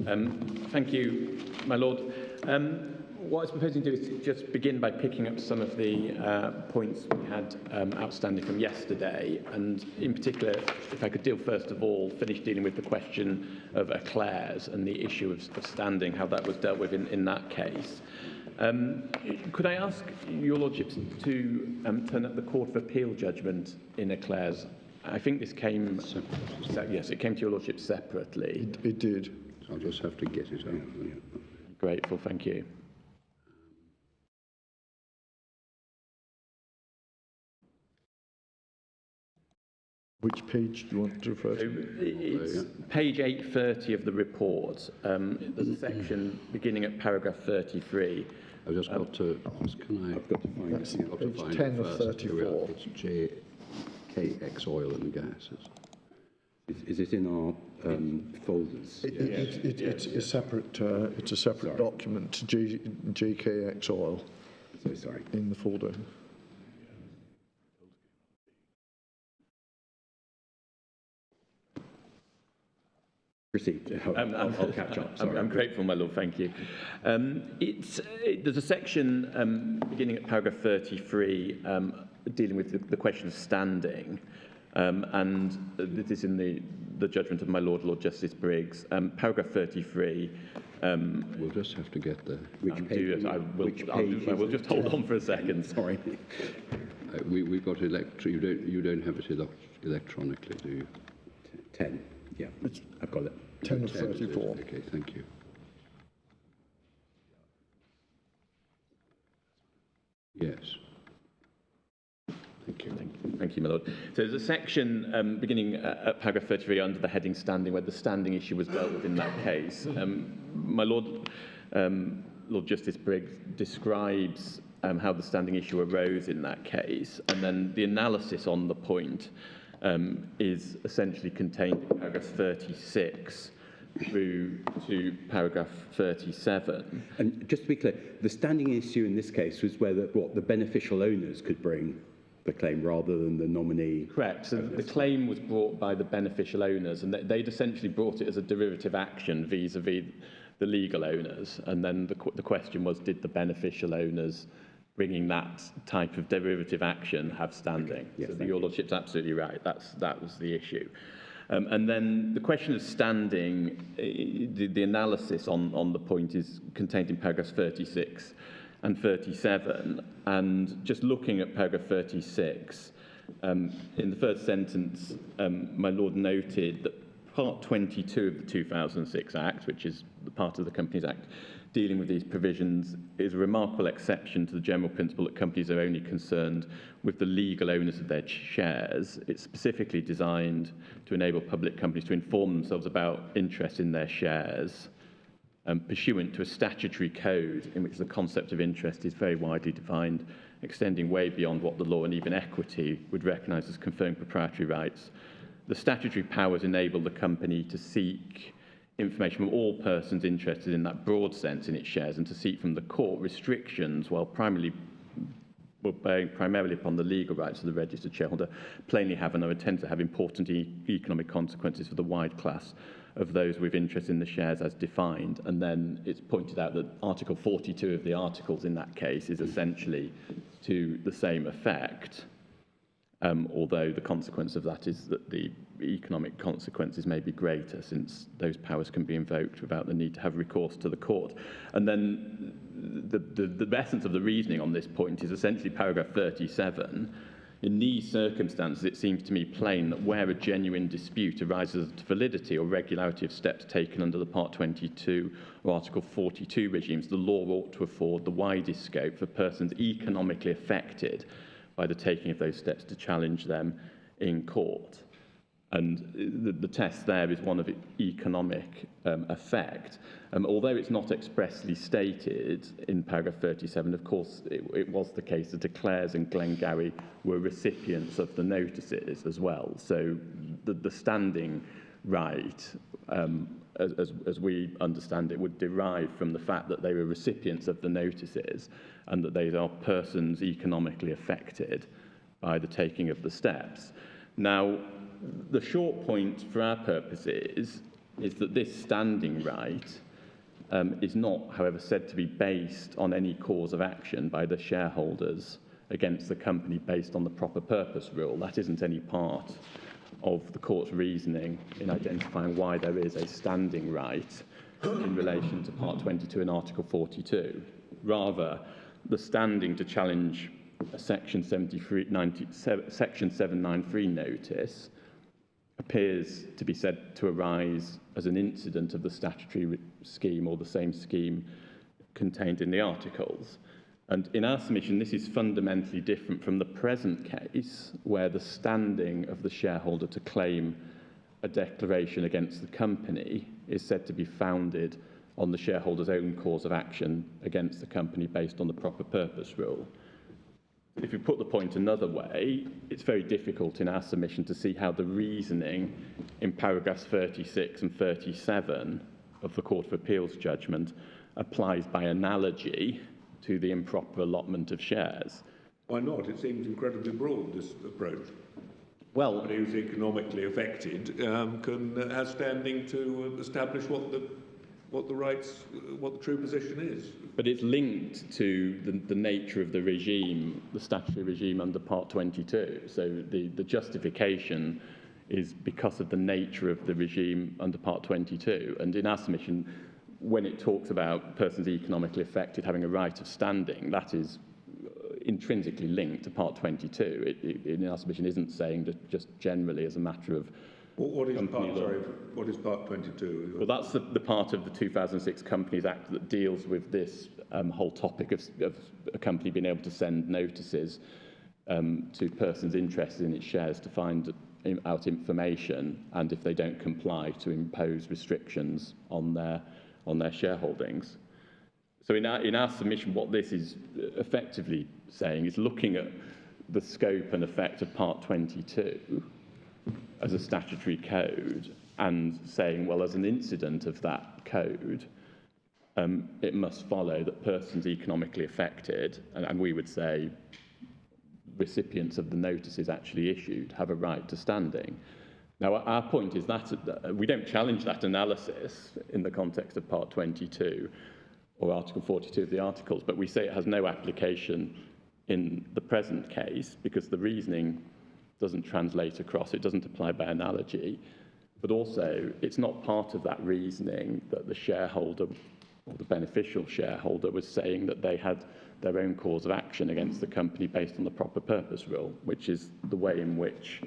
Thank you, my Lord. What I was proposing to do is just begin by picking up some of the points we had outstanding from yesterday, and in particular, if I could deal first of all, finish dealing with the question of éclairs and the issue of standing, how that was dealt with in that case. Could I ask your lordships to turn up the Court of Appeal judgment in éclairs? I think this came, yes, it came to your lordship separately. It did. I'll just have to get it out. Grateful, thank you. Which page do you want to refer to? It's page 830 of the report. There's a section beginning at paragraph 33. I've just got to. I've got to find That's it. I've got to page find 10 it of first. 34. It's JKX Oil and Gases. Is it in our folders? It's a separate. It's a separate document. JKX Oil. So sorry. In the folder. Proceed. I'll catch up. I'm grateful, my Lord, thank you. There's a section beginning at paragraph 33 dealing with the question of standing, and this is in the judgment of my Lord Justice Briggs. Paragraph 33. We'll just have to get the which page. I will just hold on for a second. Sorry. We've got you don't have it electronically, do you? 10. Yeah, I've got it. 10 of 34. Okay, thank you. Yes. Thank you. Thank you, my Lord. So there's a section beginning at paragraph 33 under the heading standing, where the standing issue was dealt with in that case. My Lord, Lord Justice Briggs describes how the standing issue arose in that case, and then the analysis on the point is essentially contained in paragraph 36 through to paragraph 37. And just to be clear, the standing issue in this case was whether the beneficial owners could bring the claim rather than the nominee. Correct. So the claim was brought by the beneficial owners, and they'd essentially brought it as a derivative action vis-a-vis the legal owners. And then the question was, did the beneficial owners bringing that type of derivative action have standing? Okay. Yes, so your lordship's absolutely right. That was the issue. And then the question of standing, the analysis on the point is contained in paragraphs 36 and 37. And just looking at paragraph 36, in the first sentence, my Lord noted that Part 22 of the 2006 Act, which is the part of the Companies Act dealing with these provisions, is a remarkable exception to the general principle that companies are only concerned with the legal owners of their shares. It's specifically designed to enable public companies to inform themselves about interest in their shares, pursuant to a statutory code in which the concept of interest is very widely defined, extending way beyond what the law and even equity would recognise as conferring proprietary rights. The statutory powers enable the company to seek information from all persons interested in that broad sense in its shares, and to seek from the court restrictions while bearing primarily upon the legal rights of the registered shareholder, plainly have and are intended to have important economic consequences for the wide class of those with interest in the shares as defined. And then it's pointed out that Article 42 of the articles in that case is essentially to the same effect. Although the consequence of that is that the economic consequences may be greater, since those powers can be invoked without the need to have recourse to the court. And then the essence of the reasoning on this point is essentially paragraph 37. In these circumstances, it seems to me plain that where a genuine dispute arises as to validity or regularity of steps taken under the Part 22 or Article 42 regimes, the law ought to afford the widest scope for persons economically affected by the taking of those steps to challenge them in court. And the test there is one of economic effect. Although it's not expressly stated in paragraph 37, of course, it was the case that Clares and Glengarry were recipients of the notices as well. So the standing right, as we understand it, would derive from the fact that they were recipients of the notices and that they are persons economically affected by the taking of the steps. Now, the short point for our purposes is that this standing right is not, however, said to be based on any cause of action by the shareholders against the company based on the proper purpose rule. That isn't any part of the court's reasoning in identifying why there is a standing right in relation to Part 22 and Article 42. Rather, the standing to challenge a Section 793 notice appears to be said to arise as an incident of the statutory scheme or the same scheme contained in the articles. And in our submission, this is fundamentally different from the present case, where the standing of the shareholder to claim a declaration against the company is said to be founded on the shareholder's own cause of action against the company based on the proper purpose rule. If you put the point another way, it's very difficult in our submission to see how the reasoning in paragraphs 36 and 37 of the Court of Appeal's judgment applies by analogy to the improper allotment of shares. Why not? It seems incredibly broad, this approach. Well, Somebody who's economically affected has standing to establish what the true position is. but it's linked to the nature of the regime, the statutory regime under Part 22. So the justification is because of the nature of the regime under Part 22. And in our submission, when it talks about persons economically affected having a right of standing, that is intrinsically linked to Part 22. It in our submission isn't saying that just generally as a matter of What is Part 22? Well, that's the part of the 2006 Companies Act that deals with this whole topic of a company being able to send notices to persons interested in its shares to find out information, and if they don't comply, to impose restrictions on their shareholdings. So in our submission, what this is effectively saying is looking at the scope and effect of Part 22 as a statutory code and saying, well, as an incident of that code, it must follow that persons economically affected, and we would say recipients of the notices actually issued, have a right to standing. Now, our point is that we don't challenge that analysis in the context of Part 22 or Article 42 of the Articles, but we say it has no application in the present case because the reasoning doesn't translate across, it doesn't apply by analogy, but also it's not part of that reasoning that the shareholder or the beneficial shareholder was saying that they had their own cause of action against the company based on the proper purpose rule, which is the way in which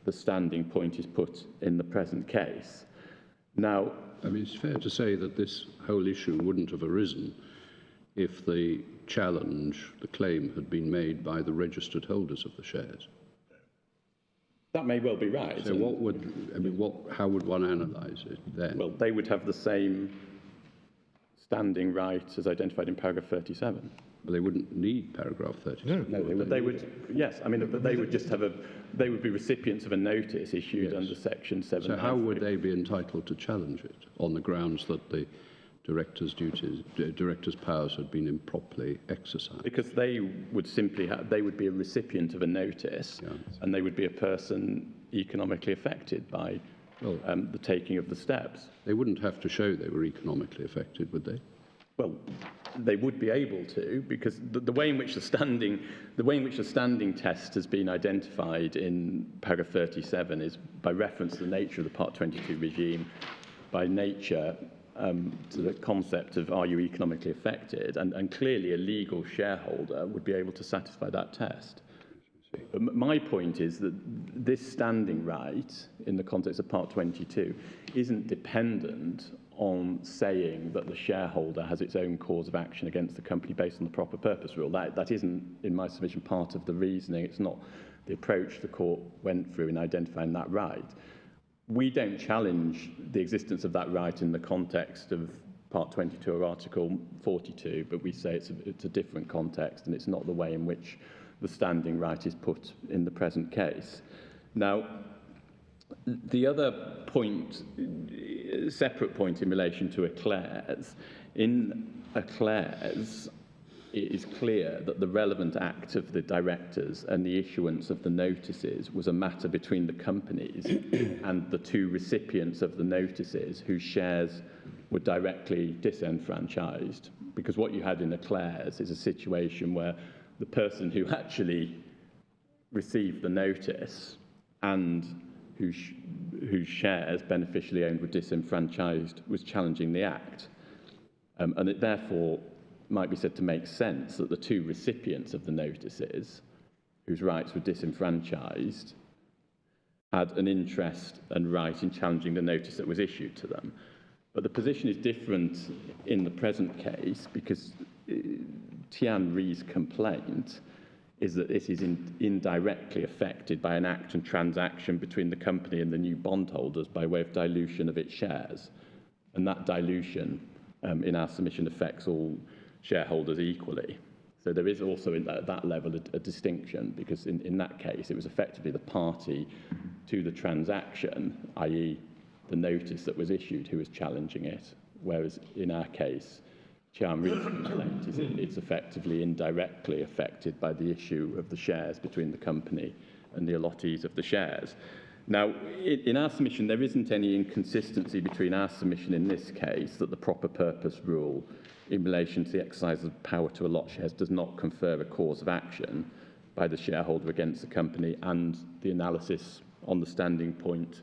the standing point is put in the present case. Now, I mean, it's fair to say that this whole issue wouldn't have arisen if the challenge, the claim, had been made by the registered holders of the shares. that may well be right. So how would one analyse it then? Well, they would have the same standing right as identified in paragraph 37. Well, they wouldn't need paragraph 37. No, But they would, yes, I mean, but they would just have they would be recipients of a notice issued Yes. under Section 7. So how would they be entitled to challenge it on the grounds that the director's powers had been improperly exercised? Because they would simply they would be a recipient of a notice, Yeah. and they would be a person economically affected by the taking of the steps. They wouldn't have to show they were economically affected, would they? Well, they would be able to, because the way in which the standing test has been identified in paragraph 37 is by reference to the nature of the Part 22 regime, by nature to the concept of are you economically affected, and clearly a legal shareholder would be able to satisfy that test. But my point is that this standing right in the context of Part 22 isn't dependent on saying that the shareholder has its own cause of action against the company based on the proper purpose rule. That isn't, in my submission, part of the reasoning. It's not the approach the court went through in identifying that right. We don't challenge the existence of that right in the context of Part 22 or Article 42, but we say it's a different context and it's not the way in which the standing right is put in the present case. Now, the other point, separate point in relation to Eclairs, in Eclairs, it is clear that the relevant act of the directors and the issuance of the notices was a matter between the companies and the two recipients of the notices whose shares were directly disenfranchised. Because what you had in Eclairs is a situation where the person who actually received the notice and whose shares beneficially owned were disenfranchised was challenging the act. And it therefore might be said to make sense that the two recipients of the notices, whose rights were disenfranchised, had an interest and right in challenging the notice that was issued to them. But the position is different in the present case because Tianrui's complaint is that this is indirectly affected by an act and transaction between the company and the new bondholders by way of dilution of its shares. And that dilution, in our submission, affects all shareholders equally. So there is also at that level a distinction, because in that case it was effectively the party to the transaction, i.e. the notice that was issued, who was challenging it, whereas in our case, Tianrui's complaint is it's effectively indirectly affected by the issue of the shares between the company and the allottees of the shares. Now, in our submission, there isn't any inconsistency between our submission in this case that the proper purpose rule in relation to the exercise of power to allot shares does not confer a cause of action by the shareholder against the company, and the analysis on the standing point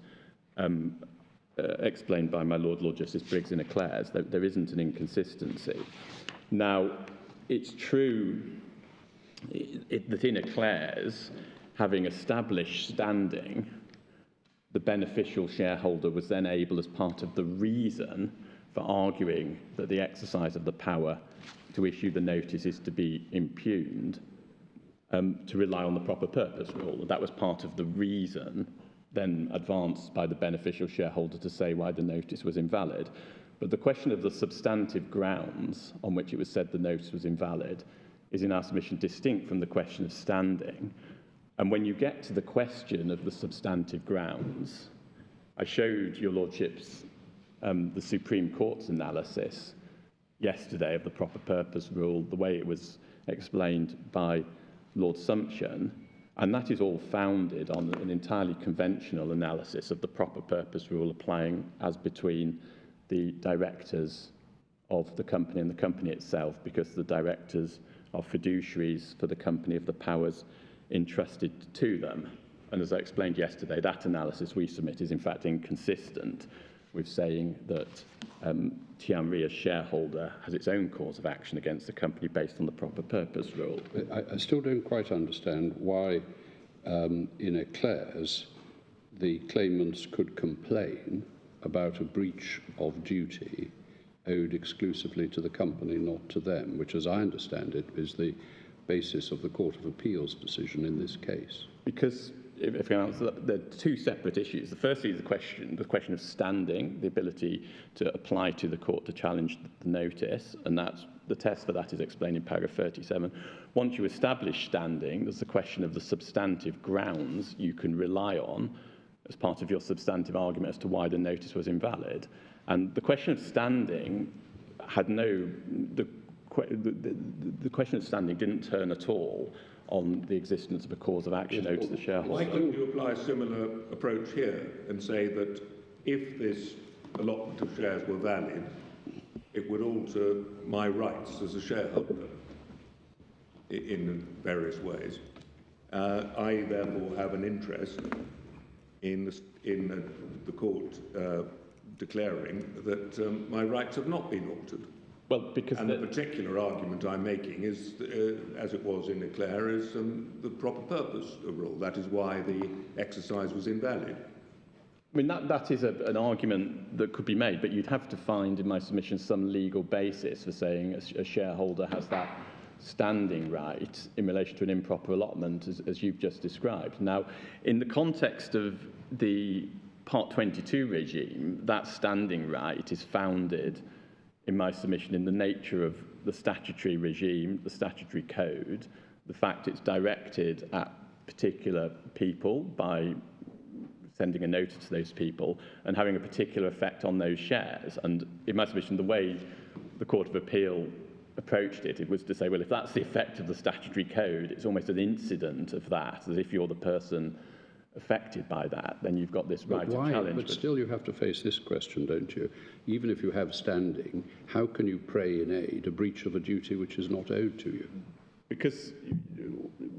explained by my Lord Justice Briggs in Eclairs, there isn't an inconsistency. Now, it's true that in Eclairs, having established standing, the beneficial shareholder was then able, as part of the reason for arguing that the exercise of the power to issue the notice is to be impugned, to rely on the proper purpose rule. That was part of the reason then advanced by the beneficial shareholder to say why the notice was invalid. But the question of the substantive grounds on which it was said the notice was invalid is in our submission distinct from the question of standing. And when you get to the question of the substantive grounds, I showed your lordships the Supreme Court's analysis yesterday of the proper purpose rule, the way it was explained by Lord Sumption, and that is all founded on an entirely conventional analysis of the proper purpose rule applying as between the directors of the company and the company itself, because the directors are fiduciaries for the company of the powers entrusted to them. And as I explained yesterday, that analysis we submit is in fact inconsistent with saying that Tianrui, as shareholder, has its own cause of action against the company based on the proper purpose rule. I still don't quite understand why in Eclairs the claimants could complain about a breach of duty owed exclusively to the company, not to them, which, as I understand it, is the basis of the Court of Appeal's decision in this case. Because, if I can answer that, there are two separate issues. The first is the question of standing, the ability to apply to the court to challenge the notice, and that's the test for that is explained in paragraph 37. Once you establish standing, there's the question of the substantive grounds you can rely on as part of your substantive argument as to why the notice was invalid. And the question of standing had the question of standing didn't turn at all on the existence of a cause of action owed to the shareholder. Why couldn't you apply a similar approach here and say that if this allotment of shares were valid, it would alter my rights as a shareholder in various ways? I therefore have an interest in the court declaring that my rights have not been altered. Well, because the particular argument I'm making is, as it was in Eclair, is the proper purpose rule. That is why the exercise was invalid. I mean, that is an argument that could be made, but you'd have to find in my submission some legal basis for saying a shareholder has that standing right in relation to an improper allotment, as you've just described. Now, in the context of the Part 22 regime, that standing right is founded, in my submission, in the nature of the statutory regime, the statutory code, the fact it's directed at particular people by sending a notice to those people and having a particular effect on those shares. And in my submission, the way the Court of Appeal approached it, it was to say, well, if that's the effect of the statutory code, it's almost an incident of that, as if you're the person affected by that, then you've got this right of challenge. But still you have to face this question, don't you? Even if you have standing, how can you pray in aid a breach of a duty which is not owed to you? Because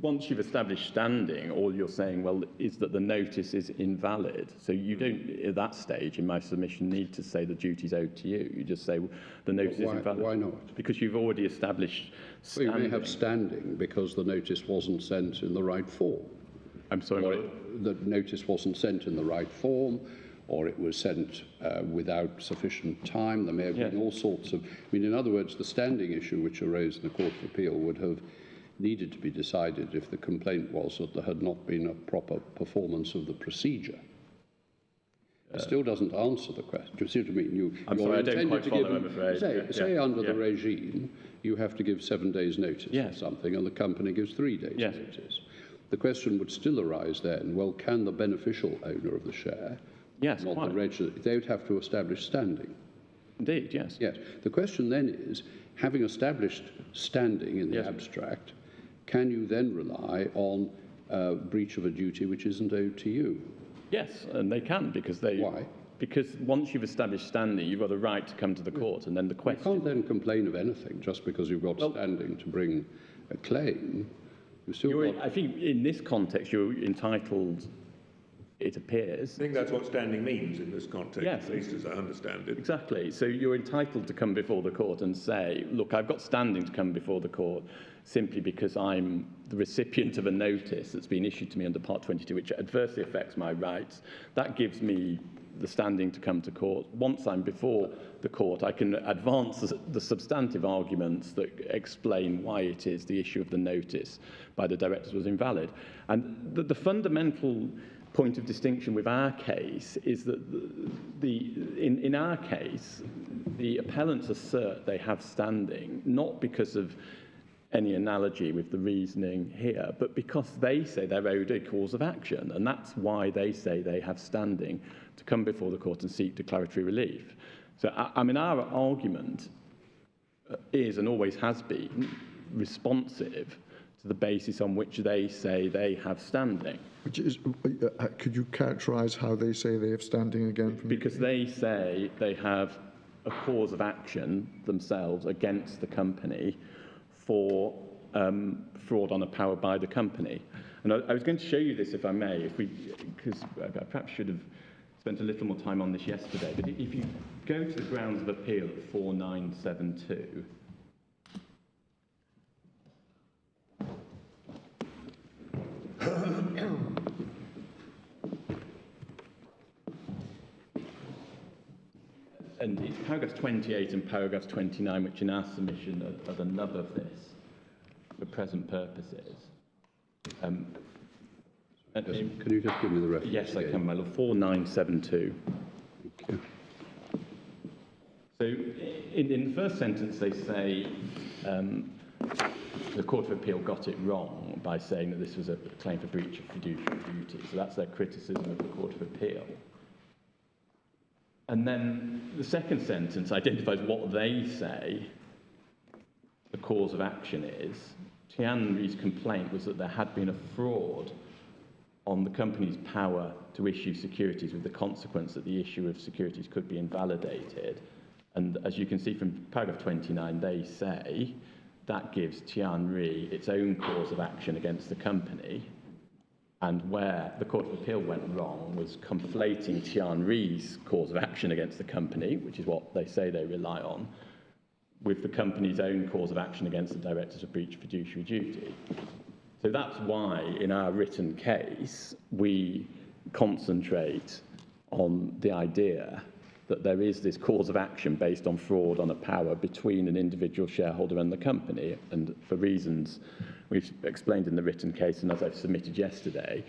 once you've established standing, all you're saying, well, is that the notice is invalid. So you don't, at that stage in my submission, need to say the duty's owed to you. You just say the notice is invalid. Why not? Because you've already established standing. Well, you may have standing because the notice wasn't sent in the right form. I'm sorry, Or the notice wasn't sent in the right form, or it was sent without sufficient time. There may have been all sorts of... I mean, in other words, the standing issue which arose in the Court of Appeal would have needed to be decided if the complaint was that there had not been a proper performance of the procedure. It still doesn't answer the question. Do you see what I mean? I'm sorry, I don't quite follow, I'm afraid. Say under the regime, you have to give 7 days' notice or something, and the company gives 3 days' notice. The question would still arise then, well, can the beneficial owner of the share, not the register, they would have to establish standing. Indeed, yes. Yes. The question then is, having established standing in the abstract, can you then rely on breach of a duty which isn't owed to you? Yes, and they can, because they... Why? Because once you've established standing, you've got a right to come to the court, and then the question... You can't then complain of anything just because you've got standing to bring a claim. I think in this context, you're entitled, it appears... I think that's what standing means in this context, yes, at least as I understand it. Exactly. So you're entitled to come before the court and say, look, I've got standing to come before the court simply because I'm the recipient of a notice that's been issued to me under Part 22, which adversely affects my rights. That gives me the standing to come to court. Once I'm before the court, I can advance the substantive arguments that explain why it is the issue of the notice by the directors was invalid. And the fundamental point of distinction with our case is that in our case, the appellants assert they have standing, not because of any analogy with the reasoning here, but because they say they're owed a cause of action, and that's why they say they have standing to come before the court and seek declaratory relief. So, I mean, our argument is and always has been responsive to the basis on which they say they have standing. Which is, could you characterise how they say they have standing again? Because they say they have a cause of action themselves against the company for fraud on a power by the company. And I was going to show you this, if I may, because I perhaps should have spent a little more time on this yesterday, but if you go to the grounds of appeal at 4972, and it's paragraphs 28 and paragraphs 29, which in our submission are the nub of this for present purposes. Can you just give me the reference? Yes, I can, my lord. 4972. Thank you. So in the first sentence, they say the Court of Appeal got it wrong by saying that this was a claim for breach of fiduciary duty. So that's their criticism of the Court of Appeal. And then the second sentence identifies what they say the cause of action is. Tianrui's complaint was that there had been a fraud on the company's power to issue securities, with the consequence that the issue of securities could be invalidated. And as you can see from paragraph 29, they say that gives Tianrui its own cause of action against the company. And where the Court of Appeal went wrong was conflating Tianrui's cause of action against the company, which is what they say they rely on, with the company's own cause of action against the directors of breach of fiduciary duty. So that's why, in our written case, we concentrate on the idea that there is this cause of action based on fraud on a power between an individual shareholder and the company. And for reasons we've explained in the written case and as I've submitted yesterday,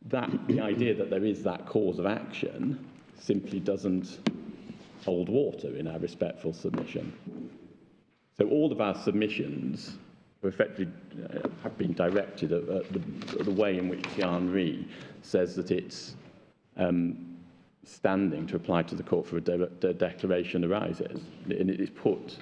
that the idea that there is that cause of action simply doesn't hold water in our respectful submission. So all of our submissions effectively have been directed at the way in which Tianrui says that it's standing to apply to the court for a declaration arises. And it's put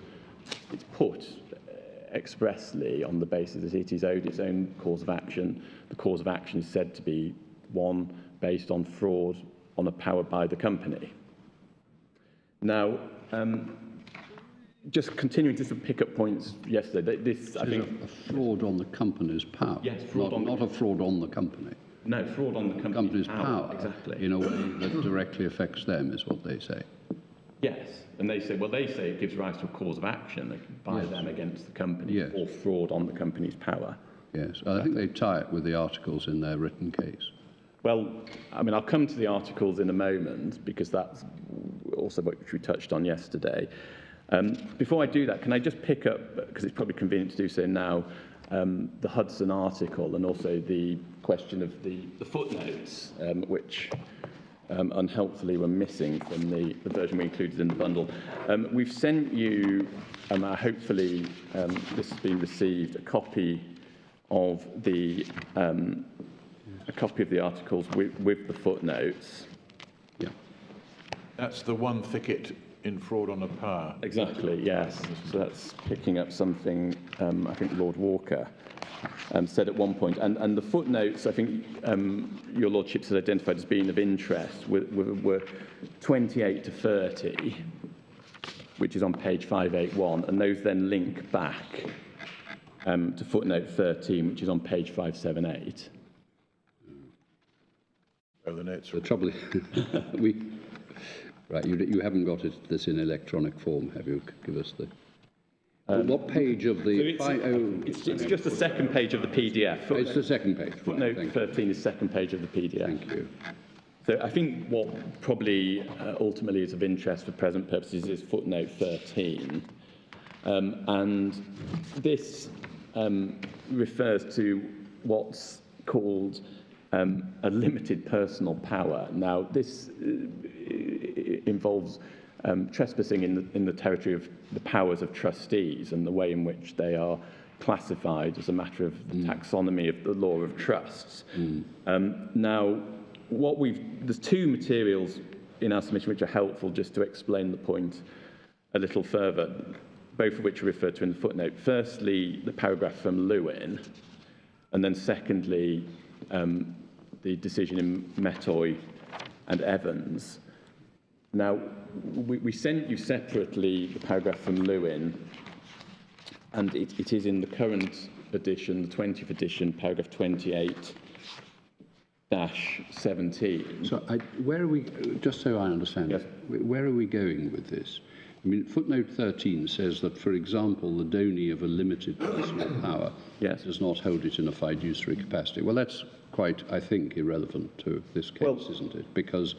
expressly on the basis that it is owed its own cause of action. The cause of action is said to be one based on fraud on a power by the company. Now, just continuing to pick up points yesterday, this, I think... A fraud on the company's power. Yes, fraud on not a fraud on the company. No, fraud on the company's power. Exactly. In a way that directly affects them, is what they say. Yes, and they say it gives rise to a cause of action by them against the company or fraud on the company's power. Yes, I think they tie it with the articles in their written case. Well, I mean, I'll come to the articles in a moment because that's also what we touched on yesterday. Before I do that, can I just pick up, because it's probably convenient to do so now, the Hudson article and also the question of the footnotes, which unhelpfully were missing from the version we included in the bundle. We've sent you, hopefully this has been received, a copy of the articles with the footnotes. Yeah. That's the one thicket in fraud on a power. Exactly, yes. So that's picking up something I think Lord Walker said at one point. And the footnotes, I think your Lordships had identified as being of interest, were 28 to 30, which is on page 581, and those then link back to footnote 13, which is on page 578. Oh, the notes. The trouble is, right, you haven't got this in electronic form, have you? Give us the... what page of the... It's just the second page of the PDF. It's the second page. Footnote 13 is second page of the PDF. Thank you. So I think what probably ultimately is of interest for present purposes is footnote 13. And this refers to what's called a limited personal power. Now, this involves trespassing in the territory of the powers of trustees and the way in which they are classified as a matter of the taxonomy of the law of trusts. Now, there's two materials in our submission which are helpful just to explain the point a little further, both of which are referred to in the footnote. Firstly, the paragraph from Lewin, and then secondly, the decision in Metoy and Evans. Now, we sent you separately the paragraph from Lewin, and it is in the current edition, the 20th edition, paragraph 28-17. So where are we, just so I understand, Yes. Where are we going with this? I mean, footnote 13 says that, for example, the donee of a limited personal power does not hold it in a fiduciary capacity. Well, that's quite, I think, irrelevant to this case, isn't it? Because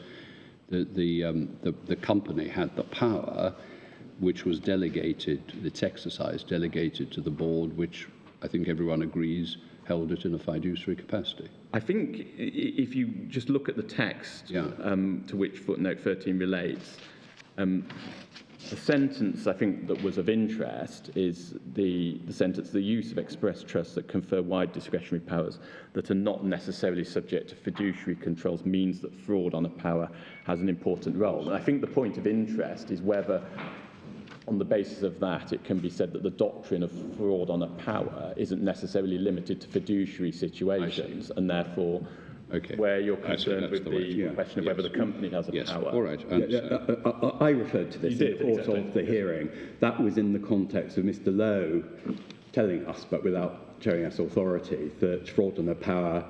the company had the power, which was delegated, its exercise delegated to the board, which I think everyone agrees held it in a fiduciary capacity. I think if you just look at the text to which footnote 13 relates, the sentence, I think, that was of interest is the sentence, the use of express trusts that confer wide discretionary powers that are not necessarily subject to fiduciary controls means that fraud on a power has an important role. And I think the point of interest is whether, on the basis of that, it can be said that the doctrine of fraud on a power isn't necessarily limited to fiduciary situations, and therefore where you're concerned with the question of whether the company has a power. All right. I referred to this in the course of the hearing. That was in the context of Mr. Lowe telling us, but without showing us authority, that fraud on a power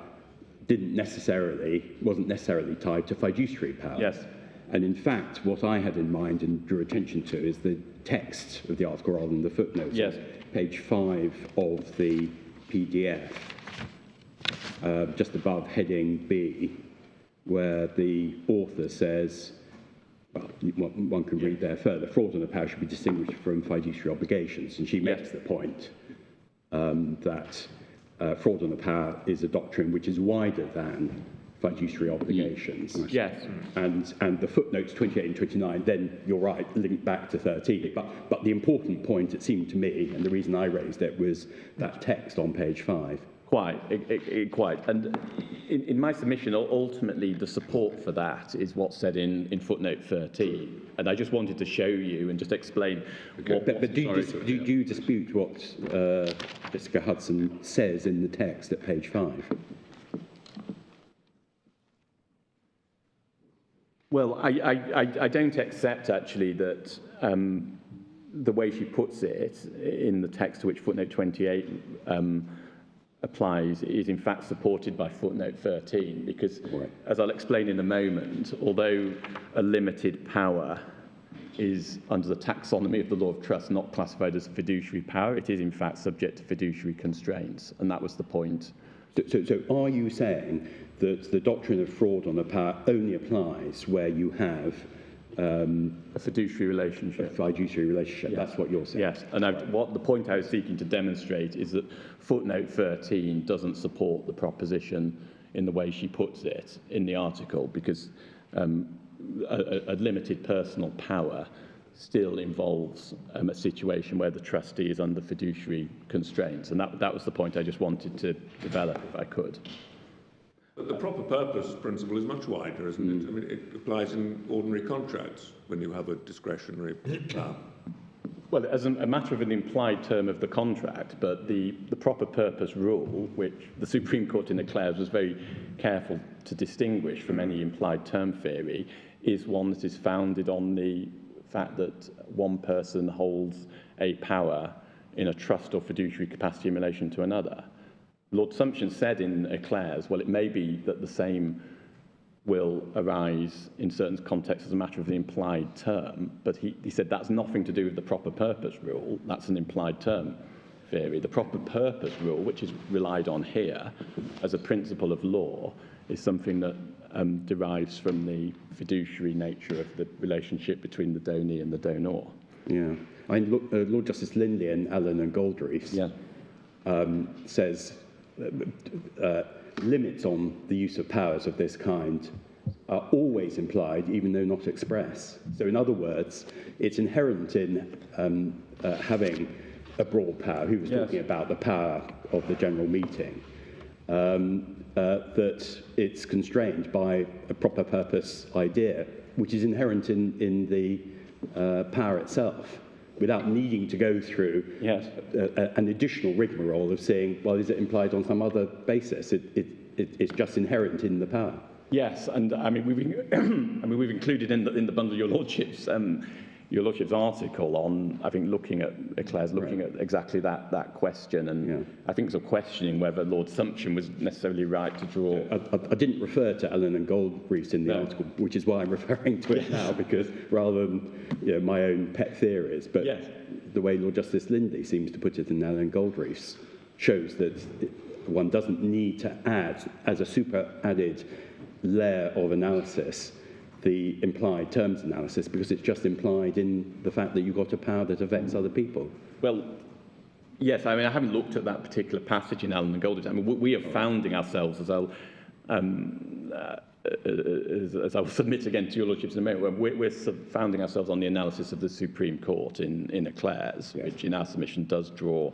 wasn't necessarily tied to fiduciary power. Yes. And in fact, what I had in mind and drew attention to is the text of the article rather than the footnotes. Yes. Page 5 of the PDF. Just above heading B, where the author says, well, one can read there further, fraud on a power should be distinguished from fiduciary obligations. And she makes the point that fraud on a power is a doctrine which is wider than fiduciary obligations. Yes. And the footnotes 28 and 29, then you're right, link back to 13. But the important point, it seemed to me, and the reason I raised it, was that text on page 5. Quite. And in my submission, ultimately, the support for that is what's said in footnote 13. And I just wanted to show you and just explain But do you dispute what Jessica Hudson says in the text at page 5? Well, I don't accept, actually, that the way she puts it in the text to which footnote 28 applies is in fact supported by footnote 13, because, as I'll explain in a moment, although a limited power is, under the taxonomy of the law of trust, not classified as a fiduciary power, it is in fact subject to fiduciary constraints, and that was the point. So are you saying that the doctrine of fraud on a power only applies where you have a fiduciary relationship? A fiduciary relationship, yes. That's what you're saying? Yes, and what the point I was seeking to demonstrate is that footnote 13 doesn't support the proposition in the way she puts it in the article, because a limited personal power still involves a situation where the trustee is under fiduciary constraints, and that was the point I just wanted to develop, if I could. But the proper purpose principle is much wider, isn't it? I mean, it applies in ordinary contracts when you have a discretionary power. Well, as a matter of an implied term of the contract, but the proper purpose rule, which the Supreme Court in Eclairs was very careful to distinguish from any implied term theory, is one that is founded on the fact that one person holds a power in a trust or fiduciary capacity in relation to another. Lord Sumption said in Eclairs, well, it may be that the same will arise in certain contexts as a matter of the implied term, but he said that's nothing to do with the proper purpose rule, that's an implied term theory. The proper purpose rule, which is relied on here as a principle of law, is something that derives from the fiduciary nature of the relationship between the donee and the donor. Yeah. I mean, look, Lord Justice Lindley and Allen and Goldreefs says limits on the use of powers of this kind are always implied, even though not express. So in other words, it's inherent in having a broad power. He was talking about the power of the general meeting, that it's constrained by a proper purpose idea, which is inherent in the power itself, without needing to go through an additional rigmarole of saying, well, is it implied on some other basis? It's just inherent in the power. Yes, and I mean we've included in the bundle your lordship's article on, I think, looking at Eclairs, looking at exactly that question, and I think so questioning whether Lord Sumption was necessarily right to draw. I didn't refer to Allen and Goldreefs in the article, which is why I'm referring to it now, because rather than my own pet theories, but the way Lord Justice Lindley seems to put it in Allen and Goldreefs shows that one doesn't need to add, as a super added layer of analysis, the implied terms analysis, because it's just implied in the fact that you've got a power that affects other people. Well, yes, I mean, I haven't looked at that particular passage in Allen and Goldreefs. I mean, we are founding ourselves, as I'll submit again to your lordships in a moment, we're founding ourselves on the analysis of the Supreme Court in Eclairs, which in our submission does draw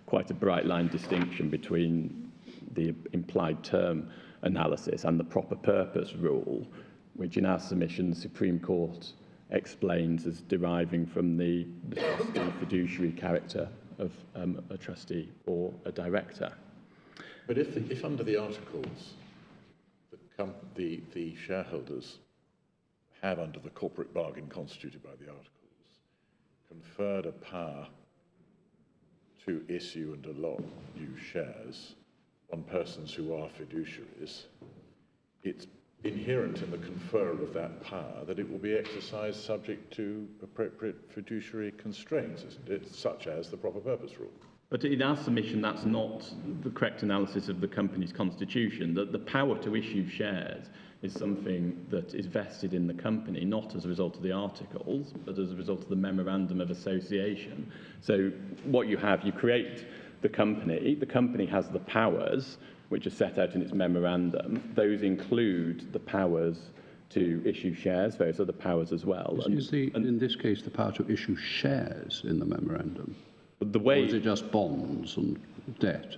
quite a bright line distinction between the implied term analysis and the proper purpose rule, which in our submission the Supreme Court explains as deriving from the trustee fiduciary character of a trustee or a director. But if under the articles the shareholders have, under the corporate bargain constituted by the articles, conferred a power to issue and allot new shares on persons who are fiduciaries, it's inherent in the conferral of that power that it will be exercised subject to appropriate fiduciary constraints, isn't it? Such as the proper purpose rule. But in our submission, that's not the correct analysis of the company's constitution. That the power to issue shares is something that is vested in the company, not as a result of the articles, but as a result of the memorandum of association. So what you have, you create the company has the powers which are set out in its memorandum. Those include the powers to issue shares, various other powers as well. In this case, the power to issue shares in the memorandum? The way, or is it just bonds and debt?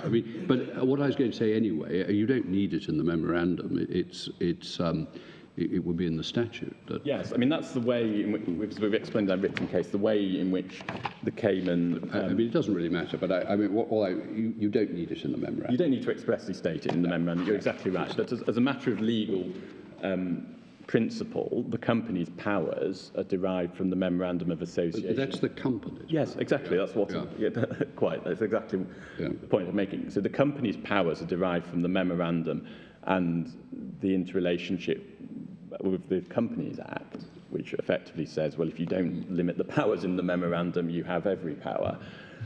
I mean, but what I was going to say anyway, you don't need it in the memorandum. It would be in the statute. Yes, I mean, that's the way in which we've explained in our written case, the way in which the Cayman... I mean, it doesn't really matter, but I mean, you don't need it in the memorandum. You don't need to expressly state it in the memorandum. You're exactly right. But as a matter of legal principle, the company's powers are derived from the memorandum of association. But that's the company. Yes, exactly. That's what. Yeah. Quite. That's exactly the point I'm making. So the company's powers are derived from the memorandum and the interrelationship with the Companies Act, which effectively says, well, if you don't limit the powers in the memorandum, you have every power.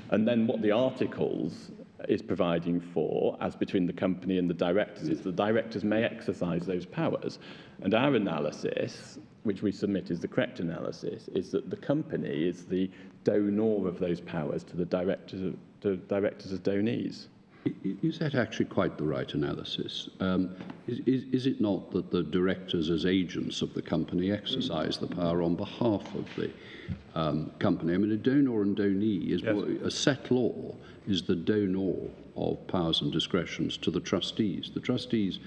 And then what the articles is providing for, as between the company and the directors, is the directors may exercise those powers. And our analysis, which we submit is the correct analysis, is that the company is the donor of those powers to the directors as donees. Is that actually quite the right analysis? Is it not that the directors as agents of the company exercise the power on behalf of the company? I mean, a donor and donee is a set law is the donor of powers and discretions to the trustees. The trustees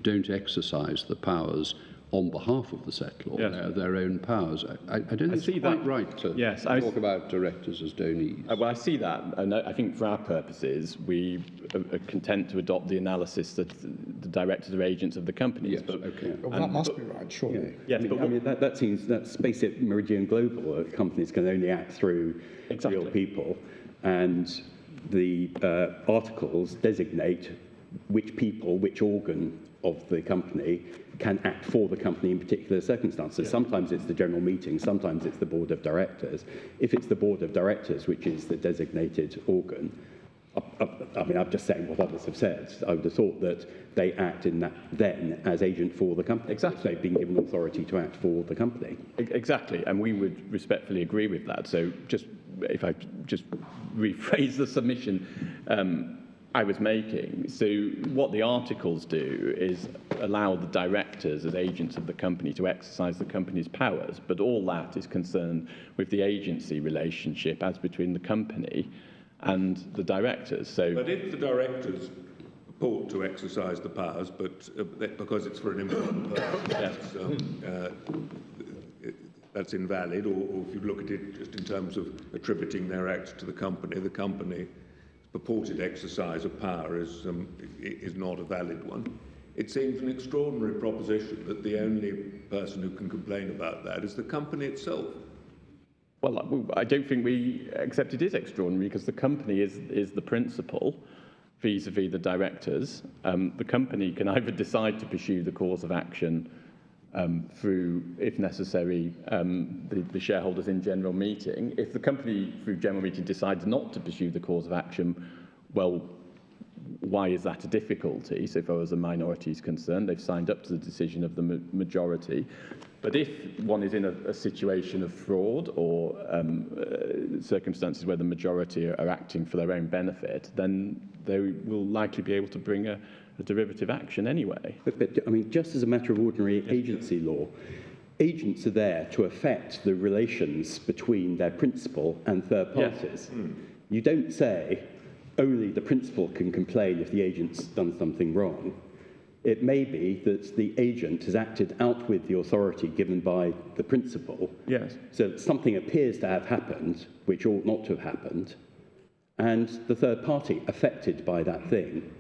don't exercise the powers on behalf of the settlor, their own powers. I don't think it's quite right to talk about directors as donees. Well, I see that, and I think for our purposes, we are content to adopt the analysis that the directors are agents of the companies. Yes, but, okay. Well, that must be right, surely. Yes, I mean, that seems, that's basic Meridian Global. Companies can only act through real people, and the articles designate which people, which organ of the company can act for the company in particular circumstances. Sometimes it's the general meeting, sometimes it's the board of directors. If it's the board of directors, which is the designated organ, I mean, I'm just saying what others have said. I would have thought that they act in that then as agent for the company. Exactly. They've been given authority to act for the company. Exactly, and we would respectfully agree with that. So just if I just rephrase the submission I was making. So what the articles do is allow the directors as agents of the company to exercise the company's powers, but all that is concerned with the agency relationship as between the company and the directors. So, but if the directors purport to exercise the powers, but because it's for an important purpose, that's invalid, or if you look at it just in terms of attributing their acts to the company purported exercise of power is not a valid one. It seems an extraordinary proposition that the only person who can complain about that is the company itself. Well, I don't think we accept it is extraordinary because the company is the principal vis-à-vis the directors. The company can either decide to pursue the cause of action through, if necessary, the shareholders in general meeting. If the company, through general meeting, decides not to pursue the cause of action, well, why is that a difficulty? So far as the minority is concerned, they've signed up to the decision of the majority. But if one is in a situation of fraud or circumstances where the majority are acting for their own benefit, then they will likely be able to bring a derivative action anyway. But I mean, just as a matter of ordinary agency law, agents are there to affect the relations between their principal and third parties. You don't say only the principal can complain if the agent's done something wrong. It may be that the agent has acted out with the authority given by the principal. Yes. So something appears to have happened, which ought not to have happened, and the third party affected by that thing,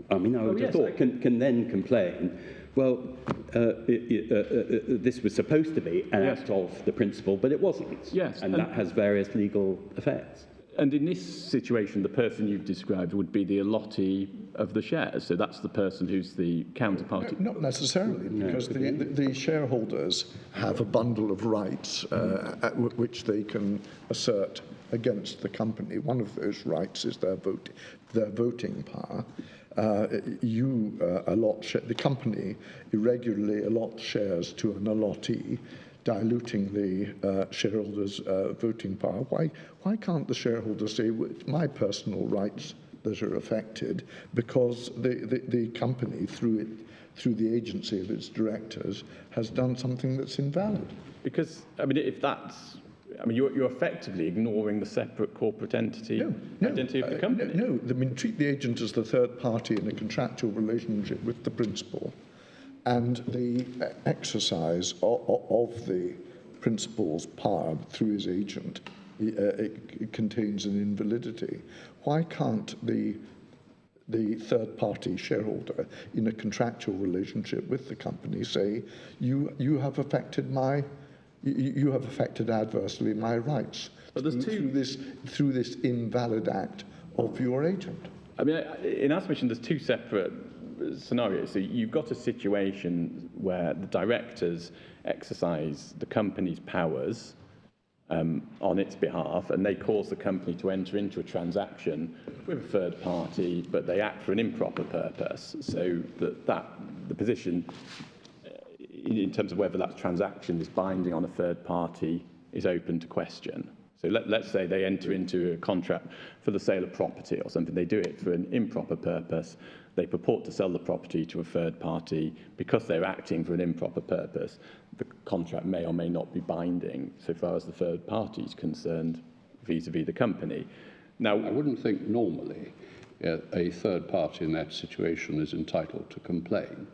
I mean, I would have thought, can then complain, well, this was supposed to be an act of the principal, but it wasn't. Yes. And that has various legal effects. And in this situation, the person you've described would be the allottee of the shares. So that's the person who's the counterparty. Not necessarily, because the shareholders have a bundle of rights which they can assert against the company. One of those rights is their voting power. The company irregularly allots shares to an allottee, diluting the shareholders' voting power. Why can't the shareholders say, my personal rights that are affected, because the company, through the agency of its directors, has done something that's invalid? Because, I mean, if that's I mean, you're effectively ignoring the separate corporate entity identity of the company. No, I mean, treat the agent as the third party in a contractual relationship with the principal, and the exercise of the principal's power through his agent it contains an invalidity. Why can't the third-party shareholder in a contractual relationship with the company say, you have affected adversely my rights through this invalid act of your agent? I mean, in our submission, there's two separate scenarios. So you've got a situation where the directors exercise the company's powers on its behalf, and they cause the company to enter into a transaction with a third party, but they act for an improper purpose. So that the position in terms of whether that transaction is binding on a third party is open to question. So let's say they enter into a contract for the sale of property or something. They do it for an improper purpose. They purport to sell the property to a third party. Because they're acting for an improper purpose, the contract may or may not be binding so far as the third party is concerned vis-à-vis the company. Now, I wouldn't think normally a third party in that situation is entitled to complain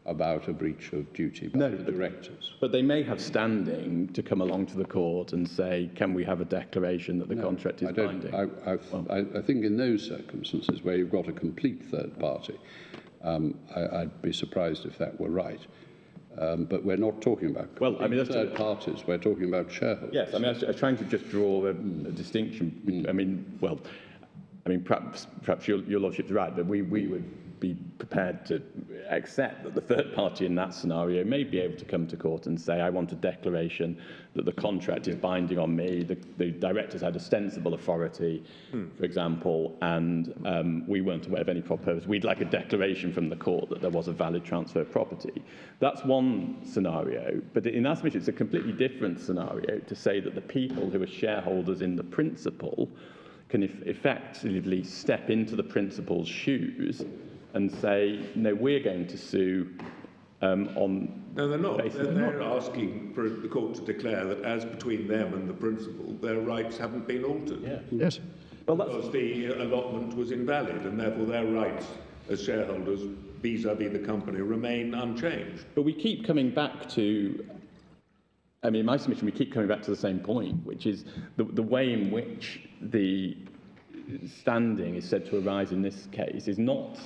about a breach of duty by the directors. But they may have standing to come along to the court and say, can we have a declaration that the contract is binding? I think in those circumstances where you've got a complete third party, I'd be surprised if that were right. But we're not talking about third parties, we're talking about shareholders. Yes, I mean, I was trying to just draw a distinction. I mean, perhaps your lordship's right, but we would be prepared to accept that the third party in that scenario may be able to come to court and say, I want a declaration that the contract is binding on me. The directors had ostensible authority, for example, and we weren't aware of any proper purpose. We'd like a declaration from the court that there was a valid transfer of property. That's one scenario, but in our submission, it's a completely different scenario to say that the people who are shareholders in the principal can effectively step into the principal's shoes and say, no, we're going to sue on... No, they're not. They're asking for the court to declare that as between them and the principal, their rights haven't been altered. Yeah. Yes. Well, because the allotment was invalid, and therefore their rights as shareholders vis-à-vis the company remain unchanged. But we keep coming back to... I mean, in my submission, we keep coming back to the same point, which is the way in which the standing is said to arise in this case is not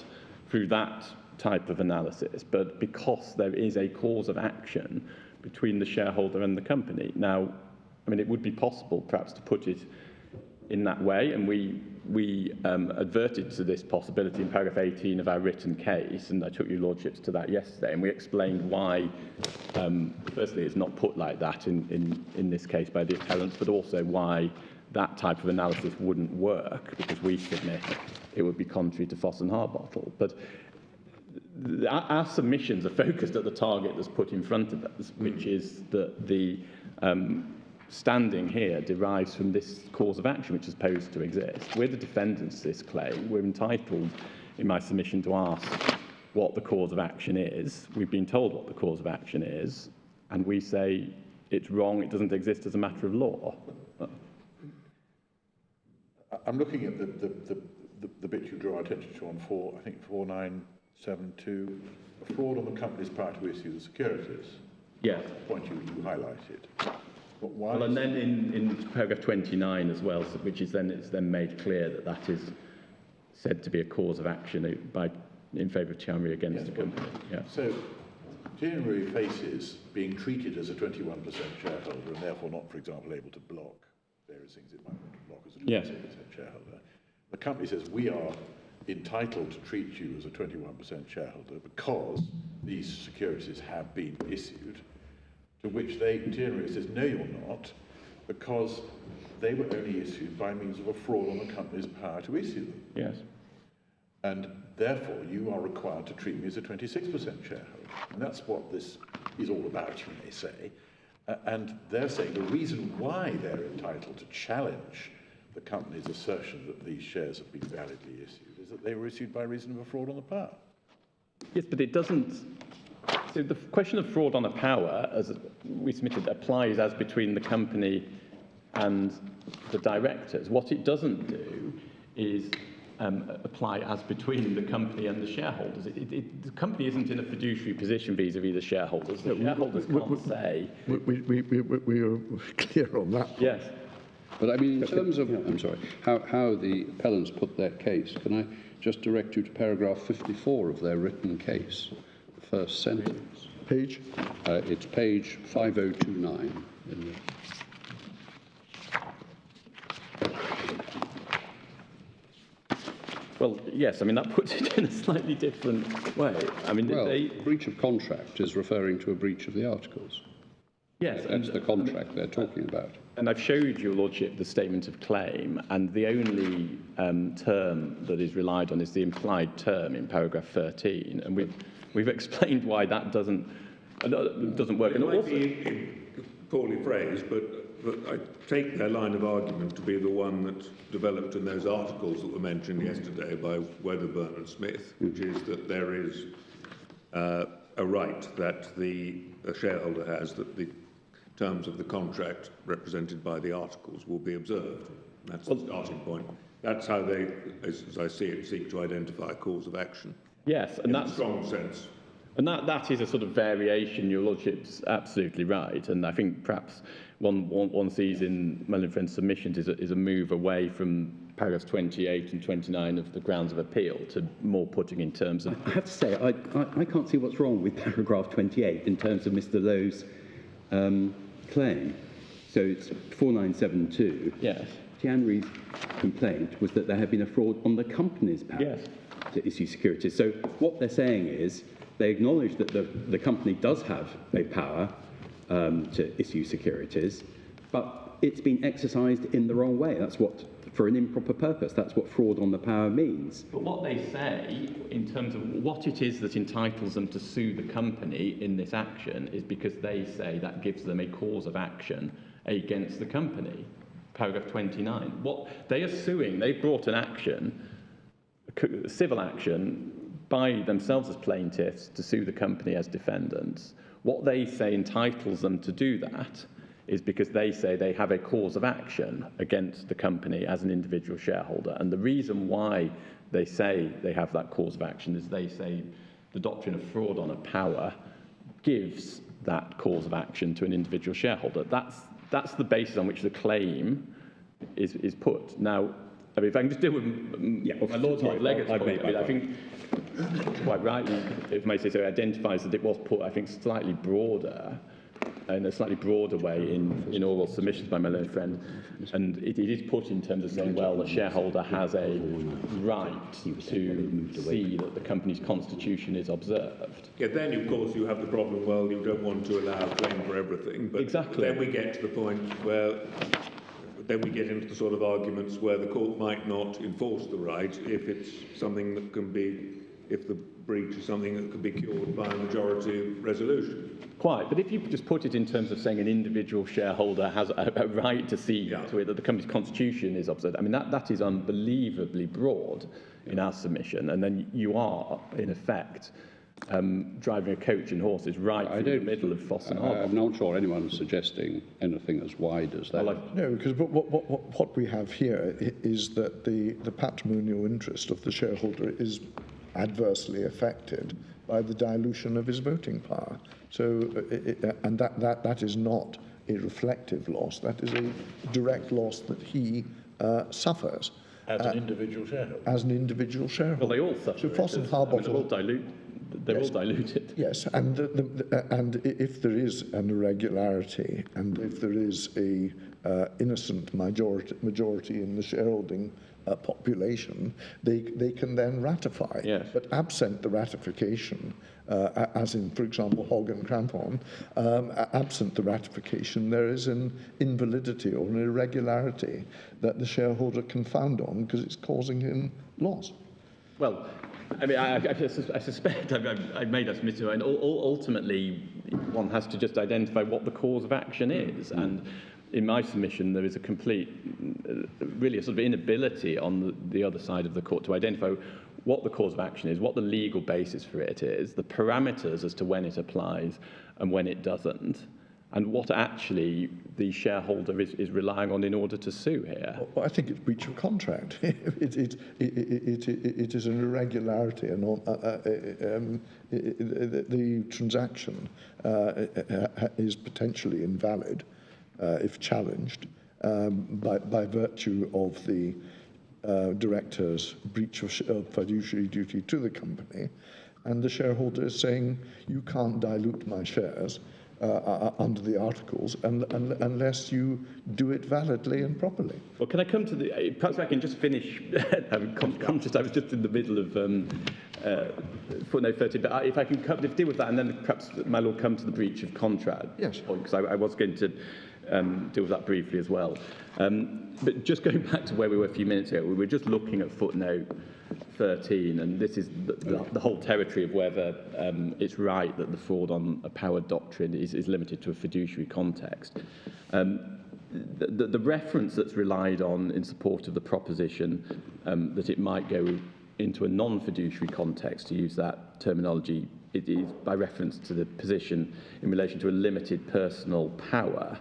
through that type of analysis, but because there is a cause of action between the shareholder and the company. Now, I mean, it would be possible perhaps to put it in that way, and we adverted to this possibility in paragraph 18 of our written case, and I took your lordships to that yesterday, and we explained why, firstly, it's not put like that in this case by the appellants, but also why that type of analysis wouldn't work, because we submit it would be contrary to Foss and Harbottle. But our submissions are focused at the target that's put in front of us, which is that the standing here derives from this cause of action which is supposed to exist. We're the defendants of this claim. We're entitled, in my submission, to ask what the cause of action is. We've been told what the cause of action is, and we say it's wrong, it doesn't exist as a matter of law. I'm looking at the bit you draw attention to on 4972, a fraud on the company's power to issue the securities. Yes. The point you highlighted. But why? Well, and then in paragraph 29 as well, so which is then it's then made clear that that is said to be a cause of action in favour of Tianrui against the company. Yeah. So Tianrui faces being treated as a 21% shareholder and therefore not, for example, able to block various things it might want to block as a 21% shareholder. The company says we are entitled to treat you as a 21% shareholder because these securities have been issued, to which Tianrui says, no, you're not, because they were only issued by means of a fraud on the company's power to issue them. Yes. And therefore, you are required to treat me as a 26% shareholder. And that's what this is all about, you may say. And they're saying the reason why they're entitled to challenge the company's assertion that these shares have been validly issued is that they were issued by reason of a fraud on the power. Yes, but it doesn't... So the question of fraud on a power, as we submitted, applies as between the company and the directors. What it doesn't do is apply as between the company and the shareholders. The company isn't in a fiduciary position vis-à-vis the shareholders. The shareholders can't say... We are clear on that point. Yes. But I mean, in terms of, I'm sorry, how the appellants put their case, can I just direct you to paragraph 54 of their written case, the first sentence? Page? It's page 5029. Well, yes, I mean, that puts it in a slightly different way. I mean, well, breach of contract is referring to a breach of the articles. Yes. That's the contract they're talking about. And I've showed your lordship the statement of claim, and the only term that is relied on is the implied term in paragraph 13, and we've explained why that doesn't work. It might be poorly phrased, but I take their line of argument to be the one that's developed in those articles that were mentioned yesterday by Wedderburn and Smith, which is that there is a right that the shareholder has that the terms of the contract represented by the articles will be observed. That's the starting point. That's how they, as I see it, seek to identify a cause of action. Yes, and that's in a strong sense. And that is a sort of variation. Your lordship's absolutely right, and I think perhaps one sees in Mellon Friend's submissions is a move away from paragraphs 28 and 29 of the grounds of appeal to more putting in terms of... I have to say, I can't see what's wrong with paragraph 28 in terms of Mr. Lowe's claim. So it's 4972. Yes. Tianrui's complaint was that there had been a fraud on the company's power to issue securities. So what they're saying is they acknowledge that the company does have a power to issue securities, but it's been exercised in the wrong way. That's what, for an improper purpose, that's what fraud on the power means. But what they say in terms of what it is that entitles them to sue the company in this action is because they say that gives them a cause of action against the company. Paragraph 29. What they are suing, they've brought an action, a civil action, by themselves as plaintiffs to sue the company as defendants. What they say entitles them to do that is because they say they have a cause of action against the company as an individual shareholder. And the reason why they say they have that cause of action is they say the doctrine of fraud on a power gives that cause of action to an individual shareholder. That's the basis on which the claim is put. Now, I mean, if I can just deal with my Lord's Legate's point, I think quite rightly, if I may say so, identifies that it was put, I think, slightly broader, in a slightly broader way in oral submissions by my learned friend. And it is put in terms of saying, well, the shareholder has a right to see that the company's constitution is observed. Yeah, then, of course, you have the problem, well, you don't want to allow a claim for everything. But exactly. Then we get to the point where then we get into the sort of arguments where the court might not enforce the right if it's something that can be, if the breach is something that can be cured by a majority resolution. Quite, but if you just put it in terms of saying an individual shareholder has a right to see to it that the company's constitution is observed, I mean, that is unbelievably broad in our submission, and then you are, in effect, driving a coach and horses right through the middle of Foss and Hogg. I'm not sure anyone's suggesting anything as wide as that. No, because what we have here is that the patrimonial interest of the shareholder is adversely affected by the dilution of his voting power. So, and that is not a reflective loss. That is a direct loss that he suffers. As an individual shareholder. As an individual shareholder. Well, they all suffer. So Foss and Harbottle, they're all diluted. Yes, and and if there is an irregularity, and if there is a innocent majority in the shareholding population, they can then ratify. Yes. But absent the ratification, as in, for example, Hogg and Crampon, absent the ratification, there is an invalidity or an irregularity that the shareholder can found on because it's causing him loss. Well, I mean, I suspect I've made us miss it, and ultimately one has to just identify what the cause of action is. And in my submission, there is a complete, really a sort of inability on the other side of the court to identify what the cause of action is, what the legal basis for it is, the parameters as to when it applies and when it doesn't. and what actually the shareholder is relying on in order to sue here. Well, I think it's breach of contract. It is an irregularity, and the transaction is potentially invalid if challenged by virtue of the director's breach of fiduciary duty to the company, and the shareholder is saying, you can't dilute my shares under the articles unless you do it validly and properly. Well, can I come to the... Perhaps I can just finish. I'm conscious I was just in the middle of footnote 13, but if I can deal with that, and then perhaps my Lord come to the breach of contract. Yes. Because I was going to deal with that briefly as well. But just going back to where we were a few minutes ago, we were just looking at footnote 13, and this is the whole territory of whether it's right that the fraud on a power doctrine is limited to a fiduciary context. The reference that's relied on in support of the proposition that it might go into a non-fiduciary context, to use that terminology, it is by reference to the position in relation to a limited personal power.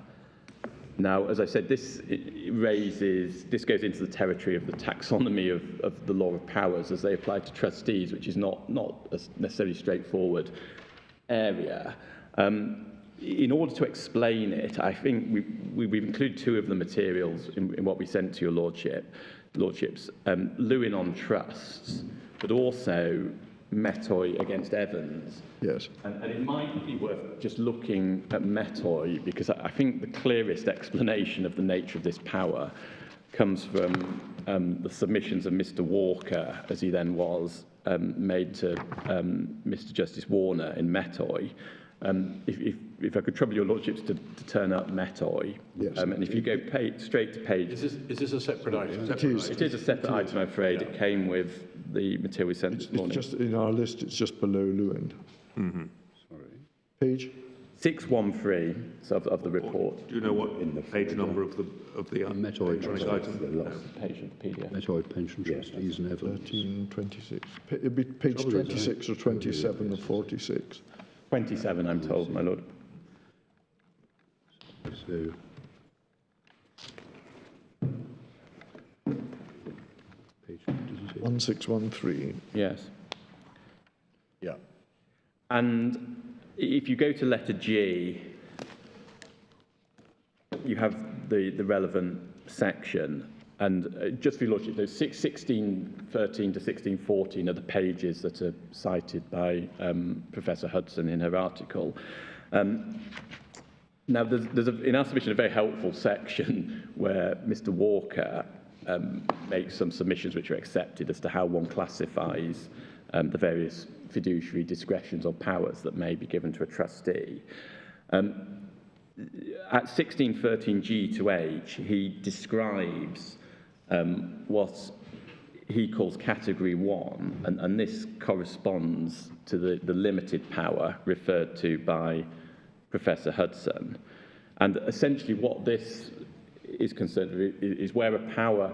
Now, as I said, this goes into the territory of the taxonomy of the law of powers as they apply to trustees, which is not a necessarily straightforward area. In order to explain it, I think we've included two of the materials in what we sent to your lordships, Lewin on trusts, but also Metoy against Evans. Yes. And it might be worth just looking at Metoy, because I think the clearest explanation of the nature of this power comes from the submissions of Mr. Walker, as he then was, made to Mr. Justice Warner in Metoy. If I could trouble your lordships to turn up Metoy. Yes. And if you go straight to page... Is this a separate item? It is. It is a separate item, I'm afraid. Yeah. It came with the material we sent this morning. It's just in our list, it's just below Lewin. Mm-hmm. Sorry. Page? 613 of the report. Do you know what page number of the Metoy item? Page of the PDF. Metoy pension trustees and Evans. 1326. It'd be page 26 or 27 or 46. 27, I'm told, my lord. So, page, did you say? 1613. Yes. Yeah. And if you go to letter G, you have the relevant section. And just for your lordship, those 1613 to 1614 are the pages that are cited by Professor Hudson in her article. Now, there's in our submission a very helpful section where Mr. Walker makes some submissions which are accepted as to how one classifies the various fiduciary discretions or powers that may be given to a trustee. At 1613 G to H, he describes what he calls category 1, and this corresponds to the limited power referred to by Professor Hudson. And essentially what this is concerned with is where a power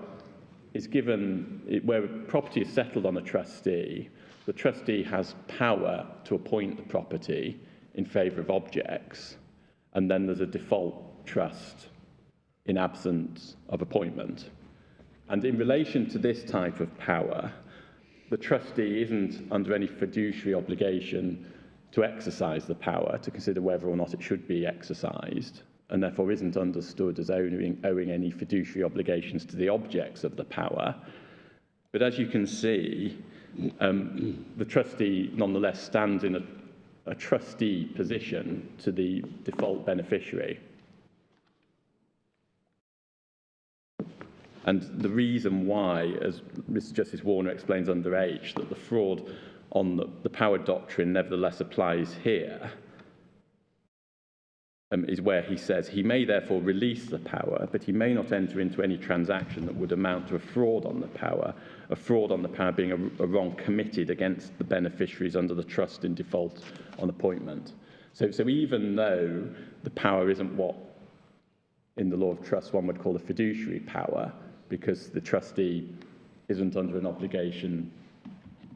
is given, where property is settled on a trustee, the trustee has power to appoint the property in favour of objects, and then there's a default trust in absence of appointment. And in relation to this type of power, the trustee isn't under any fiduciary obligation to exercise the power, to consider whether or not it should be exercised, and therefore isn't understood as owing any fiduciary obligations to the objects of the power. But as you can see, the trustee nonetheless stands in a trustee position to the default beneficiary. And the reason why, as Mr. Justice Warner explains under H, that the fraud on the power doctrine nevertheless applies here, is where he says he may therefore release the power, but he may not enter into any transaction that would amount to a fraud on the power being a wrong committed against the beneficiaries under the trust in default on appointment. So even though the power isn't what in the law of trust one would call a fiduciary power, because the trustee isn't under an obligation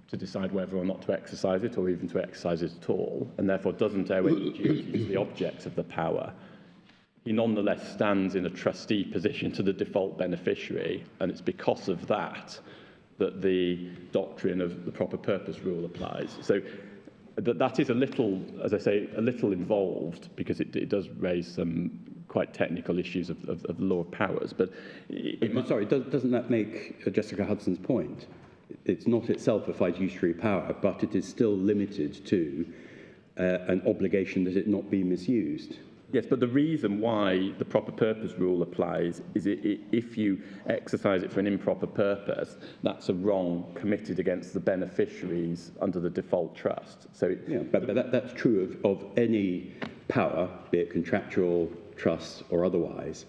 to decide whether or not to exercise it, or even to exercise it at all, and therefore doesn't owe any duty to the objects of the power, he nonetheless stands in a trustee position to the default beneficiary, and it's because of that that the doctrine of the proper purpose rule applies. So that is a little, as I say, a little involved, because it does raise some quite technical issues of the law of powers. But sorry, doesn't that make Jessica Hudson's point? It's not itself a fiduciary power, but it is still limited to an obligation that it not be misused. Yes, but the reason why the proper purpose rule applies is if you exercise it for an improper purpose, that's a wrong committed against the beneficiaries under the default trust. So yeah, but that's true of any power, be it contractual, trust, or otherwise.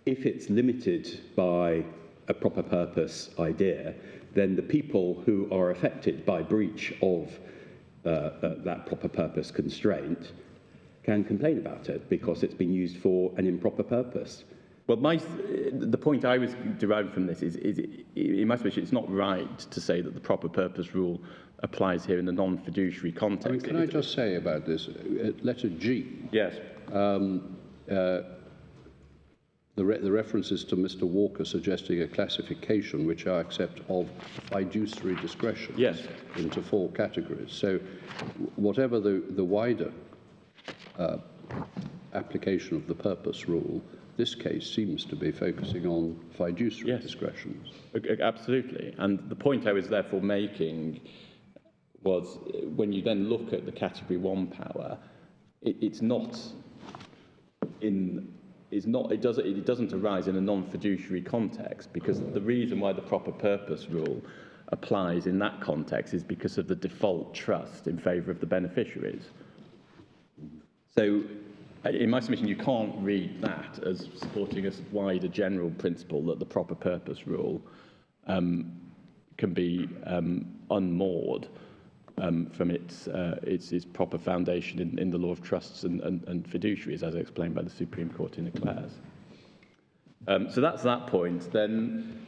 If it's limited by a proper purpose idea, then the people who are affected by breach of that proper purpose constraint can complain about it because it's been used for an improper purpose. Well, the point I was deriving from this is in my submission, it's not right to say that the proper purpose rule applies here in the non-fiduciary context. I mean, can I just say about this, letter G? Yes. The references to Mr. Walker suggesting a classification, which I accept, of fiduciary discretion into 4 categories. So whatever the wider application of the purpose rule, this case seems to be focusing on fiduciary discretions. Absolutely. And the point I was therefore making was when you then look at the category 1 power, it doesn't arise in a non-fiduciary context, because the reason why the proper purpose rule applies in that context is because of the default trust in favour of the beneficiaries. So in my submission, you can't read that as supporting a wider general principle that the proper purpose rule can be unmoored from its proper foundation in the law of trusts and fiduciaries, as explained by the Supreme Court in Eclairs. So that's that point. Then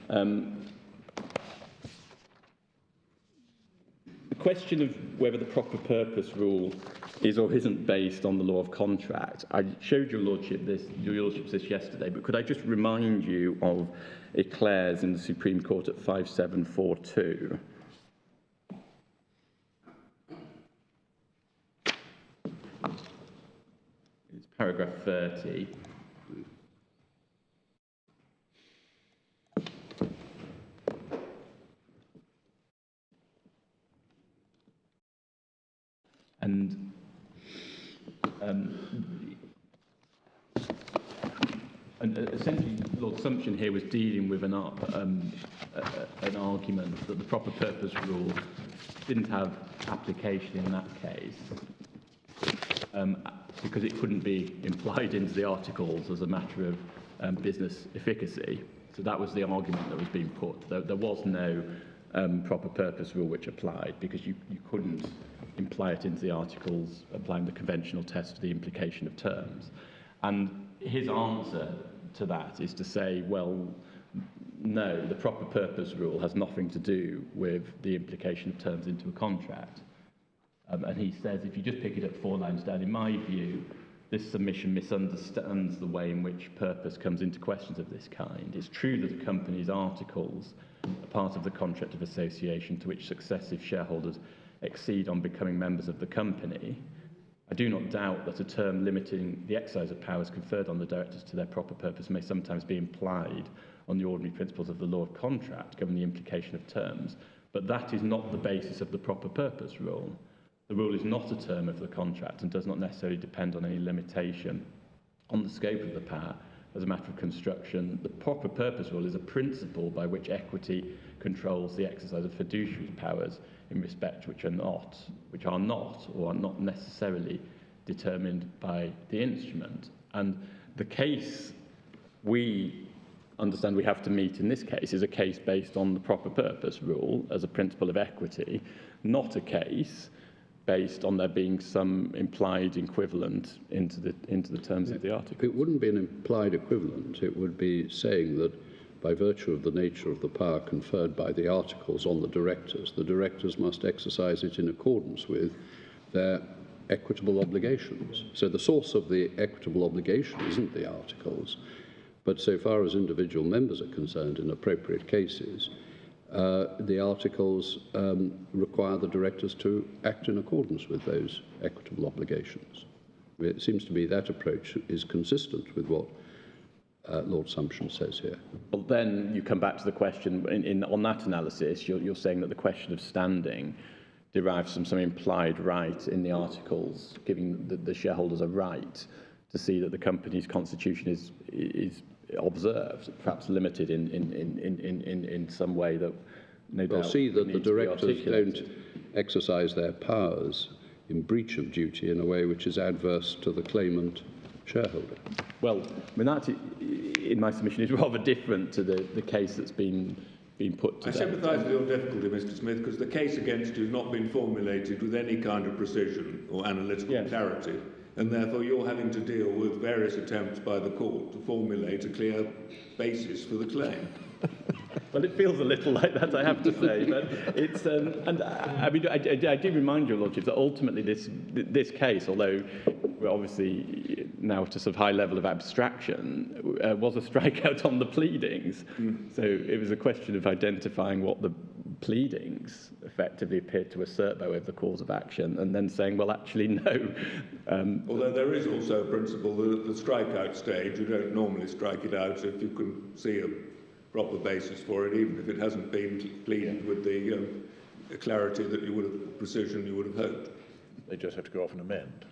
the question of whether the proper purpose rule is or isn't based on the law of contract. I showed your lordship this yesterday, but could I just remind you of Eclairs in the Supreme Court at 5742? It's paragraph 30. And essentially, Lord Sumption here was dealing with an argument that the proper purpose rule didn't have application in that case because it couldn't be implied into the articles as a matter of business efficacy. So that was the argument that was being put. There was no proper purpose rule which applied because you couldn't imply it into the articles applying the conventional test for the implication of terms. And his answer to that is to say, well, no, the proper purpose rule has nothing to do with the implication of terms into a contract. And he says, if you just pick it up 4 lines down, in my view, this submission misunderstands the way in which purpose comes into questions of this kind. It's true that the company's articles are part of the contract of association to which successive shareholders exceed on becoming members of the company. I do not doubt that a term limiting the exercise of powers conferred on the directors to their proper purpose may sometimes be implied on the ordinary principles of the law of contract, given the implication of terms, but that is not the basis of the proper purpose rule. The rule is not a term of the contract and does not necessarily depend on any limitation on the scope of the power as a matter of construction. The proper purpose rule is a principle by which equity controls the exercise of fiduciary powers in respect which are not or are not necessarily determined by the instrument. And the case we understand we have to meet in this case is a case based on the proper purpose rule as a principle of equity, not a case based on there being some implied equivalent into the terms of the article. It wouldn't be an implied equivalent. It would be saying that by virtue of the nature of the power conferred by the articles on the directors must exercise it in accordance with their equitable obligations. So the source of the equitable obligation isn't the articles, but so far as individual members are concerned in appropriate cases, the articles require the directors to act in accordance with those equitable obligations. I mean, it seems to me that approach is consistent with what Lord Sumption says here. Well, then you come back to the question, on that analysis, you're saying that the question of standing derives from some implied right in the articles, giving the shareholders a right to see that the company's constitution is observed, perhaps limited in some way that no doubt. Well, see that the directors don't exercise their powers in breach of duty in a way which is adverse to the claimant shareholder. Well, I mean, that, in my submission, is rather different to the case that's been put today. I sympathise with your difficulty, Mr. Smith, because the case against you has not been formulated with any kind of precision or analytical clarity, and therefore you're having to deal with various attempts by the court to formulate a clear basis for the claim. Well, it feels a little like that, I have to say, but it's, and I mean, I do remind your Lordship that ultimately this case, although we're obviously now at a sort of high level of abstraction, was a strikeout on the pleadings. So it was a question of identifying what the pleadings effectively appeared to assert by way of the cause of action, and then saying, well, actually, no. Although there is also a principle that the strikeout stage, you don't normally strike it out if you can see a proper basis for it, even if it hasn't been pleaded with the clarity that you would have, precision you would have hoped. They just have to go off and amend.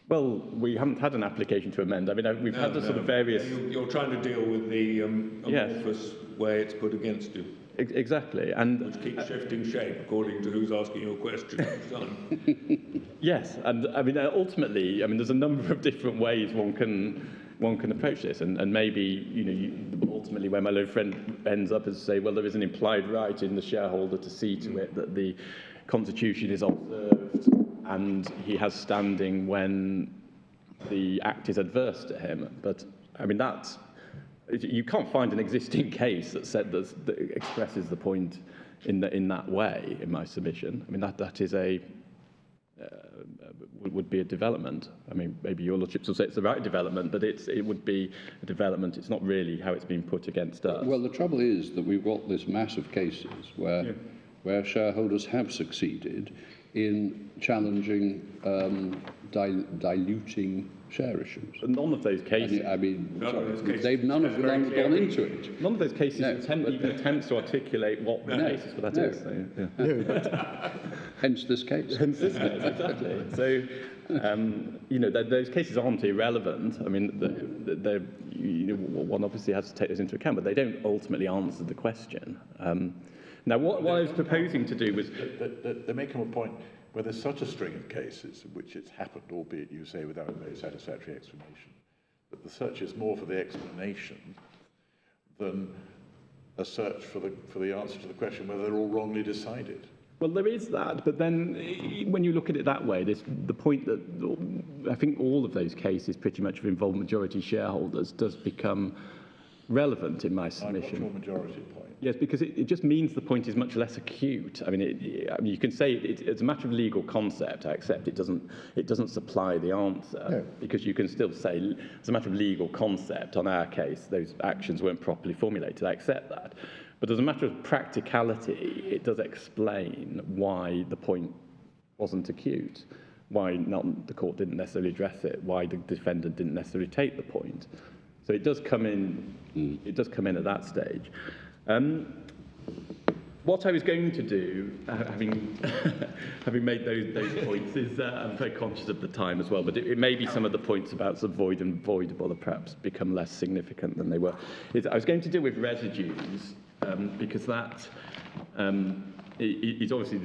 Well, we haven't had an application to amend. I mean, we've had the sort of various... You're trying to deal with the amorphous way it's put against you. Exactly, and which keeps shifting shape according to who's asking your question each time. Yes, and I mean ultimately, I mean there's a number of different ways one can approach this, and maybe ultimately where my little friend ends up is to say, well, there is an implied right in the shareholder to see to it that the constitution is observed, and he has standing when the act is adverse to him. But I mean that's. You can't find an existing case that expresses the point in that way. In my submission, I mean that is would be a development. I mean, maybe your Lordships will say it's the right development, but it would be a development. It's not really how it's been put against us. Well, the trouble is that we've got this mass of cases where shareholders have succeeded in challenging diluting share issues. But none of those cases. I mean, none of them gone into it. None of those cases even attempts to articulate what the basis for that is. So, Hence this case. Hence this case, exactly. So, those cases aren't irrelevant. I mean, one obviously has to take those into account, but they don't ultimately answer the question. Now, what I was proposing to do was... They're making a point where there's such a string of cases in which it's happened, albeit you say without a very satisfactory explanation, that the search is more for the explanation than a search for the answer to the question whether they're all wrongly decided. Well, there is that, but then when you look at it that way, the point that I think all of those cases pretty much have involved majority shareholders does become relevant in my submission. What's your majority point? Yes, because it just means the point is much less acute. I mean, you can say it's a matter of legal concept. I accept it doesn't supply the answer, because you can still say it's a matter of legal concept. On our case, those actions weren't properly formulated. I accept that. But as a matter of practicality, it does explain why the point wasn't acute, why the court didn't necessarily address it, why the defendant didn't necessarily take the point. So it does come in. It does come in at that stage. What I was going to do, having made those points, is I'm very conscious of the time as well. But it may be some of the points about sort of void and voidable have perhaps become less significant than they were. I was going to deal with residues because that is obviously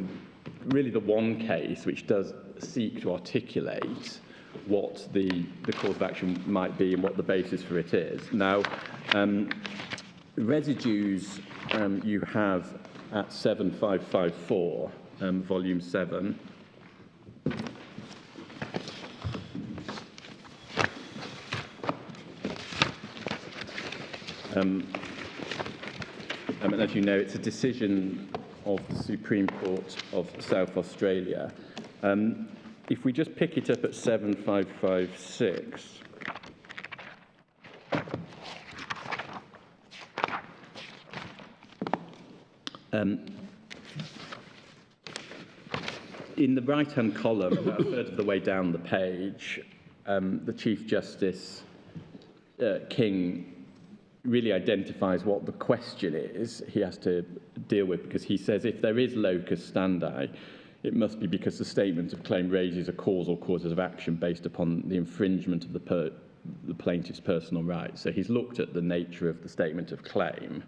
really the one case which does seek to articulate what the cause of action might be and what the basis for it is. Now, residues you have at 7554, volume 7. And as you know, it's a decision of the Supreme Court of South Australia. if we just pick it up at 7556, in the right-hand column, about a third of the way down the page, the Chief Justice King really identifies what the question is he has to deal with, because he says if there is locus standi, it must be because the statement of claim raises a cause or causes of action based upon the infringement of the plaintiff's personal rights. So he's looked at the nature of the statement of claim,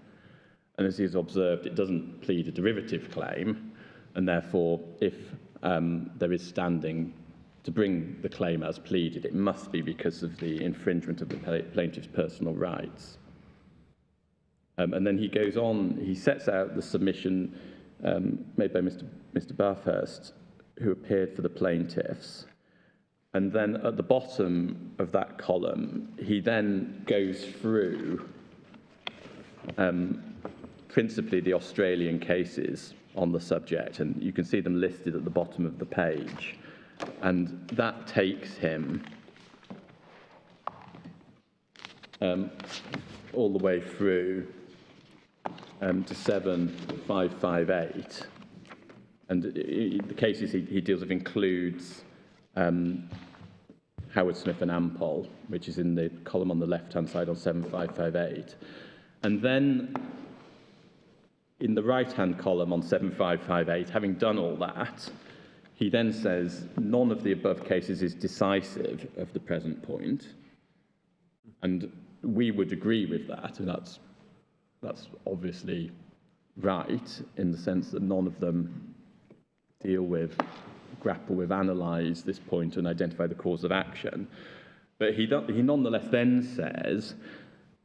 and as he's observed, it doesn't plead a derivative claim, and therefore, if there is standing to bring the claim as pleaded, it must be because of the infringement of the plaintiff's personal rights. And then he goes on, he sets out the submission made by Mr. Bathurst, who appeared for the plaintiffs. And then at the bottom of that column, he then goes through principally the Australian cases on the subject, and you can see them listed at the bottom of the page. And that takes him all the way through to 7558. And the cases he deals with includes Howard Smith and Ampol, which is in the column on the left-hand side on 7558. And then in the right-hand column on 7558, having done all that, he then says none of the above cases is decisive of the present point. And we would agree with that, and that's obviously right, in the sense that none of them grapple with, analyse this point and identify the cause of action. But he nonetheless then says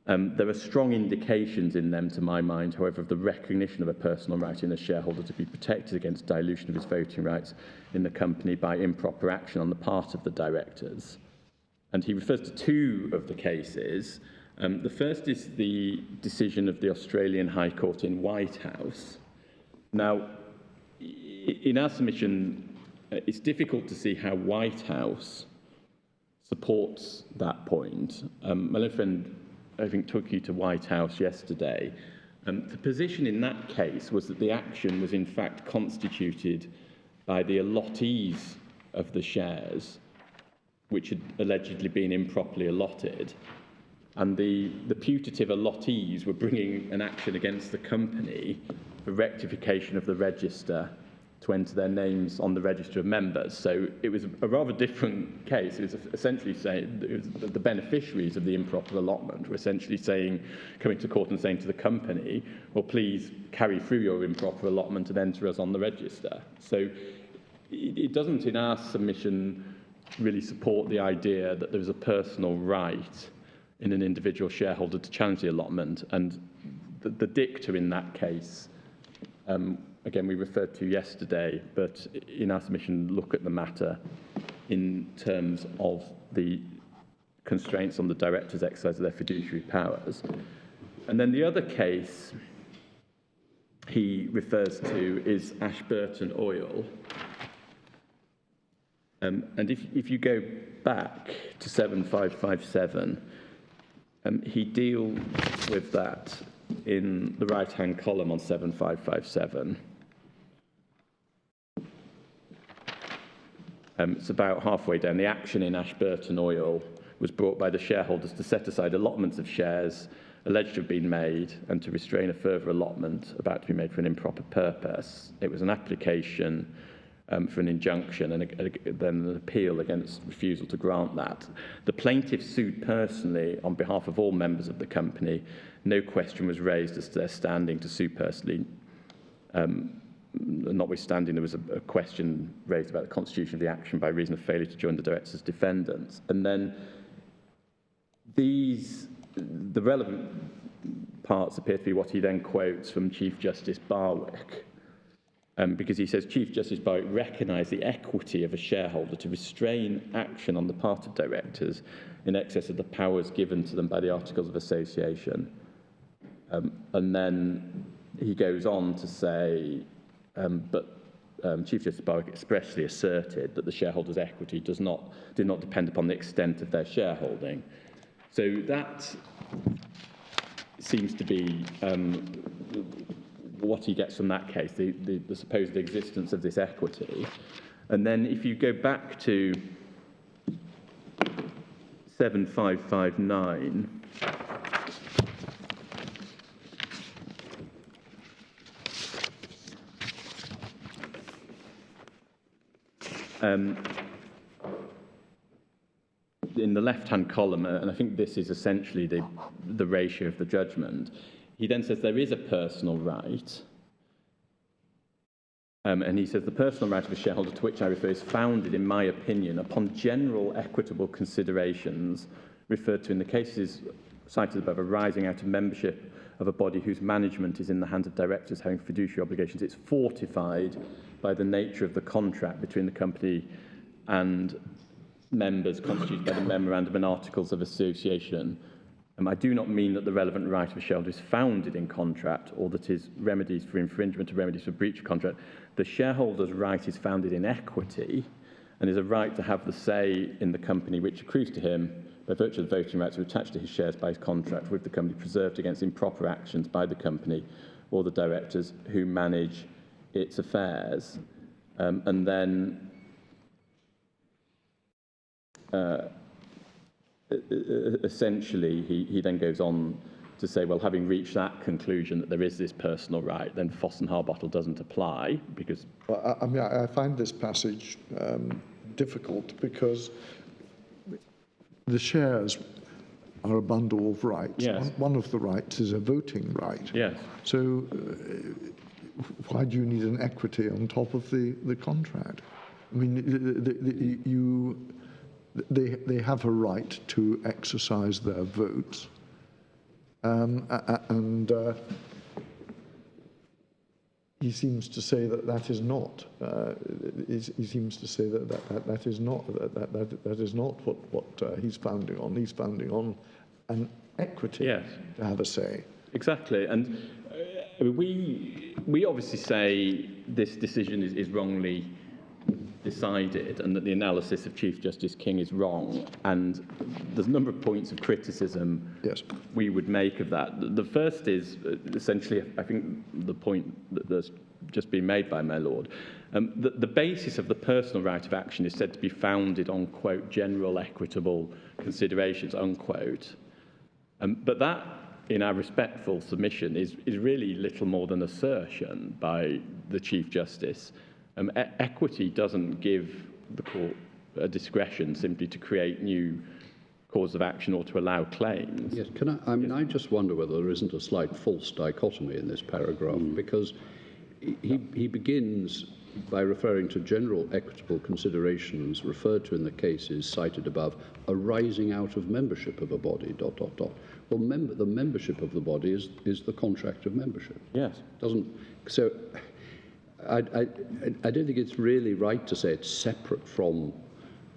there are strong indications in them, to my mind, however, of the recognition of a personal right in a shareholder to be protected against dilution of his voting rights in the company by improper action on the part of the directors. And he refers to two of the cases. The first is the decision of the Australian High Court in Whitehouse. Now, in our submission, it's difficult to see how Whitehouse supports that point. My little friend, I think, took you to Whitehouse yesterday. The position in that case was that the action was in fact constituted by the allottees of the shares, which had allegedly been improperly allotted. And the putative allottees were bringing an action against the company for rectification of the register to enter their names on the register of members. So it was a rather different case. It was essentially saying the beneficiaries of the improper allotment were essentially coming to court and saying to the company, well, please carry through your improper allotment and enter us on the register. So it doesn't, in our submission, really support the idea that there is a personal right in an individual shareholder to challenge the allotment. And the dicta in that case, again, we referred to yesterday, but in our submission, look at the matter in terms of the constraints on the directors' exercise of their fiduciary powers. And then the other case he refers to is Ashburton Oil. And if you go back to 7557, he deals with that in the right-hand column on 7557. It's about halfway down. The action in Ashburton Oil was brought by the shareholders to set aside allotments of shares alleged to have been made and to restrain a further allotment about to be made for an improper purpose. It was an application for an injunction and then an appeal against refusal to grant that. The plaintiff sued personally on behalf of all members of the company. No question was raised as to their standing to sue personally. Notwithstanding, there was a question raised about the constitution of the action by reason of failure to join the directors as defendants. And then the relevant parts appear to be what he then quotes from Chief Justice Barwick, because he says Chief Justice Barwick recognised the equity of a shareholder to restrain action on the part of directors in excess of the powers given to them by the Articles of Association. And then he goes on to say, but Chief Justice Barwick expressly asserted that the shareholders' equity did not depend upon the extent of their shareholding. So that seems to be what he gets from that case, the supposed existence of this equity. And then if you go back to 7559, in the left-hand column, and I think this is essentially the ratio of the judgment, he then says there is a personal right, and he says the personal right of a shareholder to which I refer is founded, in my opinion, upon general equitable considerations referred to in the cases cited above, arising out of membership of a body whose management is in the hands of directors having fiduciary obligations. It's fortified by the nature of the contract between the company and members constituted by the memorandum and articles of association. I do not mean that the relevant right of a shareholder is founded in contract or that his remedies for infringement or remedies for breach of contract. The shareholder's right is founded in equity and is a right to have the say in the company which accrues to him by virtue of the voting rights attached to his shares by his contract with the company, preserved against improper actions by the company or the directors who manage its affairs. And then essentially, he then goes on to say, well, having reached that conclusion that there is this personal right, then Foss and Harbottle doesn't apply because... Well, I mean, I find this passage difficult because the shares are a bundle of rights. Yes. One of the rights is a voting right. Yes. So why do you need an equity on top of the contract? I mean, they have a right to exercise their votes, and he seems to say that is not. He seems to say that is not what he's founding on. He's founding on an equity to have a say. Exactly, and we obviously say this decision is wrongly decided and that the analysis of Chief Justice King is wrong, and there's a number of points of criticism we would make of that. The first is essentially, I think, the point that's just been made by my lord. The basis of the personal right of action is said to be founded on, quote, general equitable considerations, unquote. But that, in our respectful submission, is really little more than assertion by the Chief Justice. Equity doesn't give the court a discretion simply to create new cause of action or to allow claims. Yes, I mean, I just wonder whether there isn't a slight false dichotomy in this paragraph, because he begins by referring to general equitable considerations referred to in the cases cited above, arising out of membership of a body, ... Well, the membership of the body is the contract of membership. Yes. So I don't think it's really right to say it's separate from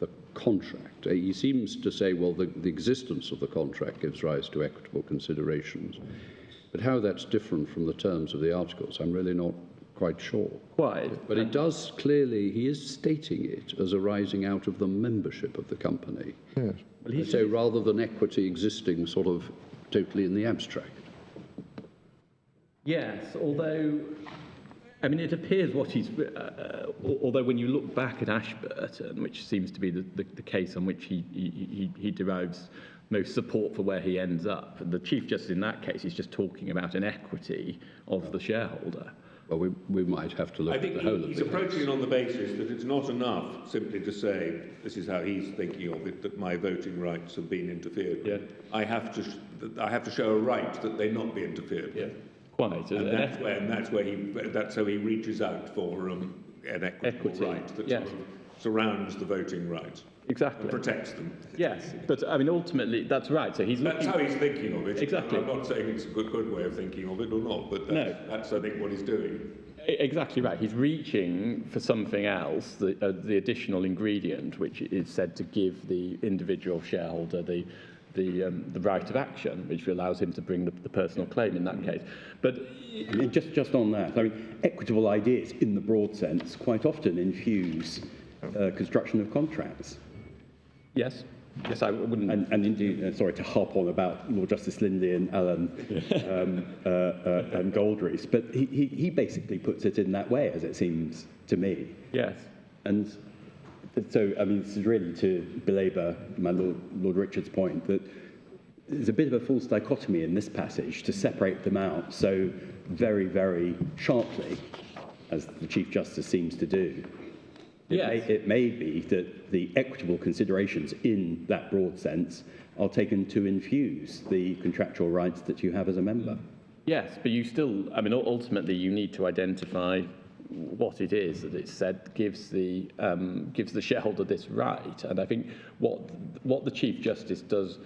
the contract. He seems to say, well, the existence of the contract gives rise to equitable considerations. But how that's different from the terms of the articles, I'm really not quite sure. Quite. But it does clearly, he is stating it as arising out of the membership of the company. Yes. Well, so rather than equity existing sort of totally in the abstract. Yes, although, I mean, it appears what he's... although when you look back at Ashburton, which seems to be the case on which he derives most support for where he ends up, the Chief Justice in that case is just talking about an equity of the shareholder. Well, we might have to look at the whole of it. He's approaching it on the basis that it's not enough simply to say, this is how he's thinking of it, that my voting rights have been interfered with. Yeah. I have to show a right that they not be interfered with. Quite. And that's how he reaches out for an equity right that sort of surrounds the voting rights. Exactly. And protects them. Yes, but I mean, ultimately, that's right. So that's how he's thinking of it. Exactly. I'm not saying it's a good way of thinking of it or not, but that's I think, what he's doing. Exactly right. He's reaching for something else, the additional ingredient, which is said to give the individual shareholder the the right of action, which allows him to bring the personal claim in that case. But I mean, just on that, I mean, equitable ideas in the broad sense quite often infuse construction of contracts. yes, I wouldn't. And indeed, sorry to harp on about Lord Justice Lindley and Allen and Goldrees, but he basically puts it in that way, as it seems to me. Yes. And so, I mean, this is really to belabour my Lord Richard's point that there's a bit of a false dichotomy in this passage to separate them out so very, very sharply, as the Chief Justice seems to do. It may be that the equitable considerations in that broad sense are taken to infuse the contractual rights that you have as a member. Yes, but you still, I mean, ultimately you need to identify what it is that it said gives the shareholder this right. And I think what the Chief Justice does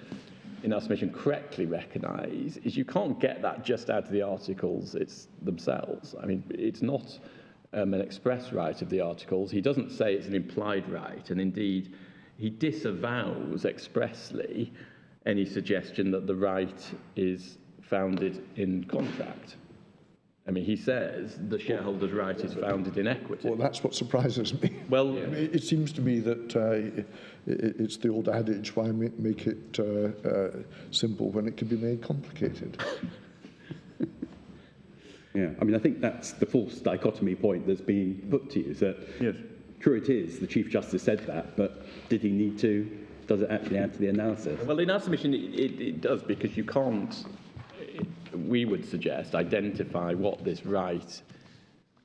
in our submission correctly recognise is you can't get that just out of the articles themselves. I mean, it's not an express right of the articles. He doesn't say it's an implied right, and indeed he disavows expressly any suggestion that the right is founded in contract. I mean, he says the shareholder's right is founded in equity. Well, that's what surprises me. Well, It seems to me that it's the old adage, why make it simple when it can be made complicated? Yeah, I mean, I think that's the false dichotomy point that's being put to you, that yes. true it is, the Chief Justice said that, but did he need to? Does it actually add to the analysis? Well, in our submission, it does, because you can't, we would suggest, identify what this right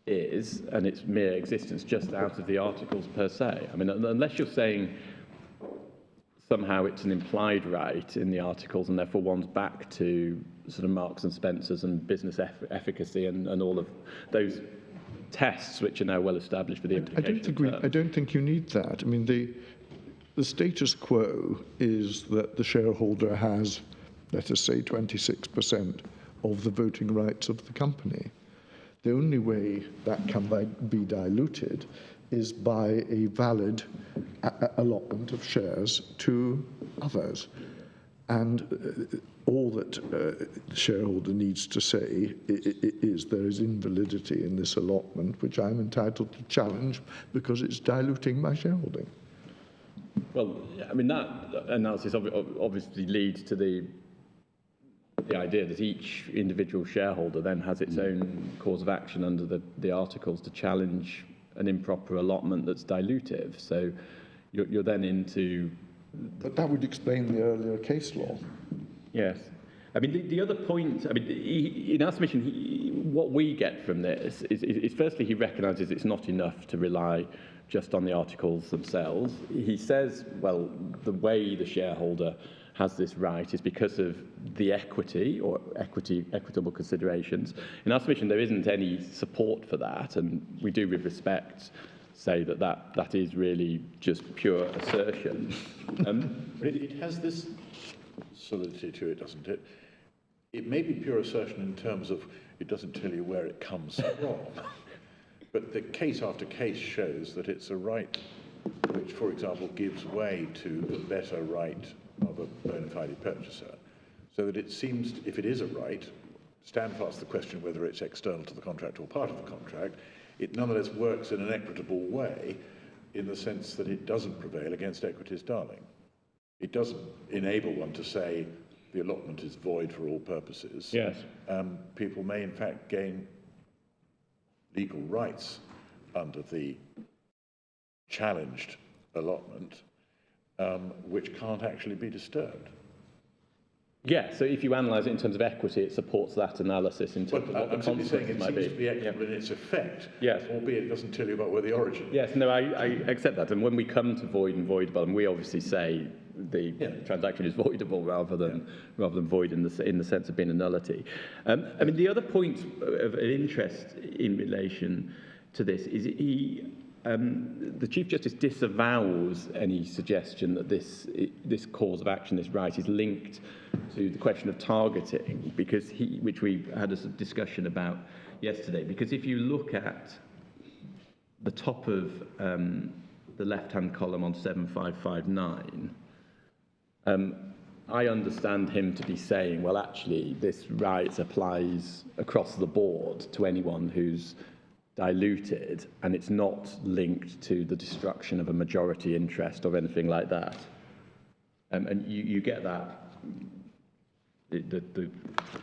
is and its mere existence just out of the articles per se. I mean, unless you're saying somehow it's an implied right in the articles and therefore one's back to sort of Marks and Spencer's and business efficacy and all of those tests which are now well established for the implication. I don't think you need that. I mean, the status quo is that the shareholder has, let us say, 26% of the voting rights of the company. The only way that can be diluted is by a valid allotment of shares to others. And all that the shareholder needs to say is there is invalidity in this allotment, which I'm entitled to challenge because it's diluting my shareholding. Well, I mean, that analysis obviously leads to the idea that each individual shareholder then has its own cause of action under the articles to challenge an improper allotment that's dilutive. So you're then into... But that would explain the earlier case law. Yes. I mean, the other point, I mean, in our submission, what we get from this is firstly, he recognises it's not enough to rely just on the articles themselves. He says, well, the way the shareholder has this right is because of the equity or equitable considerations. In our submission, there isn't any support for that, and we do, with respect, say that is really just pure assertion. It has this solidity to it, doesn't it? It may be pure assertion in terms of it doesn't tell you where it comes from, but the case after case shows that it's a right which, for example, gives way to the better right of a bona fide purchaser, so that it seems, if it is a right, stand fast the question whether it's external to the contract or part of the contract, it nonetheless works in an equitable way in the sense that it doesn't prevail against equity's darling. It doesn't enable one to say the allotment is void for all purposes. Yes. People may in fact gain legal rights under the challenged allotment, which can't actually be disturbed. Yeah, so if you analyse it in terms of equity, it supports that analysis in terms of what the consequences might be. It seems to be equitable in its effect, yes, albeit it doesn't tell you about where the origin is. Yes, no, I accept that. And when we come to void and voidable, and we obviously say the transaction is voidable rather than void in the sense of being a nullity. I mean, the other point of interest in relation to this is the Chief Justice disavows any suggestion that this cause of action, this right, is linked to the question of targeting, because which we had a discussion about yesterday. Because if you look at the top of the left-hand column on 7559, I understand him to be saying, well, actually, this right applies across the board to anyone who's diluted, and it's not linked to the destruction of a majority interest or anything like that. And you get that. The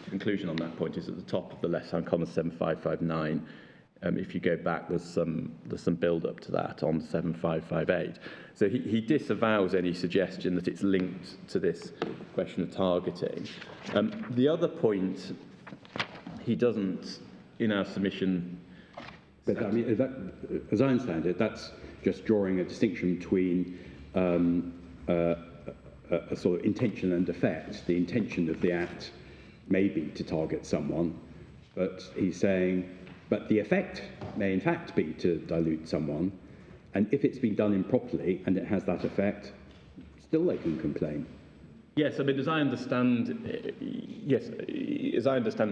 conclusion on that point is at the top of the left-hand column, 7559. If you go back, there's some build-up to that on 7558. So he disavows any suggestion that it's linked to this question of targeting. The other point, he doesn't, in our submission... But I mean, as I understand it, that's just drawing a distinction between a sort of intention and effect. The intention of the act may be to target someone, but he's saying, but the effect may in fact be to dilute someone, and if it's been done improperly and it has that effect, still they can complain. Yes, I mean, as I understand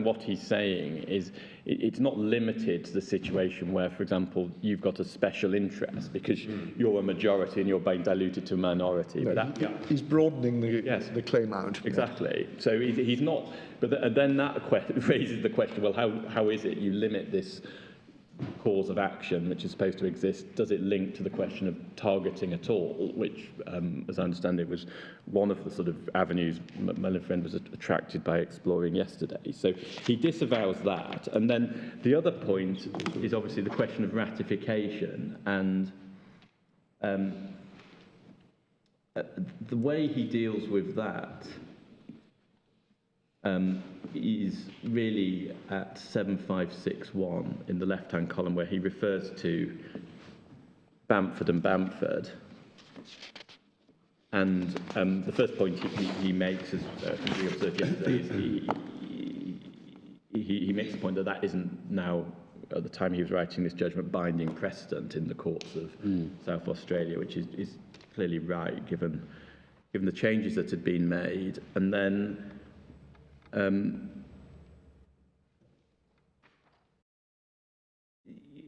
what he's saying is it's not limited to the situation where, for example, you've got a special interest because you're a majority and you're being diluted to a minority. No, but he's broadening the claim out. Exactly. So he's not. But then that raises the question: well, how is it you limit this cause of action, which is supposed to exist? Does it link to the question of targeting at all, which, as I understand it, was one of the sort of avenues my little friend was attracted by exploring yesterday. So he disavows that. And then the other point is obviously the question of ratification, and the way he deals with that is really at 7561 in the left-hand column, where he refers to Bamford and Bamford. And the first point he makes, as we observed yesterday, is he makes the point that isn't now, at the time he was writing this judgment, binding precedent in the courts of South Australia, which is clearly right, given the changes that had been made. And then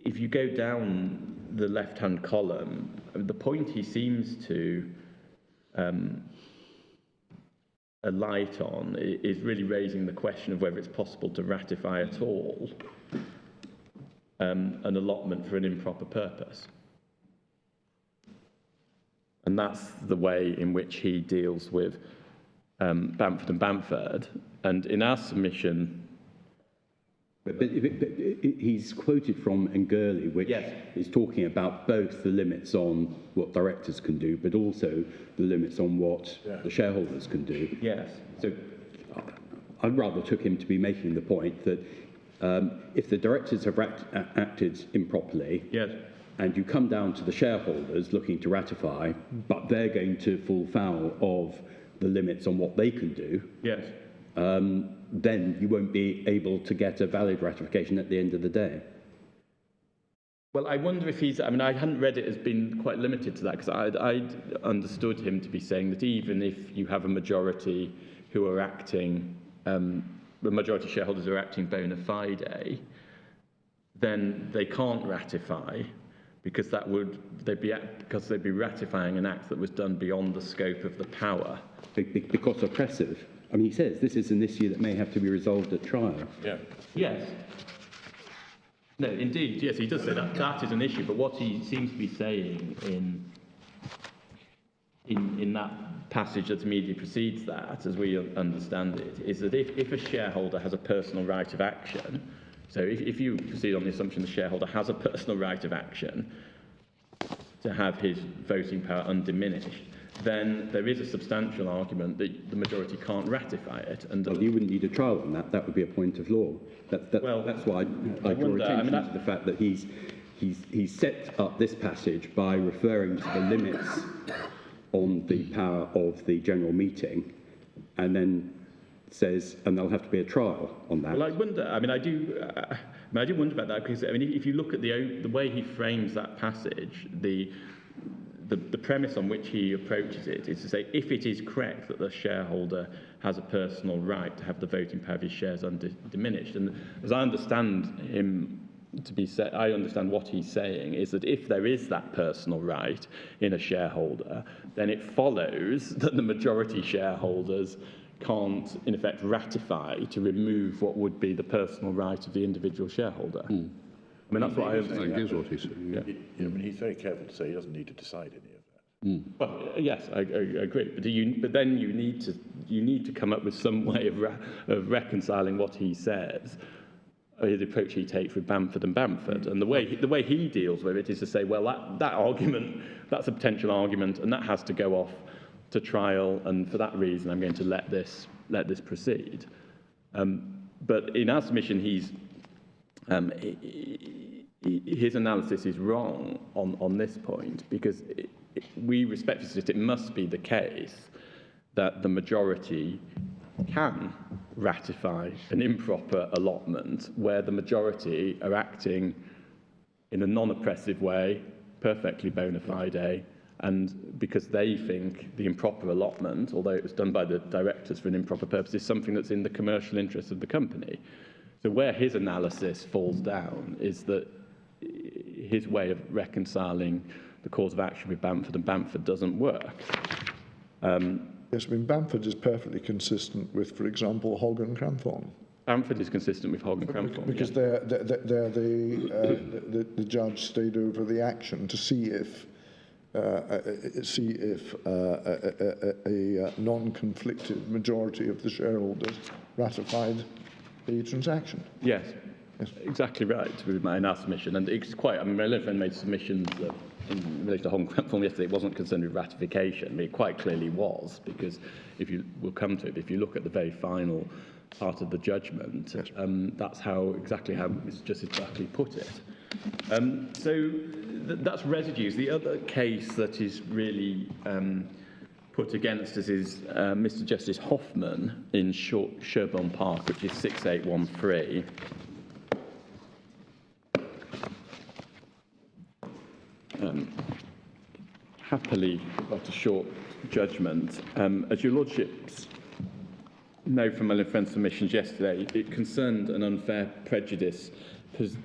if you go down the left-hand column, the point he seems to alight on is really raising the question of whether it's possible to ratify at all an allotment for an improper purpose. And that's the way in which he deals with Bamford and Bamford. And in our submission... But he's quoted from Ngurli, which is talking about both the limits on what directors can do, but also the limits on what the shareholders can do. Yes. So I rather took him to be making the point that if the directors have acted improperly, and you come down to the shareholders looking to ratify, but they're going to fall foul of the limits on what they can do, then you won't be able to get a valid ratification at the end of the day. Well, I wonder if he's... I mean, I hadn't read it as being quite limited to that, because I'd understood him to be saying that even if you have a majority who are acting, the majority shareholders are acting bona fide, then they can't ratify, because they'd be ratifying an act that was done beyond the scope of the power. Because oppressive. I mean, he says this is an issue that may have to be resolved at trial. Yeah. Yes. No, indeed. Yes, he does say that is an issue. But what he seems to be saying in that passage that immediately precedes that, as we understand it, is that if a shareholder has a personal right of action, so if you proceed on the assumption the shareholder has a personal right of action to have his voting power undiminished, then there is a substantial argument that the majority can't ratify it. And well, you wouldn't need a trial on that. That would be a point of law. That's why I draw attention to the fact that he's set up this passage by referring to the limits on the power of the general meeting, and then says, and there'll have to be a trial on that. Well, I wonder. I mean, I do wonder about that, because I mean, if you look at the way he frames that passage, the premise on which he approaches it is to say, if it is correct that the shareholder has a personal right to have the voting power of his shares undiminished, and as I understand him to be said, I understand what he's saying is that if there is that personal right in a shareholder, then it follows that the majority shareholders can't, in effect, ratify to remove what would be the personal right of the individual shareholder. I mean, that's what I understand. That is what he's saying. I mean, he's very careful to say he doesn't need to decide any of that. Well, yes, I agree. But then you need to come up with some way of reconciling what he says, the approach he takes with Bamford and Bamford, and the way he deals with it is to say, well, that argument, that's a potential argument, and that has to go off to trial, and for that reason, I'm going to let this proceed. But in our submission, his analysis is wrong on this point, because we respectfully suggest it must be the case that the majority can ratify an improper allotment where the majority are acting in a non-oppressive way, perfectly bona fide, and because they think the improper allotment, although it was done by the directors for an improper purpose, is something that's in the commercial interest of the company. So where his analysis falls down is that his way of reconciling the cause of action with Bamford and Bamford doesn't work. Yes, I mean, Bamford is perfectly consistent with, for example, Hogg and Cranthorne. Bamford is consistent with Hogg and Cranthorne. Because yeah. the judge stayed over the action to see if a non-conflicted majority of the shareholders ratified the transaction. Yes, exactly right, with my submission. And it's quite, I mean, my little friend made submissions that in relation to Hong Kong Cranthorne yesterday, it wasn't concerned with ratification. I mean, it quite clearly was, because we'll come to it, if you look at the very final part of the judgment, yes. That's exactly how Mr. Justice Buckley put it. So that's residues. The other case that is really put against us is Mr. Justice Hoffman in Sherborne Park, which is 6813. Happily got a short judgment. As your lordships know from my friend's submissions yesterday, it concerned an unfair prejudice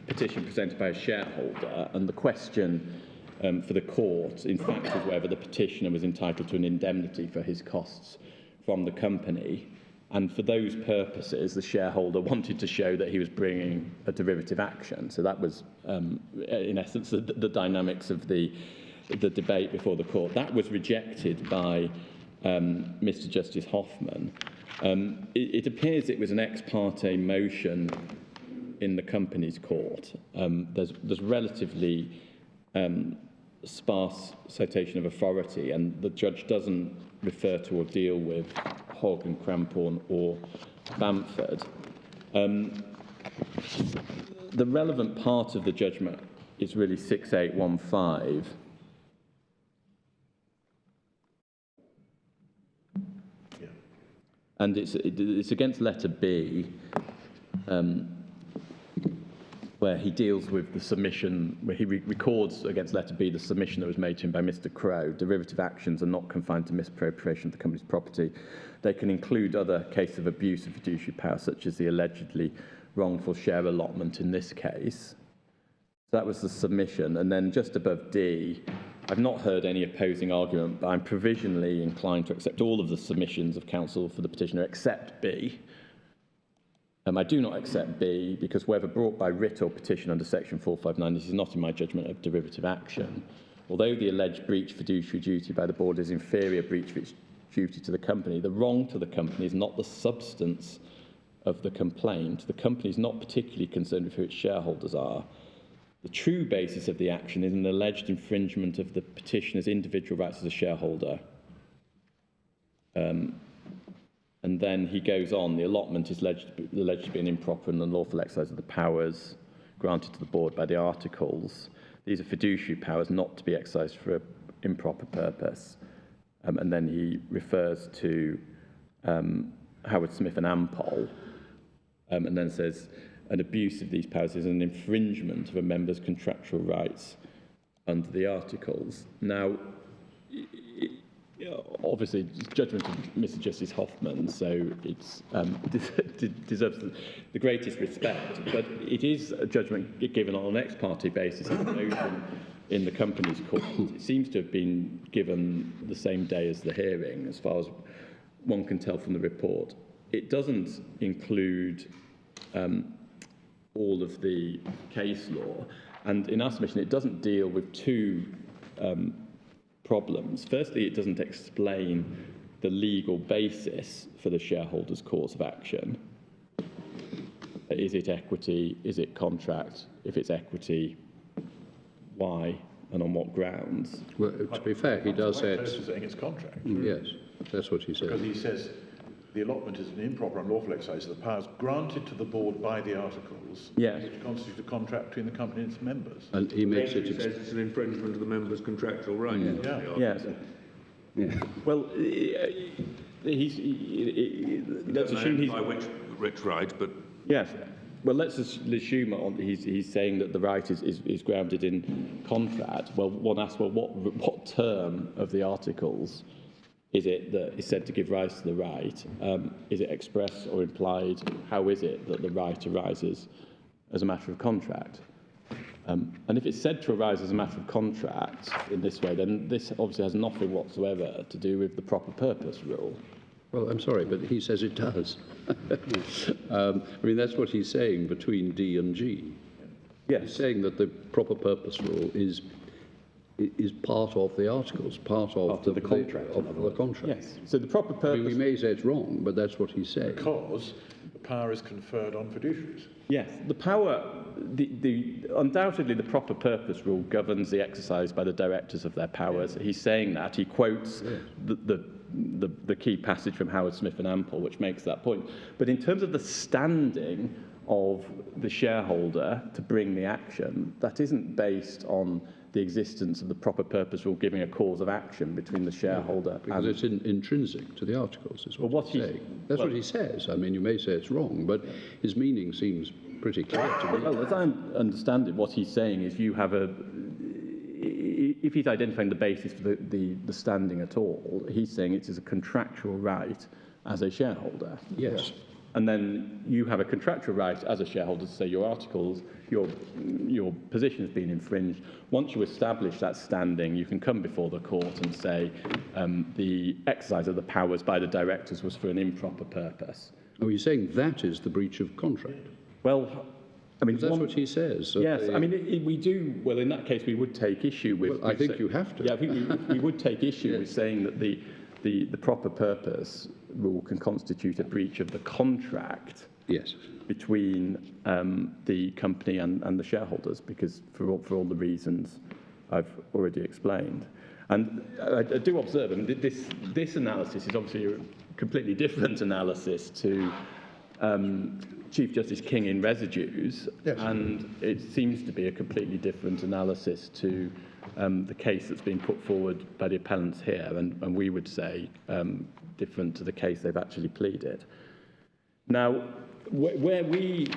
petition presented by a shareholder, and the question for the court, in fact, was whether the petitioner was entitled to an indemnity for his costs from the company. And for those purposes, the shareholder wanted to show that he was bringing a derivative action. So that was, in essence, the dynamics of the debate before the court. That was rejected by Mr. Justice Hoffman. It appears it was an ex parte motion in the company's court. There's relatively sparse citation of authority, and the judge doesn't refer to or deal with Hogg and Cranthorne or Bamford. The relevant part of the judgment is really 6815. And it's against letter B, where he deals with the submission, where he records against letter B the submission that was made to him by Mr. Crowe. Derivative actions are not confined to misappropriation of the company's property. They can include other cases of abuse of fiduciary power, such as the allegedly wrongful share allotment in this case. So that was the submission. And then just above D, I've not heard any opposing argument, but I'm provisionally inclined to accept all of the submissions of counsel for the petitioner except B. I do not accept B because whether brought by writ or petition under section 459, this is not in my judgment of derivative action. Although the alleged breach of fiduciary duty by the board is inferior breach of its duty to the company, the wrong to the company is not the substance of the complaint. The company is not particularly concerned with who its shareholders are. The true basis of the action is an alleged infringement of the petitioner's individual rights as a shareholder. And then he goes on, the allotment is alleged to be an improper and unlawful exercise of the powers granted to the board by the articles. These are fiduciary powers not to be exercised for an improper purpose. And then he refers to Howard Smith and Ampol, and then says, an abuse of these powers is an infringement of a member's contractual rights under the articles. Now, obviously judgment of Mr. Justice Hoffman, so it's deserves the greatest respect. But it is a judgment given on an ex parte basis in the motion in the Companies Court. It seems to have been given the same day as the hearing, as far as one can tell from the report. It doesn't include all of the case law, and in our submission, it doesn't deal with two problems. Firstly, it doesn't explain the legal basis for the shareholders' cause of action. Is it equity? Is it contract? If it's equity, why and on what grounds? Well, to be fair, he does say Close to saying it's contract. yes, that's what he says. Because he says the allotment is an improper and lawful exercise of the powers granted to the board by the articles, Yes. which constitute a contract between the company and its members. And he makes it. Basically says it's an infringement of the members' contractual rights. Yes. Well, let's assume he's... By which right, but... Yes. Well, let's assume he's saying that the right is grounded in contract. Well, one asks, well, what term of the articles is it that is said to give rise to the right? Is it express or implied? How is it that the right arises as a matter of contract? And if it's said to arise as a matter of contract in this way, then this obviously has nothing whatsoever to do with the proper purpose rule. Well, I'm sorry, but he says it does. I mean, that's what he's saying between D and G. Yes. He's saying that the proper purpose rule is part of the articles, part of the contract. Of the contract. Yes. So the proper purpose... I mean, we may say it's wrong, but that's what he's saying. Because the power is conferred on fiduciaries. Yes, the power, undoubtedly the proper purpose rule governs the exercise by the directors of their powers. He's saying that. He quotes the key passage from Howard Smith and Ample, which makes that point. But in terms of the standing of the shareholder to bring the action, that isn't based on the existence of the proper purpose rule giving a cause of action between the shareholder because it's intrinsic to the articles, is what he's saying. That's what he says. I mean, you may say it's wrong, but his meaning seems pretty clear to me. Well, as I understand it, what he's saying is you have if he's identifying the basis for the standing at all, he's saying it is a contractual right as a shareholder. Yes. And then you have a contractual right as a shareholder to say your articles, your position has been infringed. Once you establish that standing, you can come before the court and say the exercise of the powers by the directors was for an improper purpose. Oh, you're saying that is the breach of contract? Well, I mean... That's what he says. Yes, I mean, we do... Well, in that case, we would take issue with... Well, I think you have to. Yeah, I think we would take issue with saying that the proper purpose rule can constitute a breach of the contract between the company and the shareholders, because for all the reasons I've already explained. And I do observe, I mean, this analysis is obviously a completely different analysis to Chief Justice King in Residues, and it seems to be a completely different analysis to the case that's been put forward by the appellants here, and we would say different to the case they've actually pleaded. Now, where we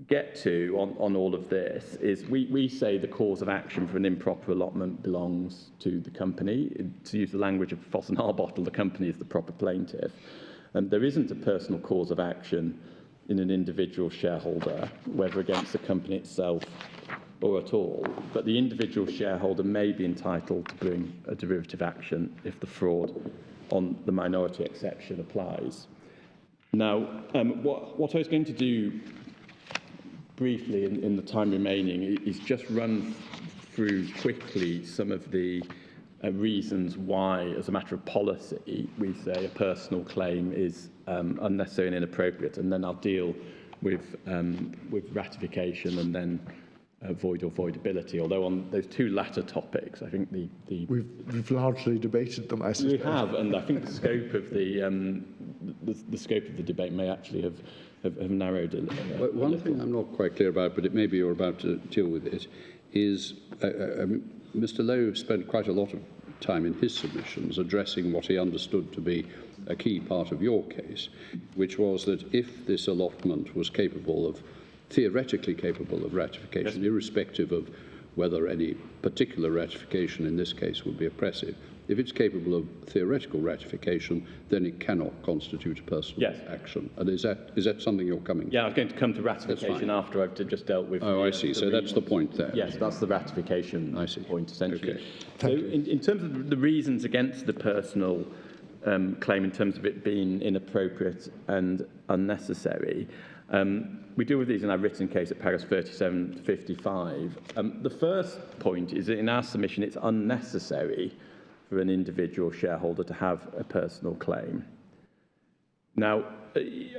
get to on all of this is we say the cause of action for an improper allotment belongs to the company. To use the language of Foss and Harbottle, the company is the proper plaintiff. And there isn't a personal cause of action in an individual shareholder, whether against the company itself or at all, but the individual shareholder may be entitled to bring a derivative action if the fraud on the minority exception applies. Now, what I was going to do briefly in the time remaining is just run through quickly some of the reasons why, as a matter of policy, we say a personal claim is unnecessary and inappropriate, and then I'll deal with ratification and then void or voidability. Although on those two latter topics, I think we've largely debated them. I suspect. We have, and I think the scope of the scope of the debate may actually have narrowed a little. But one thing I'm not quite clear about, but maybe you're about to deal with it, is Mr. Lowe spent quite a lot of time in his submissions addressing what he understood to be a key part of your case, which was that if this allotment was theoretically capable of ratification, irrespective of whether any particular ratification in this case would be oppressive. If it's capable of theoretical ratification, then it cannot constitute a personal action. And is that something you're coming to? Yeah, I was going to come to ratification after I've just dealt with... Oh, I see. So that's the point there. Yes, that's the ratification point, essentially. Okay. So in terms of the reasons against the personal claim, in terms of it being inappropriate and unnecessary, we deal with these in our written case at paragraphs 37 to 55. The first point is that in our submission, it's unnecessary for an individual shareholder to have a personal claim. Now,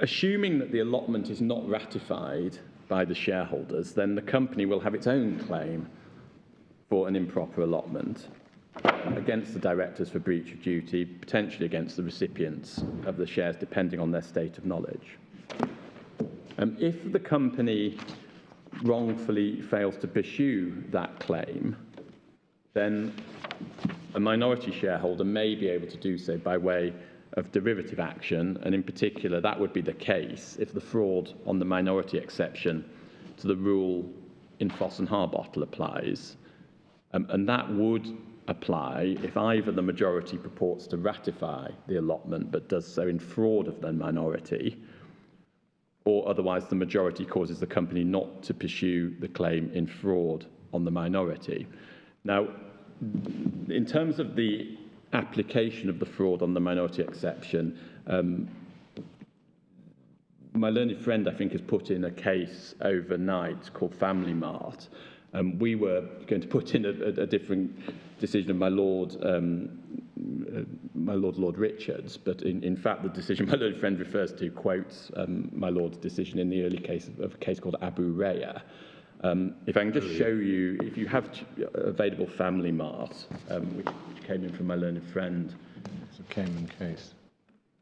assuming that the allotment is not ratified by the shareholders, then the company will have its own claim for an improper allotment against the directors for breach of duty, potentially against the recipients of the shares, depending on their state of knowledge. If the company wrongfully fails to pursue that claim, then a minority shareholder may be able to do so by way of derivative action, and in particular that would be the case if the fraud on the minority exception to the rule in Foss and Harbottle applies. And that would apply if either the majority purports to ratify the allotment but does so in fraud of the minority, or otherwise the majority causes the company not to pursue the claim in fraud on the minority. Now, in terms of the application of the fraud on the minority exception, my learned friend, I think, has put in a case overnight called Family Mart. We were going to put in a different decision of my Lord Richards, but in fact the decision my learned friend refers to quotes my Lord's decision in the early case of a case called Abu Raya. If I can just show you, if you have available Family Mart, which came in from my learned friend. It's a Cayman case.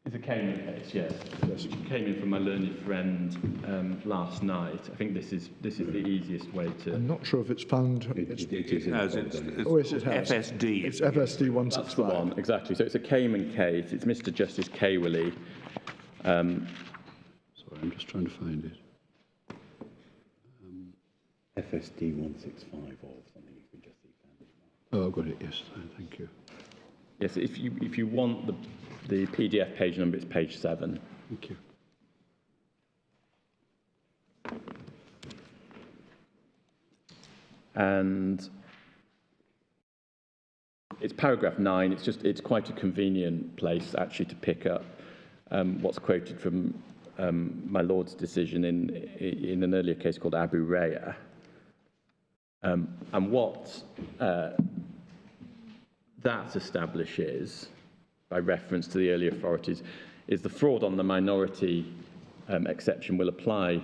It's a Cayman case, yes. Which came in from my learned friend last night. I think this is the easiest way to... I'm not sure if it's found... It is FSD. It's FSD 165. That's the one, exactly. So it's a Cayman case. It's Mr. Justice Kaywilly. Sorry, I'm just trying to find it. FSD 165 or something, you can just see. Oh, I've got it, yes, thank you. Yes, if you want the PDF page number, it's page 7. Thank you. And it's paragraph 9. It's quite a convenient place actually to pick up what's quoted from my Lord's decision in an earlier case called Abu Raya. And what that establishes, by reference to the earlier authorities, is the fraud on the minority exception will apply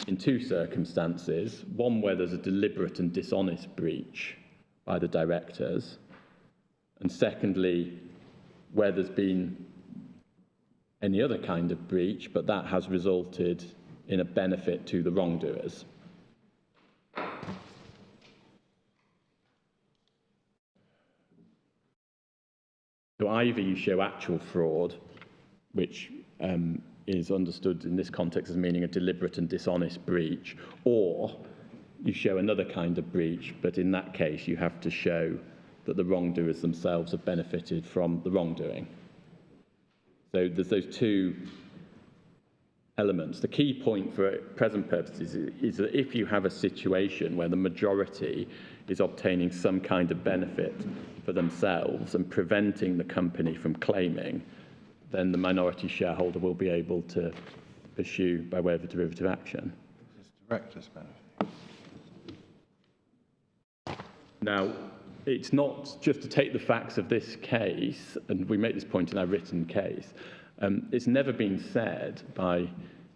in two circumstances. One, where there's a deliberate and dishonest breach by the directors, and secondly, where there's been any other kind of breach, but that has resulted in a benefit to the wrongdoers. So either you show actual fraud, which is understood in this context as meaning a deliberate and dishonest breach, or you show another kind of breach, but in that case you have to show that the wrongdoers themselves have benefited from the wrongdoing. So there's those two elements. The key point for present purposes is that if you have a situation where the majority is obtaining some kind of benefit for themselves and preventing the company from claiming, then the minority shareholder will be able to pursue by way of a derivative action. This is director's benefit. Now, it's not just to take the facts of this case, and we make this point in our written case, it's never been said by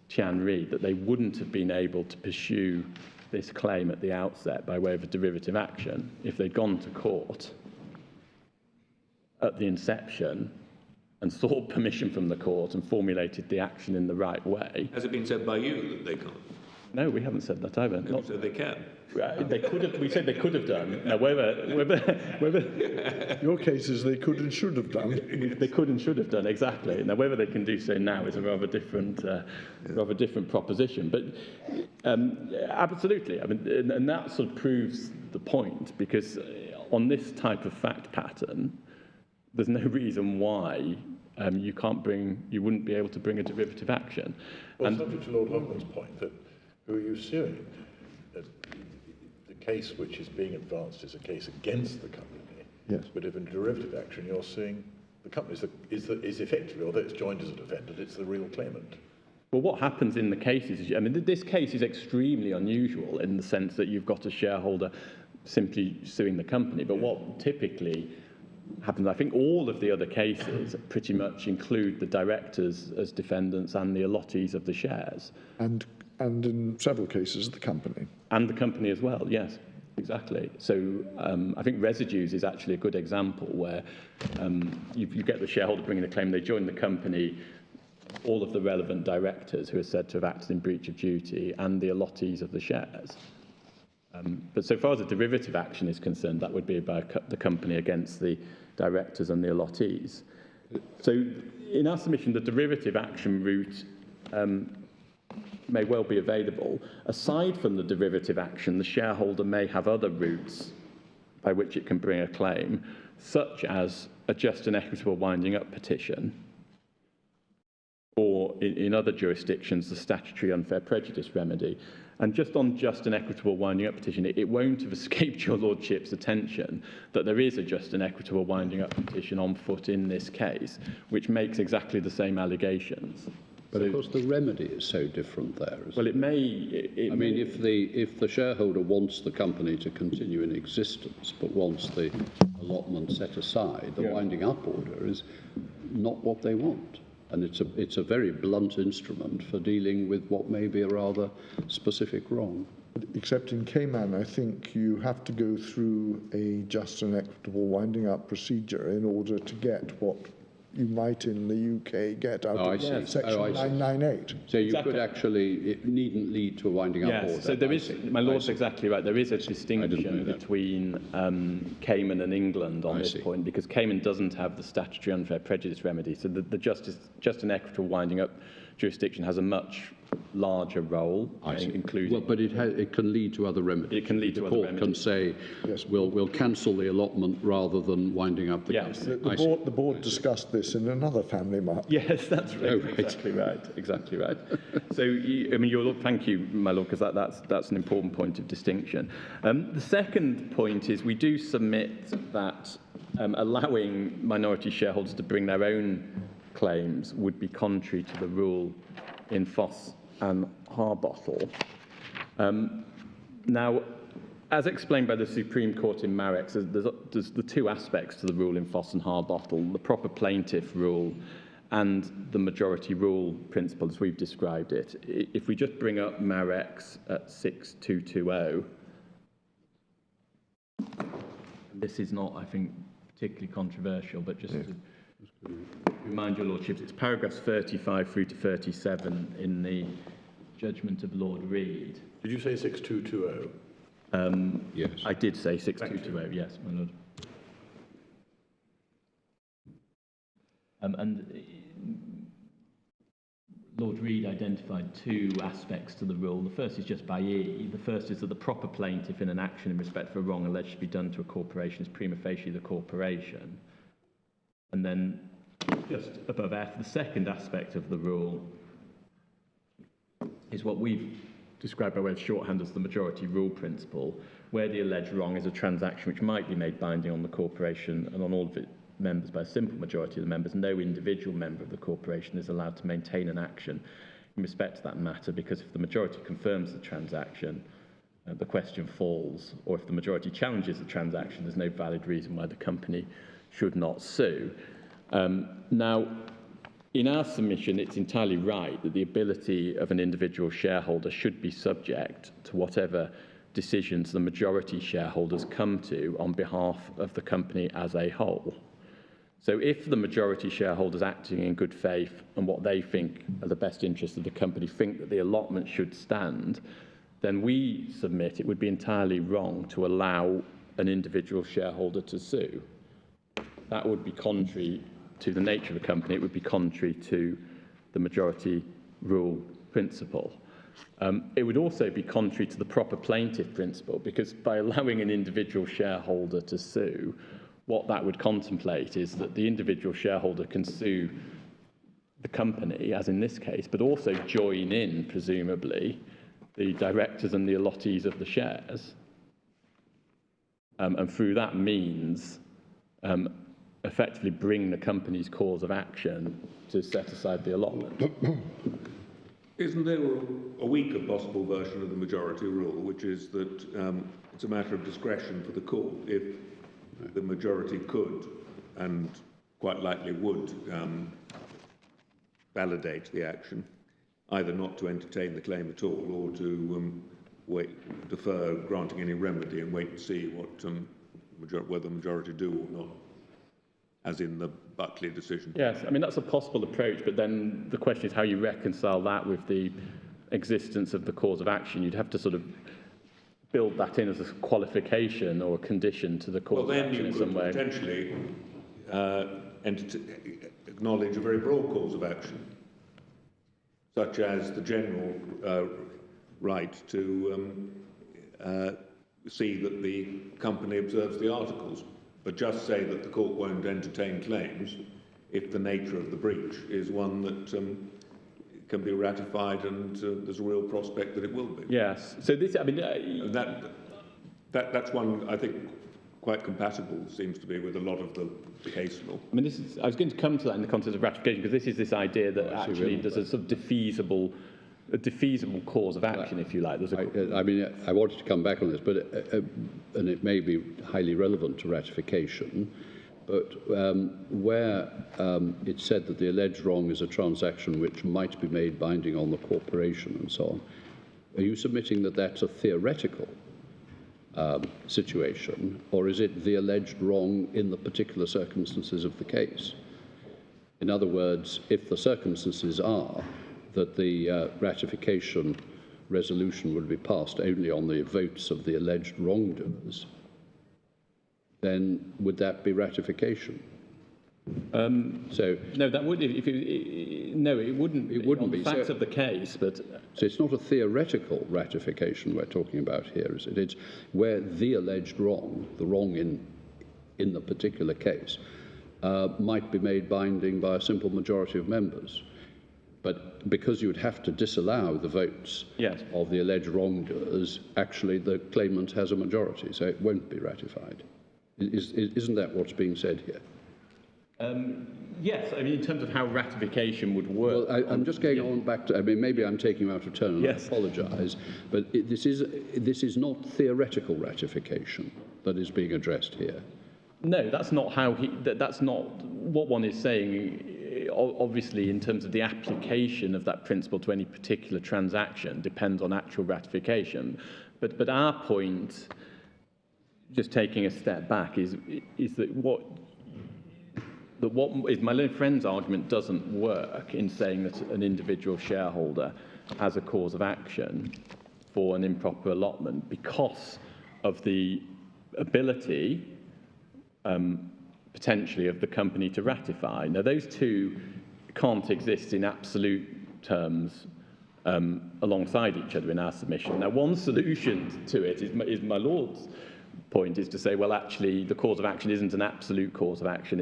Tianrui that they wouldn't have been able to pursue this claim at the outset by way of a derivative action if they'd gone to court at the inception and sought permission from the court and formulated the action in the right way. Has it been said by you that they can't? No, we haven't said that either. No, so they can. They could have. We said they could have done. Now, whether Your case is they could and should have done. they could and should have done exactly. Now, whether they can do so now is a rather different proposition. But absolutely, I mean, and that sort of proves the point, because on this type of fact pattern, there's no reason why you wouldn't be able to bring a derivative action. Well, subject to Lord Hoffman's point, that who are you suing? The case which is being advanced is a case against the company. Yes. But if in derivative action you're suing the company is effectively, although it's joined as a defendant, it's the real claimant. Well, what happens in the cases is, I mean, this case is extremely unusual in the sense that you've got a shareholder simply suing the company. But what typically happens, I think all of the other cases pretty much include the directors as defendants and the allottees of the shares. And in several cases, the company. And the company as well, yes, exactly. So I think residues is actually a good example where you get the shareholder bringing a claim, they join the company, all of the relevant directors who are said to have acted in breach of duty, and the allottees of the shares. But so far as a derivative action is concerned, that would be by the company against the directors and the allottees. So in our submission, the derivative action route may well be available. Aside from the derivative action, the shareholder may have other routes by which it can bring a claim, such as a just and equitable winding up petition, or in other jurisdictions, the statutory unfair prejudice remedy. And just on just and equitable winding up petition, it won't have escaped your lordship's attention that there is a just and equitable winding up petition on foot in this case, which makes exactly the same allegations. But of course, the remedy is so different there. Well, it may. I mean, if the shareholder wants the company to continue in existence, but wants the allotment set aside, the winding up order is not what they want. And it's a very blunt instrument for dealing with what may be a rather specific wrong. Except in Cayman, I think you have to go through a just and equitable winding up procedure in order to get what you might in the UK get out of Section 998. So you could actually, it needn't lead to a winding up order. So there is, my lord's exactly right, there is a distinction between Cayman and England on this point, because Cayman doesn't have the statutory unfair prejudice remedy. So the just and equitable winding up jurisdiction has a much larger role, including. Well, but it can lead to other remedies. It can lead to other remedies. The court can say, we'll cancel the allotment rather than winding up the company. The board discussed this in another family matter. Yes, that's right. Exactly right. Exactly right. So, I mean, thank you, my lord, because that's an important point of distinction. The second point is we do submit that allowing minority shareholders to bring their own claims would be contrary to the rule in Foss and Harbottle. Now, as explained by the Supreme Court in Marex, there's the two aspects to the rule in Foss and Harbottle, the proper plaintiff rule and the majority rule principle as we've described it. If we just bring up Marex at 6220, this is not, I think, particularly controversial, but just to remind your lordships, it's paragraphs 35 through to 37 in the judgment of Lord Reed. Did you say 6220? Yes. I did say 6220, yes, my lord. And Lord Reed identified two aspects to the rule. The first is just by E. The first is that the proper plaintiff in an action in respect of a wrong alleged to be done to a corporation is prima facie the corporation. And then just above F, the second aspect of the rule is what we've described by way of shorthand as the majority rule principle, where the alleged wrong is a transaction which might be made binding on the corporation and on all of its members by a simple majority of the members. No individual member of the corporation is allowed to maintain an action in respect to that matter, because if the majority confirms the transaction, the question falls, or if the majority challenges the transaction, there's no valid reason why the company should not sue. Now, in our submission, it's entirely right that the ability of an individual shareholder should be subject to whatever decisions the majority shareholders come to on behalf of the company as a whole. So if the majority shareholders acting in good faith and what they think are the best interests of the company think that the allotment should stand, then we submit it would be entirely wrong to allow an individual shareholder to sue. That would be contrary to the nature of the company. It would be contrary to the majority rule principle. It would also be contrary to the proper plaintiff principle, because by allowing an individual shareholder to sue, what that would contemplate is that the individual shareholder can sue the company, as in this case, but also join in, presumably, the directors and the allottees of the shares. And through that means, effectively bring the company's cause of action to set aside the allotment. Isn't there a weaker possible version of the majority rule, which is that it's a matter of discretion for the court if the majority could and quite likely would validate the action, either not to entertain the claim at all or to defer granting any remedy and wait and see what whether the majority do or not, as in the Buckley decision? Yes, I mean, that's a possible approach, but then the question is how you reconcile that with the existence of the cause of action. You'd have to sort of build that in as a qualification or a condition to the cause of action in some way. Well, then you could potentially acknowledge a very broad cause of action, such as the general right to see that the company observes the articles, but just say that the court won't entertain claims if the nature of the breach is one that can be ratified and there's a real prospect that it will be. Yes. So this, I mean, that's one I think quite compatible seems to be with a lot of the case law. I mean, I was going to come to that in the context of ratification, because this idea that actually there's a sort of defeasible cause of action, if you like. I mean, I wanted to come back on this, but and it may be highly relevant to ratification, but where it's said that the alleged wrong is a transaction which might be made binding on the corporation and so on, are you submitting that that's a theoretical situation, or is it the alleged wrong in the particular circumstances of the case? In other words, if the circumstances are that the ratification resolution would be passed only on the votes of the alleged wrongdoers, then would that be ratification? No, that would. No, it wouldn't. It wouldn't be. Facts of the case, but so it's not a theoretical ratification we're talking about here, is it? It's where the alleged wrong, the wrong in the particular case, might be made binding by a simple majority of members. But because you would have to disallow the votes of the alleged wrongdoers, actually the claimant has a majority, so it won't be ratified. Isn't that what's being said here? Yes, I mean, in terms of how ratification would work. Well, I'm just going on back to, I mean, maybe I'm taking you out of turn, and I apologise, but this is not theoretical ratification that is being addressed here. No, that's not how that's not what one is saying. Obviously, in terms of the application of that principle to any particular transaction depends on actual ratification. But our point, just taking a step back, is that what is my learned friend's argument doesn't work in saying that an individual shareholder has a cause of action for an improper allotment because of the ability potentially of the company to ratify. Now, those two can't exist in absolute terms alongside each other in our submission. Now, one solution to it is my Lord's point, is to say, well, actually, the cause of action isn't an absolute cause of action.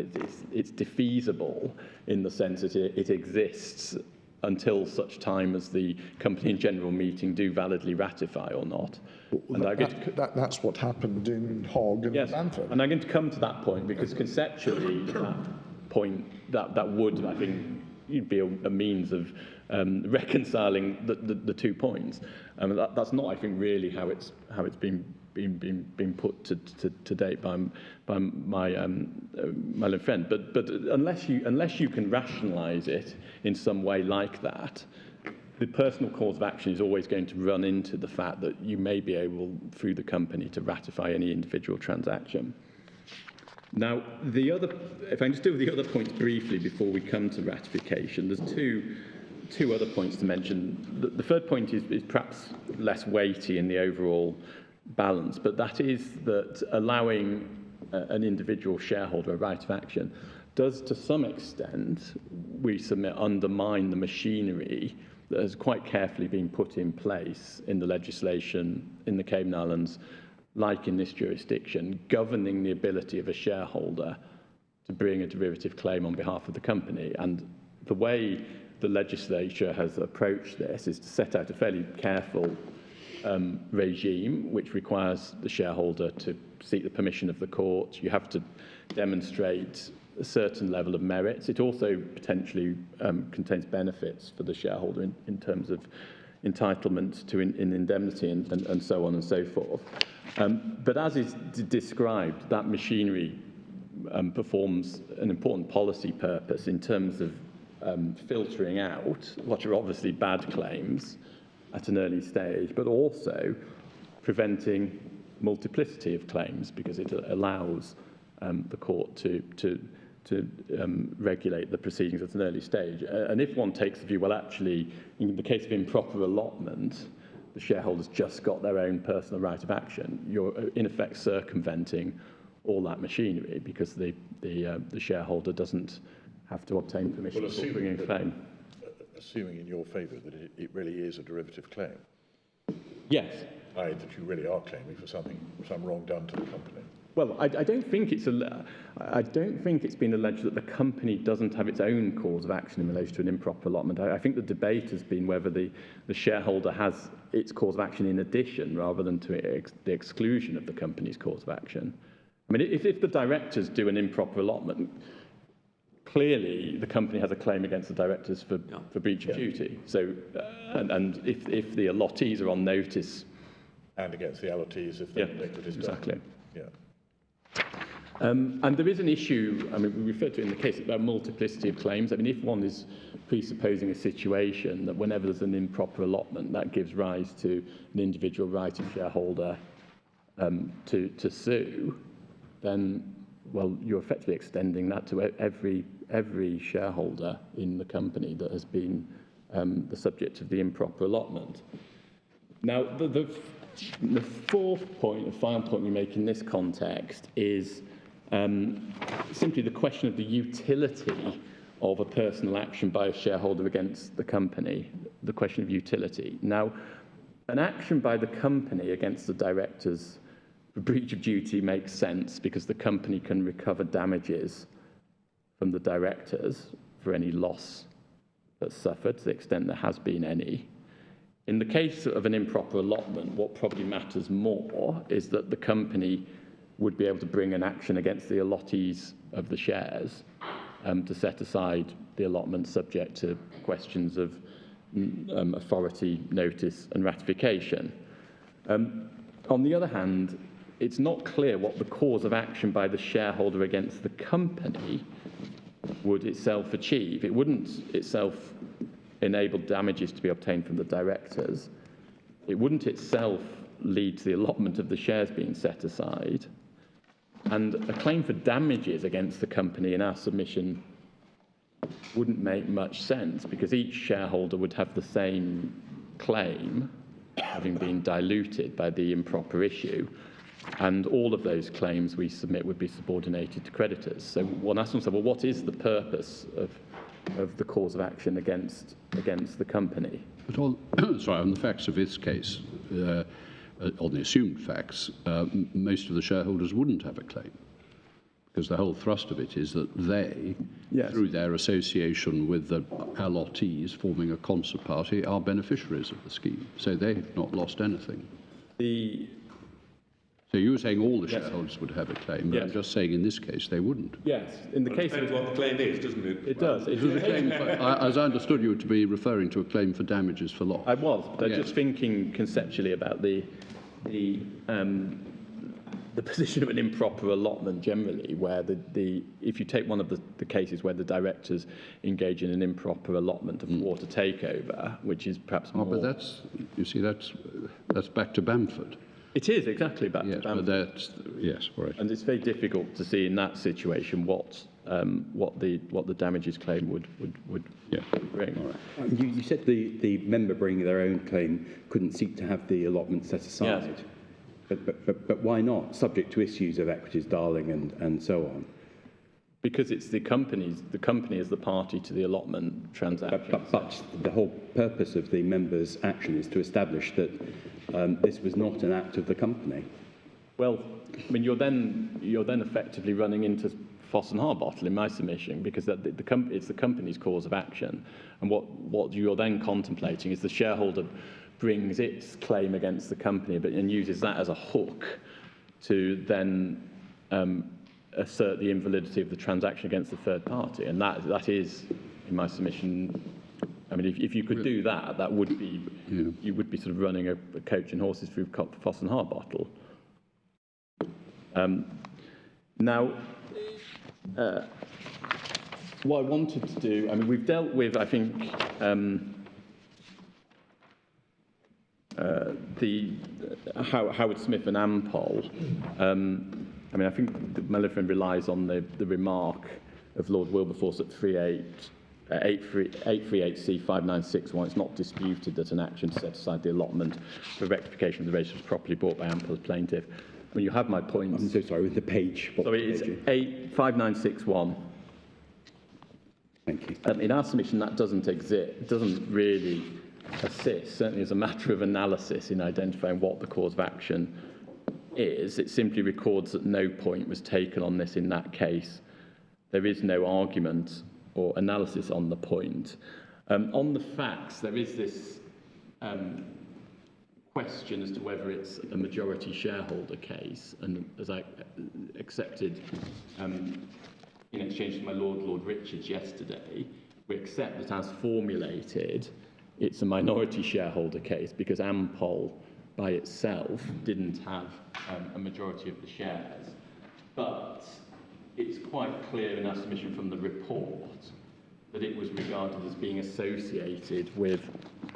It's defeasible in the sense that it exists until such time as the company in general meeting do validly ratify or not. That's what happened in Hogg and Bamford. And I'm going to come to that point because conceptually, that point that would, I think, be a means of reconciling the 2 points. That's not, I think, really how it's been put to date by my learned friend. But unless you can rationalise it in some way like that, the personal cause of action is always going to run into the fact that you may be able, through the company, to ratify any individual transaction. Now, if I can just deal with the other points briefly before we come to ratification, there's two other points to mention. The third point is perhaps less weighty in the overall balance, but that is that allowing an individual shareholder a right of action does, to some extent, we submit, undermine the machinery that has quite carefully been put in place in the legislation in the Cayman Islands, like in this jurisdiction, governing the ability of a shareholder to bring a derivative claim on behalf of the company. And the way the legislature has approached this is to set out a fairly careful regime, which requires the shareholder to seek the permission of the court. You have to demonstrate a certain level of merits. It also potentially contains benefits for the shareholder in terms of entitlement to indemnity and so on and so forth. But as is described, that machinery performs an important policy purpose in terms of filtering out what are obviously bad claims at an early stage, but also preventing multiplicity of claims, because it allows the court to regulate the proceedings at an early stage. And if one takes the view, well, actually, in the case of improper allotment, the shareholder's just got their own personal right of action, you're in effect circumventing all that machinery, because the shareholder doesn't have to obtain permission for bringing a claim. Assuming in your favour that it really is a derivative claim. Yes. That you really are claiming for some wrong done to the company. Well, I don't think it's been alleged that the company doesn't have its own cause of action in relation to an improper allotment. I think the debate has been whether the shareholder has its cause of action in addition rather than to the exclusion of the company's cause of action. I mean, if the directors do an improper allotment, clearly the company has a claim against the directors for breach of duty. So, and if the allottees are on notice, and against the allottees if the indictment is done. Exactly. Yeah. And there is an issue, I mean, we referred to it in the case about multiplicity of claims. I mean, if one is presupposing a situation that whenever there's an improper allotment, that gives rise to an individual right of shareholder to sue, then, well, you're effectively extending that to every shareholder in the company that has been the subject of the improper allotment. Now, the fourth point, the final point we make in this context is simply the question of the utility of a personal action by a shareholder against the company, the question of utility. Now, an action by the company against the directors for breach of duty makes sense because the company can recover damages from the directors for any loss that's suffered, to the extent there has been any. In the case of an improper allotment, what probably matters more is that the company would be able to bring an action against the allottees of the shares to set aside the allotment subject to questions of authority, notice and ratification. On the other hand, it's not clear what the cause of action by the shareholder against the company would itself achieve. It wouldn't itself enable damages to be obtained from the directors. It wouldn't itself lead to the allotment of the shares being set aside. And a claim for damages against the company in our submission wouldn't make much sense, because each shareholder would have the same claim, having been diluted by the improper issue. And all of those claims we submit would be subordinated to creditors. So one asks oneself, well, what is the purpose of the cause of action against the company? But on the facts of this case, on the assumed facts, most of the shareholders wouldn't have a claim, because the whole thrust of it is that they, through their association with the allottees forming a concert party, are beneficiaries of the scheme. So they've not lost anything. So you were saying all the shareholders would have a claim, but I'm just saying in this case they wouldn't. Yes, in the case depends what the claim is, doesn't it? It does. It was a claim for, as I understood you to be referring to a claim for damages for loss. I was, but I'm just thinking conceptually about the position of an improper allotment generally, where if you take one of the cases where the directors engage in an improper allotment of water takeover, which is perhaps more... but that's back to Bamford. It is exactly back to Bamford. But that's, Yes, right. And it's very difficult to see in that situation what the damages claim would bring. All right. You said the member bringing their own claim couldn't seek to have the allotment set aside. Yes. But why not, subject to issues of equities darling and so on? Because it's the company is the party to the allotment transaction. But the whole purpose of the member's action is to establish that this was not an act of the company. Well, I mean, you're then effectively running into Foss and Harbottle in my submission, because it's the company's cause of action, and what you're then contemplating is the shareholder brings its claim against the company, and uses that as a hook to then assert the invalidity of the transaction against the third party, and that is, in my submission. I mean, if you could do that, that would be you would be sort of running a coach and horses through Foss and Harbottle. Now, what I wanted to do, I mean, we've dealt with, I think, Howard Smith and Ampol. I mean, I think my friend relies on the remark of Lord Wilberforce at 838C 5961. It's not disputed that an action to set aside the allotment for rectification of the register was properly brought by Ampol as plaintiff. I mean, you have my points. I'm so sorry, with the page. Sorry, it's 5961. Thank you. In our submission, that doesn't exist. It doesn't really assist, certainly as a matter of analysis, in identifying what the cause of action is. It simply records that no point was taken on this in that case. There is no argument or analysis on the point. On the facts, there is this question as to whether it's a majority shareholder case, and as I accepted in exchange to my Lord Richards yesterday, we accept that as formulated, it's a minority shareholder case because Ampol by itself didn't have a majority of the shares. But it's quite clear in our submission from the report that it was regarded as being associated with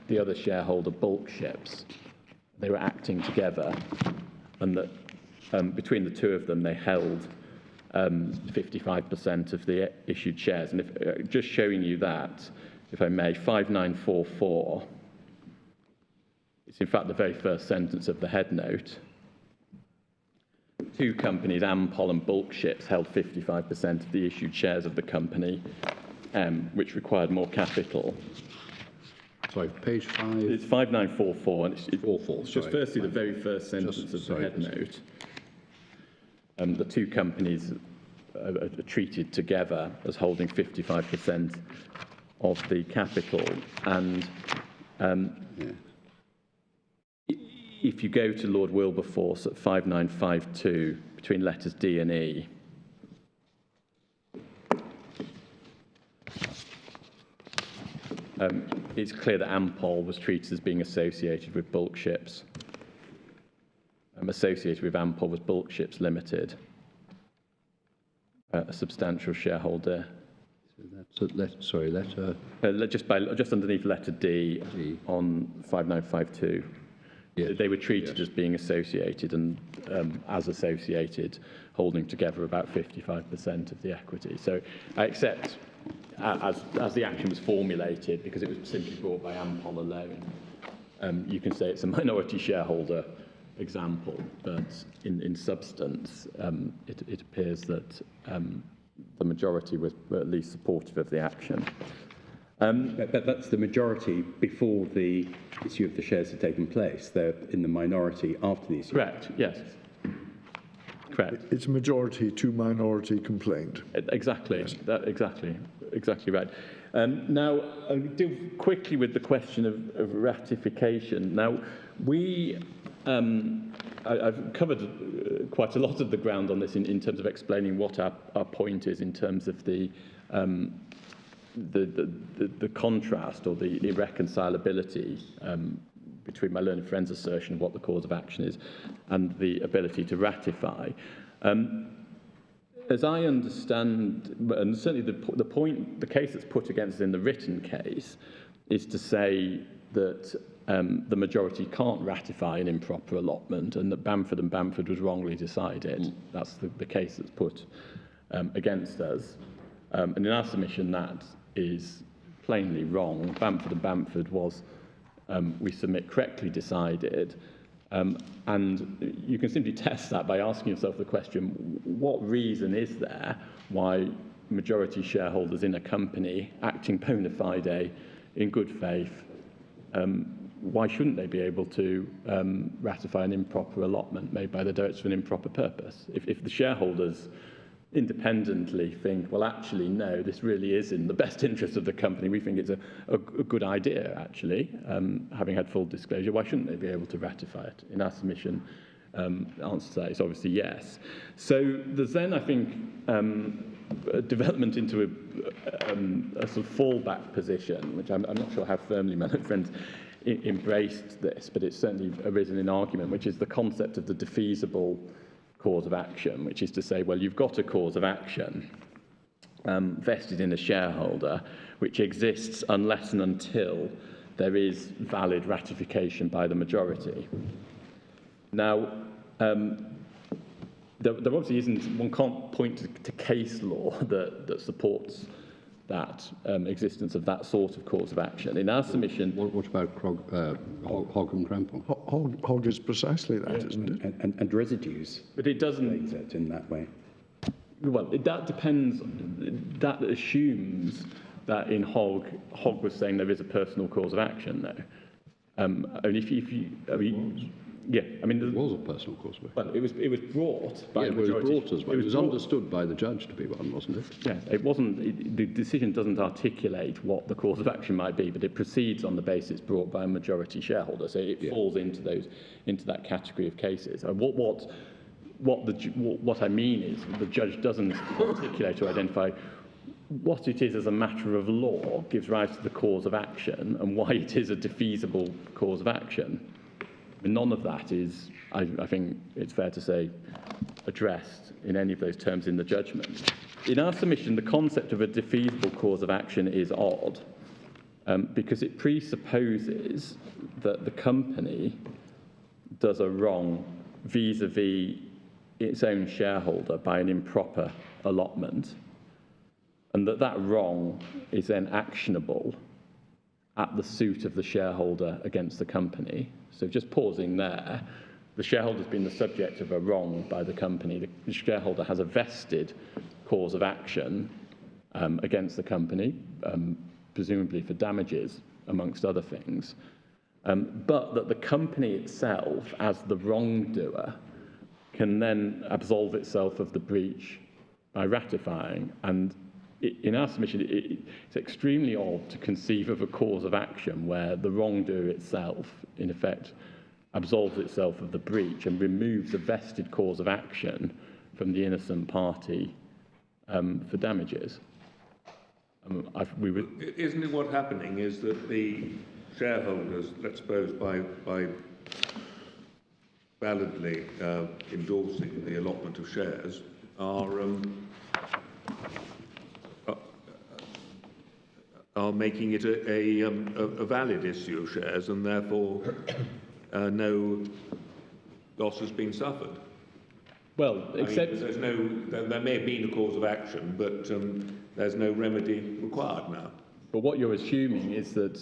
the other shareholder bulk ships. They were acting together, and that between the two of them they held 55% of the issued shares. And if, just showing you that, if I may, 5944, it's in fact the very first sentence of the head note. Two companies, Ampol and Bulk Ships, held 55% of the issued shares of the company, which required more capital. Sorry, page 5. It's 5944, and it's 44. just sorry. firstly the very first sentence of the head note. The two companies are treated together as holding 55% of the capital, and if you go to Lord Wilberforce at 5952, between letters D and E, it's clear that Ampol was treated as being associated with Bulk Ships. Associated with Ampol was Bulk Ships Limited, a substantial shareholder. So that's letter... just underneath letter D, on 5952. Yes. They were treated as being associated, and as associated, holding together about 55% of the equity. So I accept, as the action was formulated, because it was simply brought by Ampol alone, you can say it's a minority shareholder example, but in substance, it appears that the majority were at least supportive of the action. But that's the majority before the issue of the shares had taken place. They're in the minority after the issue. Correct, yes. Correct. It's a majority to minority complaint. Exactly, yes. Exactly right. Now, I'll deal quickly with the question of ratification. Now, I've covered quite a lot of the ground on this in terms of explaining what our point is in terms of the contrast or the irreconcilability between my learned friend's assertion of what the cause of action is and the ability to ratify. As I understand, and certainly the case that's put against us in the written case is to say that the majority can't ratify an improper allotment and that Bamford and Bamford was wrongly decided. That's the case that's put against us. And in our submission, that is plainly wrong. Bamford and Bamford was, we submit, correctly decided. And you can simply test that by asking yourself the question, what reason is there why majority shareholders in a company acting bona fide in good faith, why shouldn't they be able to ratify an improper allotment made by the directors for an improper purpose? If the shareholders independently think, well, actually, no, this really is in the best interest of the company, we think it's a good idea, actually, having had full disclosure, why shouldn't they be able to ratify it? In our submission, the answer to that is obviously yes. So there's then, I think, a development into a sort of fallback position, which I'm not sure how firmly my friends embraced this, but it's certainly arisen in argument, which is the concept of the defeasible cause of action, which is to say, well, you've got a cause of action vested in a shareholder which exists unless and until there is valid ratification by the majority. Now, there obviously isn't, one can't point to case law that supports that existence of that sort of cause of action. In our submission... What about Hogg and Crampon? Hogg is precisely that, isn't it? And residues. But it doesn't... It in that way. Well, that depends. That assumes that in Hogg was saying there is a personal cause of action, though. And if you... I mean, yeah, I mean... It was a personal cause of action. Well, it was brought by the majority. It was understood by the judge to be one, wasn't it? Yes, it wasn't... the decision doesn't articulate what the cause of action might be, but it proceeds on the basis brought by a majority shareholder, so it falls into that category of cases. What I mean is the judge doesn't articulate or identify what it is as a matter of law gives rise to the cause of action and why it is a defeasible cause of action. None of that is, I think it's fair to say, addressed in any of those terms in the judgment. In our submission, the concept of a defeasible cause of action is odd because it presupposes that the company does a wrong vis-a-vis its own shareholder by an improper allotment, and that wrong is then actionable at the suit of the shareholder against the company. So just pausing there, the shareholder's been the subject of a wrong by the company. The shareholder has a vested cause of action against the company, presumably for damages, amongst other things, but that the company itself, as the wrongdoer, can then absolve itself of the breach by ratifying. And in our submission, it's extremely odd to conceive of a cause of action where the wrongdoer itself, in effect, absolves itself of the breach and removes a vested cause of action from the innocent party for damages. Isn't it what happening is that the shareholders, let's suppose by validly endorsing the allotment of shares, are making it a valid issue of shares, and therefore no loss has been suffered. Well, except there may have been a cause of action, but there's no remedy required now. But what you're assuming is that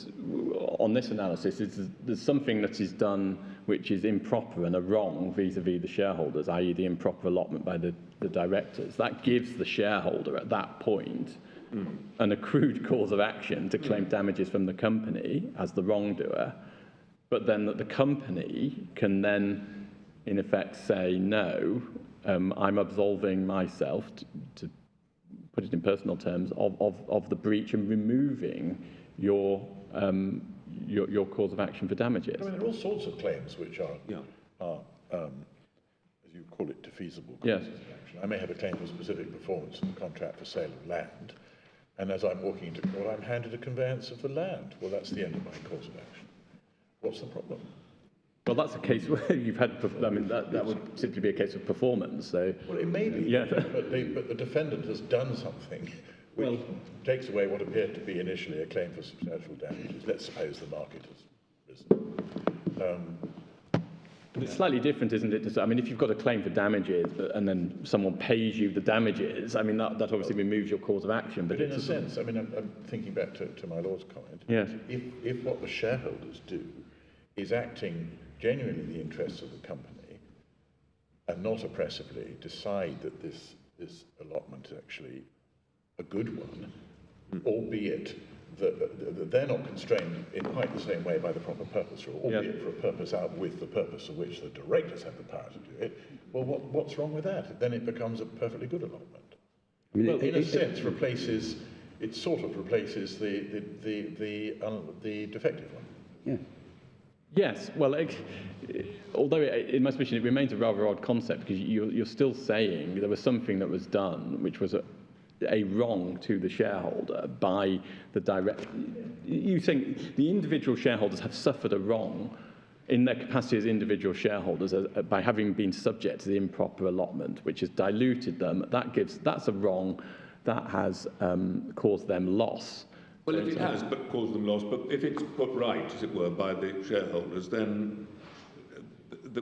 on this analysis, there's something that is done which is improper and a wrong vis-a-vis the shareholders, i.e. the improper allotment by the directors. That gives the shareholder at that point an accrued cause of action to claim damages from the company as the wrongdoer, but then that the company can then, in effect, say, no, I'm absolving myself, to put it in personal terms, of the breach and removing your cause of action for damages. I mean, there are all sorts of claims which are as you call it, defeasible causes of action. I may have a claim for specific performance of a contract for sale of land, and as I'm walking into court, I'm handed a conveyance of the land. Well, that's the end of my cause of action. What's the problem? Well, that's a case where you've had, I mean, that would simply be a case of performance. So, well, it may be, but the defendant has done something which takes away what appeared to be initially a claim for substantial damages. Let's suppose the market has arisen. But it's slightly different, isn't it? I mean, if you've got a claim for damages and then someone pays you the damages, I mean, that obviously removes your cause of action. But in a sense, I mean, I'm thinking back to my Lord's comment. Yes. If what the shareholders do is acting genuinely in the interests of the company and not oppressively decide that this allotment is actually a good one, albeit that they're not constrained in quite the same way by the proper purpose rule, albeit for a purpose out with the purpose of which the directors have the power to do it, well, what's wrong with that? Then it becomes a perfectly good allotment. I mean, in a sense, it sort of replaces the defective one. Yeah. Yes, well, although in my submission it remains a rather odd concept, because you're still saying there was something that was done which was a wrong to the shareholder by the direct. You think the individual shareholders have suffered a wrong in their capacity as individual shareholders by having been subject to the improper allotment, which has diluted them. That's a wrong that has caused them loss. Well, if it has but caused them loss, but if it's put right, as it were, by the shareholders, then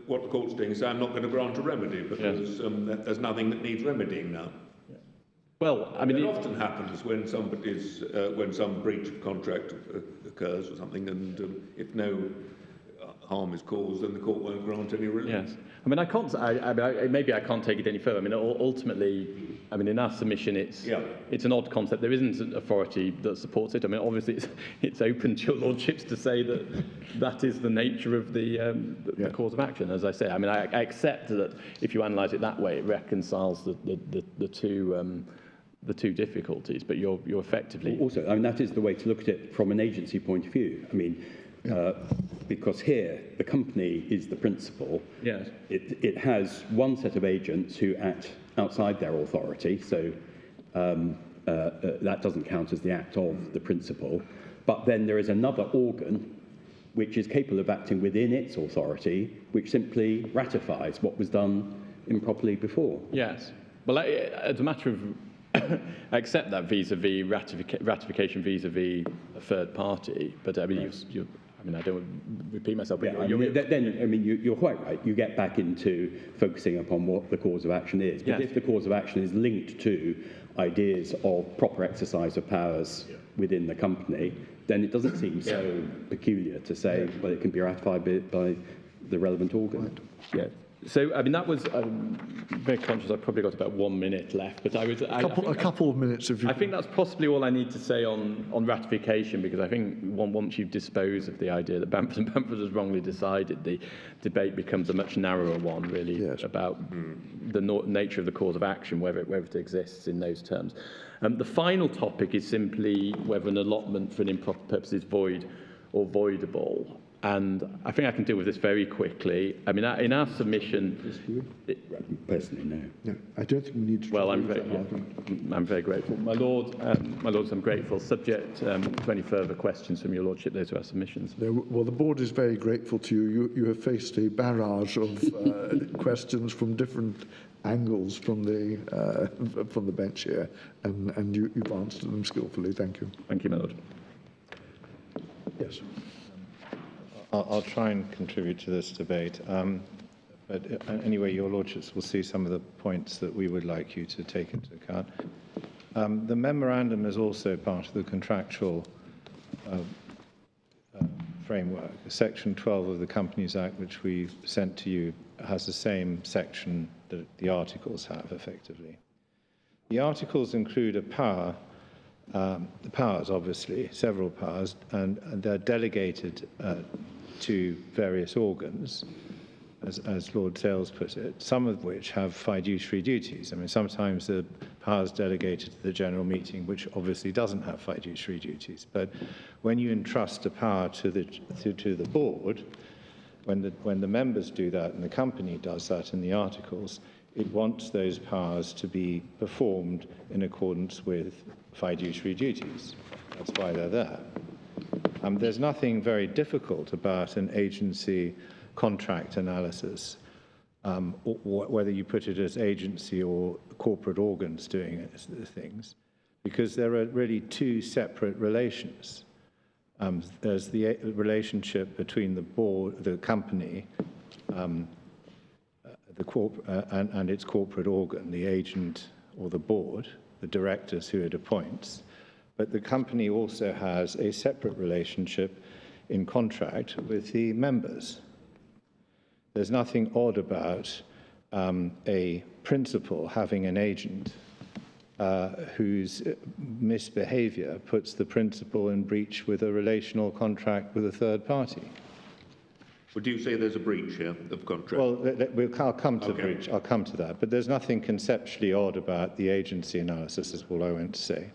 what the court's doing is I'm not going to grant a remedy because there's nothing that needs remedying now. Well, I mean, it often happens when when some breach of contract occurs or something, and if no harm is caused, then the court won't grant any relief. Yes, I mean, maybe I can't take it any further. I mean, ultimately, I mean, in our submission, it's an odd concept. There isn't an authority that supports it. I mean, obviously, it's open to your lordships to say that is the nature of the cause of action. As I say, I mean, I accept that if you analyse it that way, it reconciles the two difficulties, but you're effectively... Also, I mean, that is the way to look at it from an agency point of view. I mean, because here, the company is the principal. Yes. It has one set of agents who act outside their authority, so that doesn't count as the act of the principal. But then there is another organ which is capable of acting within its authority, which simply ratifies what was done improperly before. Yes. Well, as a matter of... I accept that vis-à-vis ratification vis-à-vis a third party, but I mean, I mean, I don't repeat myself, but you're quite right. You get back into focusing upon what the cause of action is. But if the cause of action is linked to ideas of proper exercise of powers within the company, then it doesn't seem so peculiar to say, well, it can be ratified by the relevant organ. Yeah. So, I mean, that was, I'm very conscious I've probably got about 1 minute left, but a couple of minutes if you... I think that's possibly all I need to say on ratification, because I think once you've disposed of the idea that Bamford & Bamford has wrongly decided, the debate becomes a much narrower one, really, about the nature of the cause of action, whether it exists in those terms. The final topic is simply whether an allotment for an improper purpose is void or voidable. And I think I can deal with this very quickly. I mean, in our submission... Personally, no. No, I don't think we need to... Well, I'm very grateful. My Lords, I'm grateful. Subject to any further questions from your Lordship, those are our submissions. Well, the board is very grateful to you. You have faced a barrage of questions from different angles from the bench here, and you've answered them skillfully. Thank you. Thank you, my Lord. Yes. I'll try and contribute to this debate. But anyway, your lordships will see some of the points that we would like you to take into account. The memorandum is also part of the contractual framework. Section 12 of the Companies Act, which we sent to you, has the same section that the articles have, effectively. The articles include a power, the powers, obviously, several powers, and they're delegated to various organs, as Lord Sales put it, some of which have fiduciary duties. I mean, sometimes the powers delegated to the general meeting, which obviously doesn't have fiduciary duties. But when you entrust a power to the board, when the members do that and the company does that in the articles, it wants those powers to be performed in accordance with fiduciary duties. That's why they're there. There's nothing very difficult about an agency contract analysis, whether you put it as agency or corporate organs doing things, because there are really two separate relations. There's the relationship between the board, the company, and its corporate organ, the agent or the board, the directors who it appoints. But the company also has a separate relationship in contract with the members. There's nothing odd about a principal having an agent whose misbehavior puts the principal in breach with a relational contract with a third party. Would you say there's a breach here of contract? Well, I'll come to breach. I'll come to that. But there's nothing conceptually odd about the agency analysis, is all I want to say.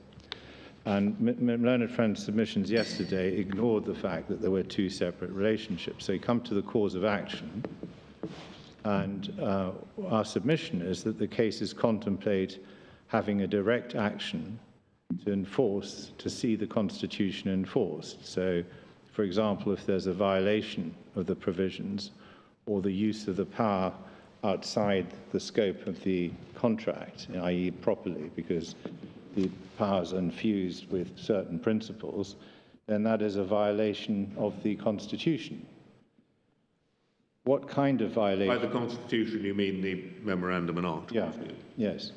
And Learned Friend's submissions yesterday ignored the fact that there were two separate relationships. So you come to the cause of action, and our submission is that the cases contemplate having a direct action to enforce, to see the Constitution enforced. So, for example, if there's a violation of the provisions or the use of the power outside the scope of the contract, i.e. properly, because the powers are infused with certain principles, then that is a violation of the Constitution. What kind of violation? By the Constitution, you mean the memorandum and articles? Yeah, yes.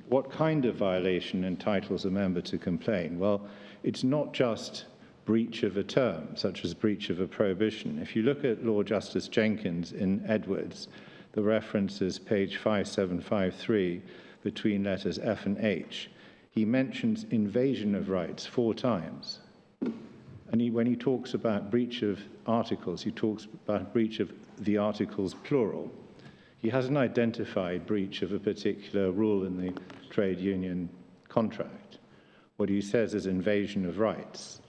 What kind of violation entitles a member to complain? Well, it's not just breach of a term, such as breach of a prohibition. If you look at Lord Justice Jenkins in Edwards, the reference is page 5753 between letters F and H. He mentions invasion of rights 4 times. And when he talks about breach of articles, he talks about breach of the articles plural. He hasn't identified breach of a particular rule in the trade union contract. What he says is invasion of rights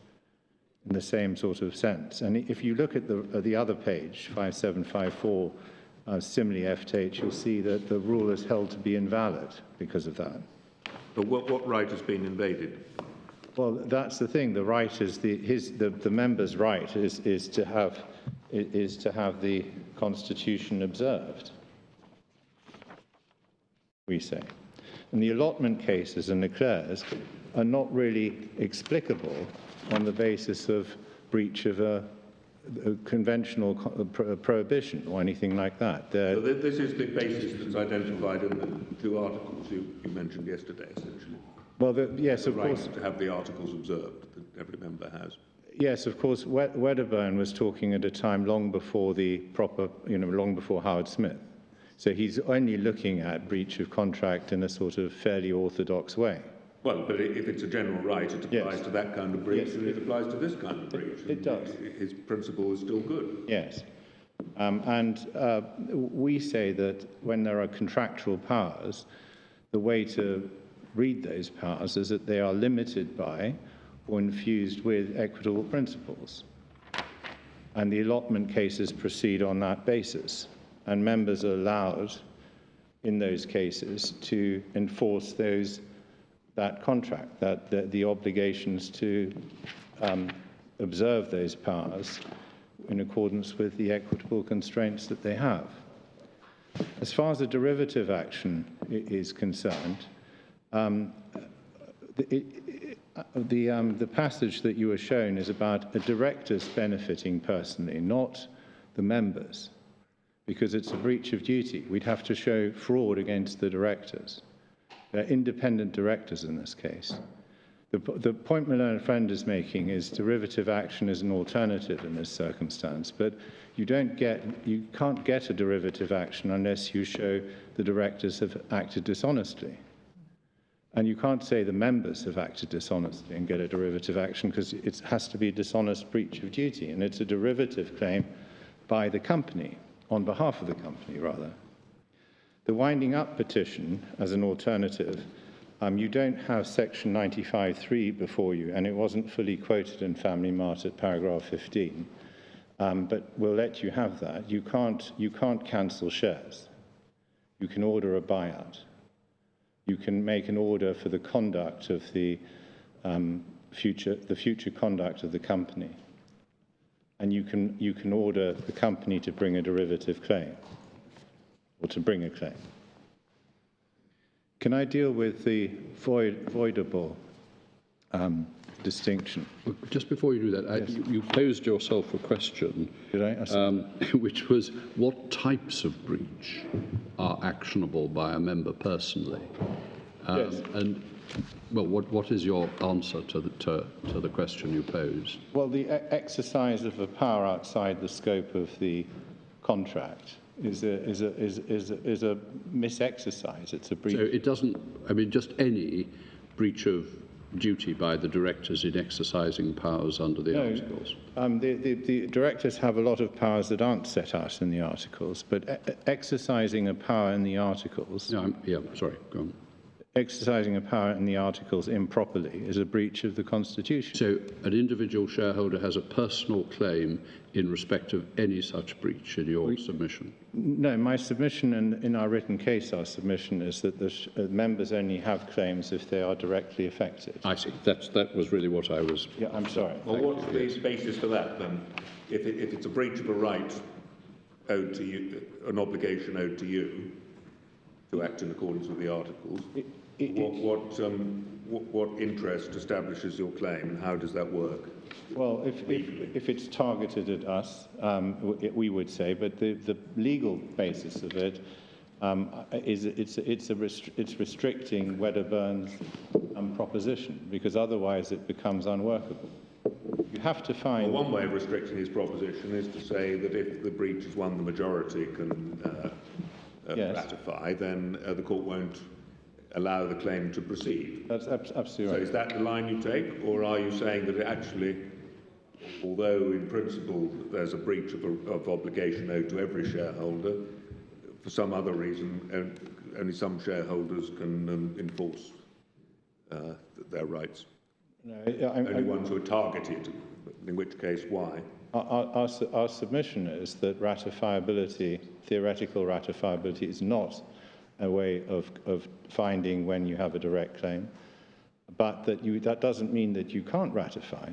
in the same sort of sense. And if you look at the other page, 5754, similarly F to H, you'll see that the rule is held to be invalid because of that. But what right has been invaded? Well, that's the thing. The right is the member's right is to have the Constitution observed, we say. And the allotment cases and Leclerc's are not really explicable on the basis of breach of a conventional prohibition or anything like that. So this is the basis that's identified in the 2 articles you mentioned yesterday, essentially. Well, yes, of course. The right to have the articles observed that every member has. Yes, of course. Wedderburn was talking at a time long before the proper, long before Howard Smith. So he's only looking at breach of contract in a sort of fairly orthodox way. Well, but if it's a general right, it applies to that kind of breach, yes, and it applies to this kind of breach. It does. His principle is still good. Yes. We say that when there are contractual powers, the way to read those powers is that they are limited by or infused with equitable principles. And the allotment cases proceed on that basis. And members are allowed, in those cases, to enforce that contract, the obligations to observe those powers in accordance with the equitable constraints that they have. As far as the derivative action is concerned, the passage that you were shown is about a director's benefiting personally, not the members, because it's a breach of duty. We'd have to show fraud against the directors. They're independent directors in this case. The point my learned friend is making is derivative action is an alternative in this circumstance, but you can't get a derivative action unless you show the directors have acted dishonestly. And you can't say the members have acted dishonestly and get a derivative action because it has to be a dishonest breach of duty, and it's a derivative claim by the company, on behalf of the company, rather. The winding up petition as an alternative, you don't have section 95.3 before you, and it wasn't fully quoted in Family Mart at paragraph 15, but we'll let you have that. You can't cancel shares. You can order a buyout. You can make an order for the conduct of the future conduct of the company, and you can order the company to bring a derivative claim, or to bring a claim. Can I deal with the voidable distinction. Just before you do that, you posed yourself a question, Did I? which was what types of breach are actionable by a member personally? Yes. And, well, what is your answer to the question you posed? Well, the exercise of a power outside the scope of the contract is a misexercise. It's a breach. So it doesn't, I mean, just any breach of duty by the directors in exercising powers under the articles? The directors have a lot of powers that aren't set out in the articles, but exercising a power in the articles... No, sorry, go on. Exercising a power in the articles improperly is a breach of the Constitution. So an individual shareholder has a personal claim in respect of any such breach in your submission? No, my submission and in our written case, our submission is that the members only have claims if they are directly affected. I see. That was really what I was... Yeah, I'm sorry. Well, what's the basis for that, then? If it's a breach of a right owed to you, an obligation owed to you to act in accordance with the articles, what interest establishes your claim, and how does that work? Well, if it's targeted at us, we would say, but the legal basis of it is it's restricting Wedderburn's proposition, because otherwise it becomes unworkable. You have to find... Well, one way of restricting his proposition is to say that if the breach is one the majority can ratify, then the court won't allow the claim to proceed. That's absolutely right. So is that the line you take, or are you saying that it actually, although in principle there's a breach of obligation owed to every shareholder, for some other reason only some shareholders can enforce their rights? No, only ones who are targeted, in which case why? Our submission is that ratifiability, theoretical ratifiability, is not a way of finding when you have a direct claim, but that doesn't mean that you can't ratify,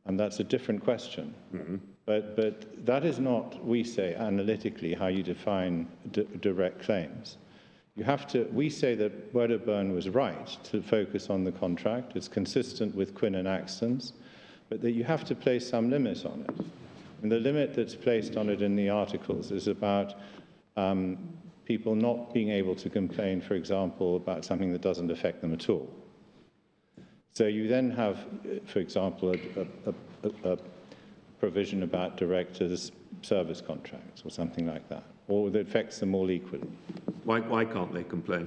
and that's a different question. Mm-hmm. But that is not, we say, analytically how you define direct claims. We say that Wedderburn was right to focus on the contract. It's consistent with Quinn and Axton's, but that you have to place some limit on it. And the limit that's placed on it in the articles is about people not being able to complain, for example, about something that doesn't affect them at all. So you then have, for example, a provision about directors' service contracts or something like that, or that affects them all equally. Why can't they complain?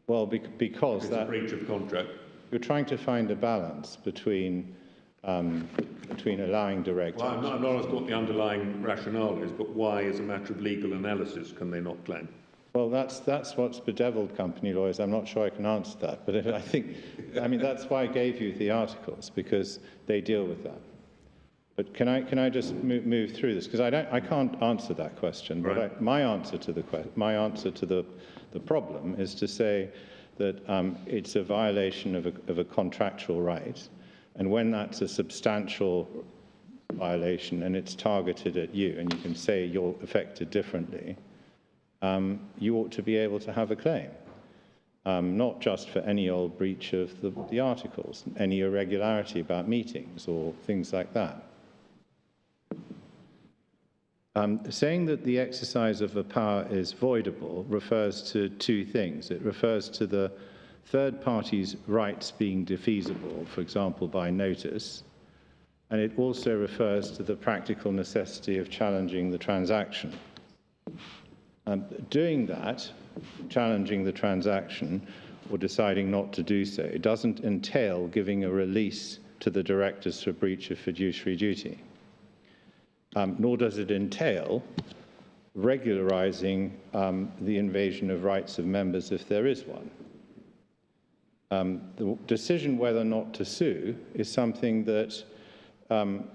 Well, because it's a breach of contract. You're trying to find a balance between allowing directors... Well, I'm not asking what the underlying rationale is, but why, as a matter of legal analysis, can they not claim? Well, that's what's bedeviled company lawyers. I'm not sure I can answer that, but I mean, that's why I gave you the articles, because they deal with that. But can I just move through this, because I can't answer that question. Right. But my answer to the problem is to say that it's a violation of a contractual right. And when that's a substantial violation and it's targeted at you, and you can say you're affected differently, you ought to be able to have a claim, not just for any old breach of the articles, any irregularity about meetings or things like that. Saying that the exercise of a power is voidable refers to two things. It refers to the third party's rights being defeasible, for example, by notice, and it also refers to the practical necessity of challenging the transaction. Doing that, challenging the transaction, or deciding not to do so, it doesn't entail giving a release to the directors for breach of fiduciary duty, nor does it entail regularizing the invasion of rights of members if there is one. The decision whether or not to sue is something that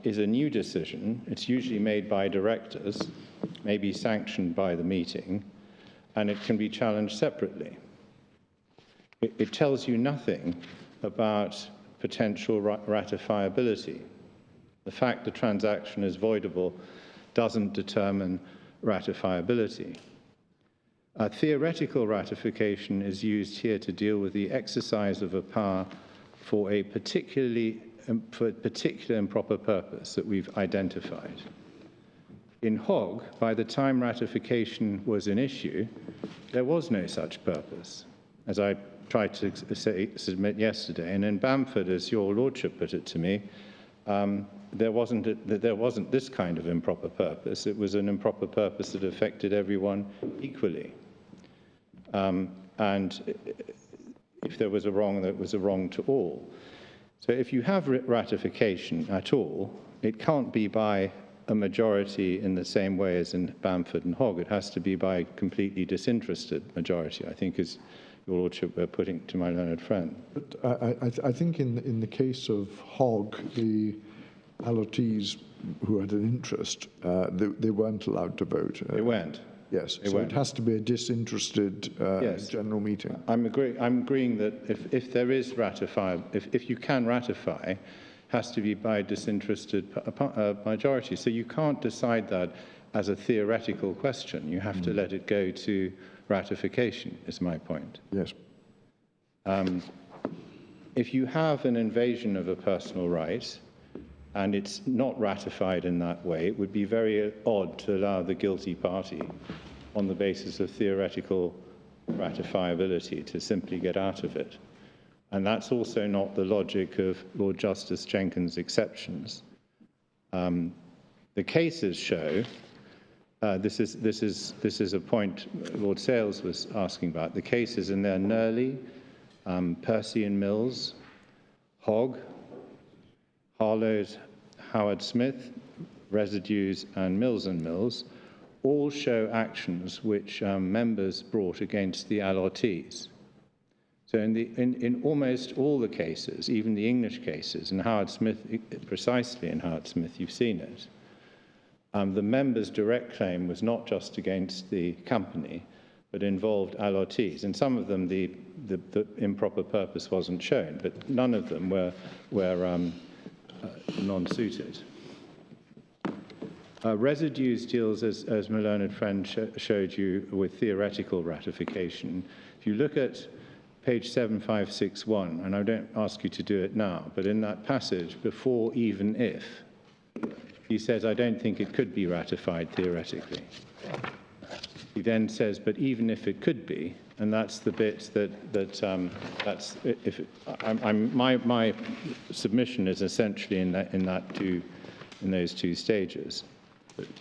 is a new decision. It's usually made by directors, maybe sanctioned by the meeting, and it can be challenged separately. It tells you nothing about potential ratifiability. The fact the transaction is voidable doesn't determine ratifiability. Theoretical ratification is used here to deal with the exercise of a power for a particular improper purpose that we've identified. In Hogg, by the time ratification was an issue, there was no such purpose, as I tried to submit yesterday. And in Bamford, as your lordship put it to me, there wasn't this kind of improper purpose. It was an improper purpose that affected everyone equally. And if there was a wrong, that was a wrong to all. So if you have ratification at all, it can't be by a majority in the same way as in Bamford and Hogg. It has to be by a completely disinterested majority, I think, as your lordship were putting to my learned friend. But I think in the case of Hogg, the allottees who had an interest, they weren't allowed to vote. They weren't. Yes, so it has to be a disinterested general meeting. I'm agreeing that if there is ratified, if you can ratify, has to be by a disinterested majority. So you can't decide that as a theoretical question. You have to let it go to ratification, is my point. Yes. If you have an invasion of a personal right and it's not ratified in that way, it would be very odd to allow the guilty party, on the basis of theoretical ratifiability, to simply get out of it. And that's also not the logic of Lord Justice Jenkins' exceptions. The cases show, this is a point Lord Sales was asking about, the cases in there, Nurley, Percy and Mills, Hogg, Harlow, Howard Smith, Residues, and Mills, all show actions which members brought against the allottees. So in almost all the cases, even the English cases, and Howard Smith, precisely in Howard Smith, you've seen it, the members' direct claim was not just against the company, but involved allottees. In some of them, the improper purpose wasn't shown, but none of them were non-suited. Residues deals, as my learned friend showed you, with theoretical ratification. If you look at page 7561, and I don't ask you to do it now, but in that passage, before even if, he says, I don't think it could be ratified theoretically. He then says, but even if it could be, and that's the bit my submission is essentially in those two stages.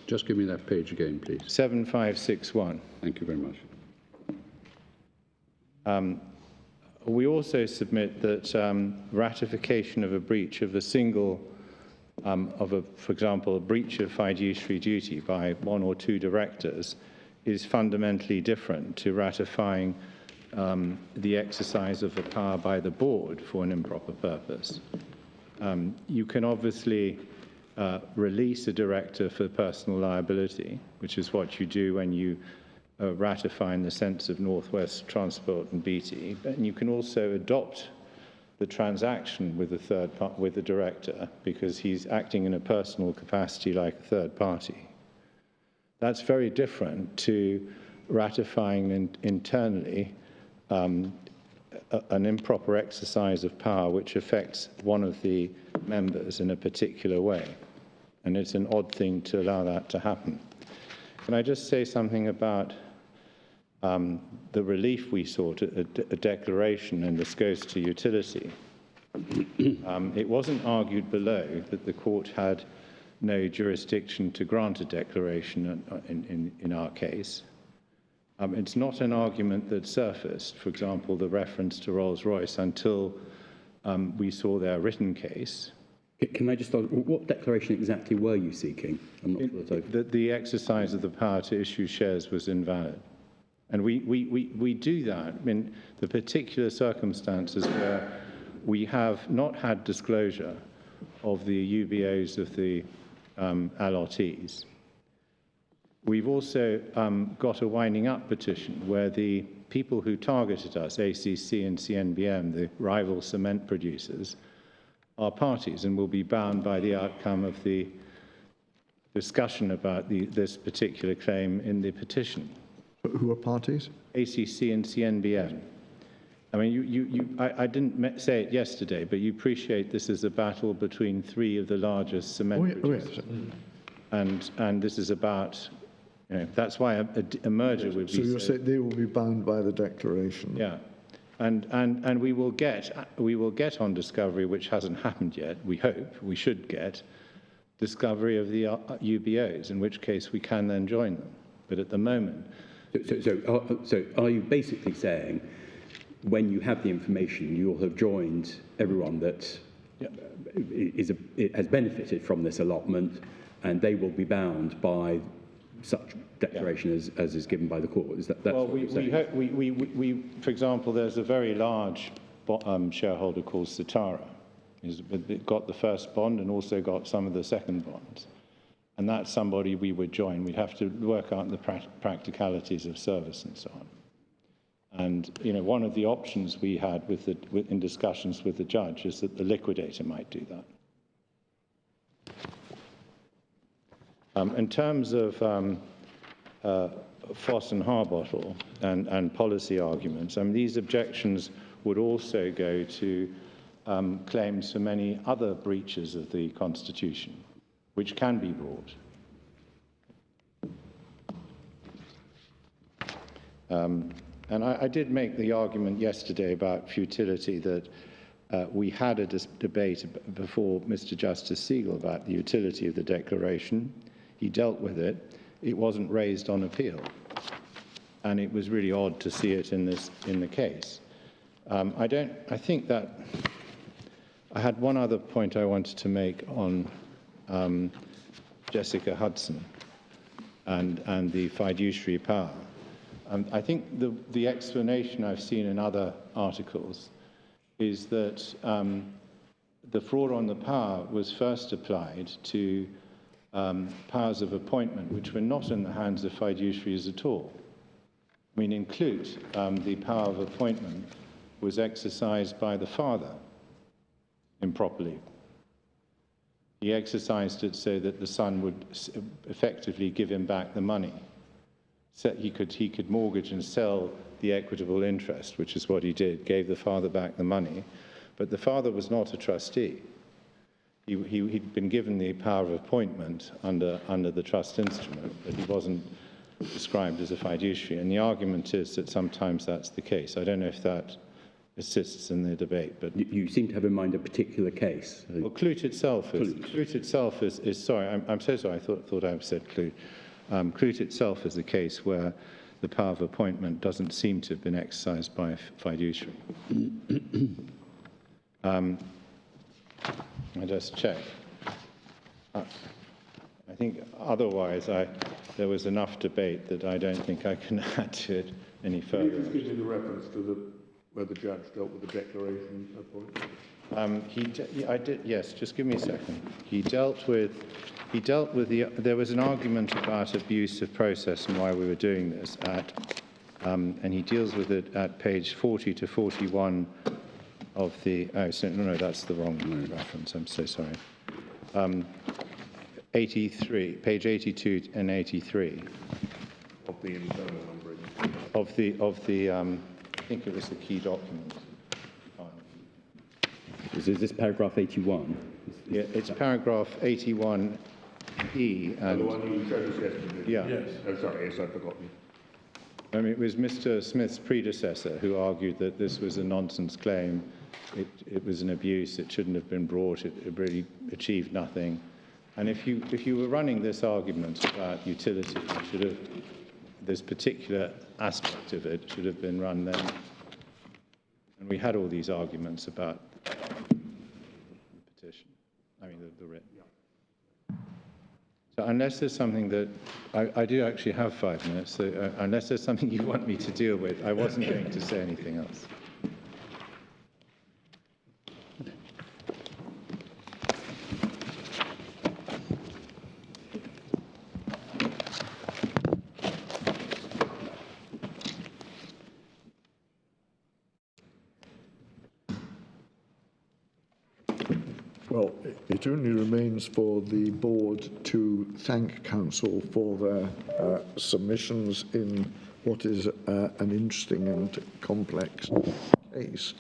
Just give me that page again, please. 7561. Thank you very much. We also submit that ratification of a breach of a single, for example, a breach of fiduciary duty by one or two directors is fundamentally different to ratifying the exercise of a power by the board for an improper purpose. You can obviously release a director for personal liability, which is what you do when you ratify in the sense of Northwest Transport and BT. And you can also adopt the transaction with the director because he's acting in a personal capacity like a third party. That's very different to ratifying internally an improper exercise of power which affects one of the members in a particular way. And it's an odd thing to allow that to happen. Can I just say something about the relief we sought, a declaration, and this goes to utility. It wasn't argued below that the court had no jurisdiction to grant a declaration in our case. It's not an argument that surfaced, for example, the reference to Rolls-Royce, until we saw their written case. Can I just ask, what declaration exactly were you seeking? I'm not sure that the exercise of the power to issue shares was invalid. And we do that in the particular circumstances where we have not had disclosure of the UBOs of the allottees. We've also got a winding up petition where the people who targeted us, ACC and CNBM, the rival cement producers, are parties and will be bound by the outcome of the discussion about this particular claim in the petition. Who are parties? ACC and CNBM. I mean, I didn't say it yesterday, but you appreciate this is a battle between three of the largest cement producers. And this is about, that's why a merger would be... So you say they will be bound by the declaration? Yeah. And we will get on discovery, which hasn't happened yet, we hope, we should get, discovery of the UBOs, in which case we can then join them. But at the moment... So are you basically saying, when you have the information, you'll have joined everyone that has benefited from this allotment, and they will be bound by such declaration as is given by the court? Is that well, we for example, there's a very large shareholder called Citara. It got the first bond and also got some of the second bonds. And that's somebody we would join. We'd have to work out the practicalities of service and so on. And one of the options we had in discussions with the judge is that the liquidator might do that. In terms of Foss and Harbottle and policy arguments, these objections would also go to claims for many other breaches of the Constitution, which can be brought. And I did make the argument yesterday about futility that we had a debate before Mr. Justice Siegel about the utility of the declaration. He dealt with it. It wasn't raised on appeal. And it was really odd to see it in the case. I think that I had one other point I wanted to make on Jessica Hudson and the fiduciary power. I think the explanation I've seen in other articles is that the fraud on the power was first applied to powers of appointment, which were not in the hands of fiduciaries at all. I mean, in Clute, the power of appointment was exercised by the father improperly. He exercised it so that the son would effectively give him back the money. So he could mortgage and sell the equitable interest, which is what he did, gave the father back the money. But the father was not a trustee. He'd been given the power of appointment under the trust instrument, but he wasn't described as a fiduciary. And the argument is that sometimes that's the case. I don't know if that assists in the debate, but you seem to have in mind a particular case. Well, Clute itself is sorry, I'm so sorry. I thought I said Clute. Clute itself is a case where the power of appointment doesn't seem to have been exercised by a fiduciary. I just check. I think otherwise there was enough debate that I don't think I can add to it any further. Can you just give me the reference to where the judge dealt with the declaration appointment? I did, yes, just give me a second. He dealt with there was an argument about abuse of process and why we were doing this and he deals with it at page 40 to 41 of the, no, that's the wrong reference, I'm so sorry. 83, page 82 and 83. Of the internal numbering. Of the I think it was the key document. Is this paragraph 81? Yeah, it's paragraph 81E. And the one you showed us yesterday? Yeah. Yes. Oh, sorry, yes, I'd forgotten. I mean, it was Mr. Smith's predecessor who argued that this was a nonsense claim. It was an abuse. It shouldn't have been brought. It really achieved nothing. And if you were running this argument about utility, this particular aspect of it should have been run then. And we had all these arguments about the petition. I mean, the writ. So unless there's something that, I do actually have 5 minutes, so unless there's something you want me to deal with, I wasn't going to say anything else. Well, it only remains for the board to thank council for their submissions in what is an interesting and complex case,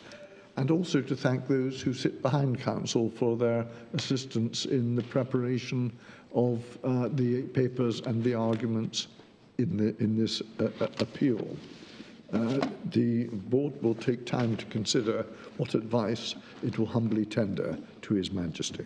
and also to thank those who sit behind counsel for their assistance in the preparation of the papers and the arguments in this appeal. The board will take time to consider what advice it will humbly tender to His Majesty.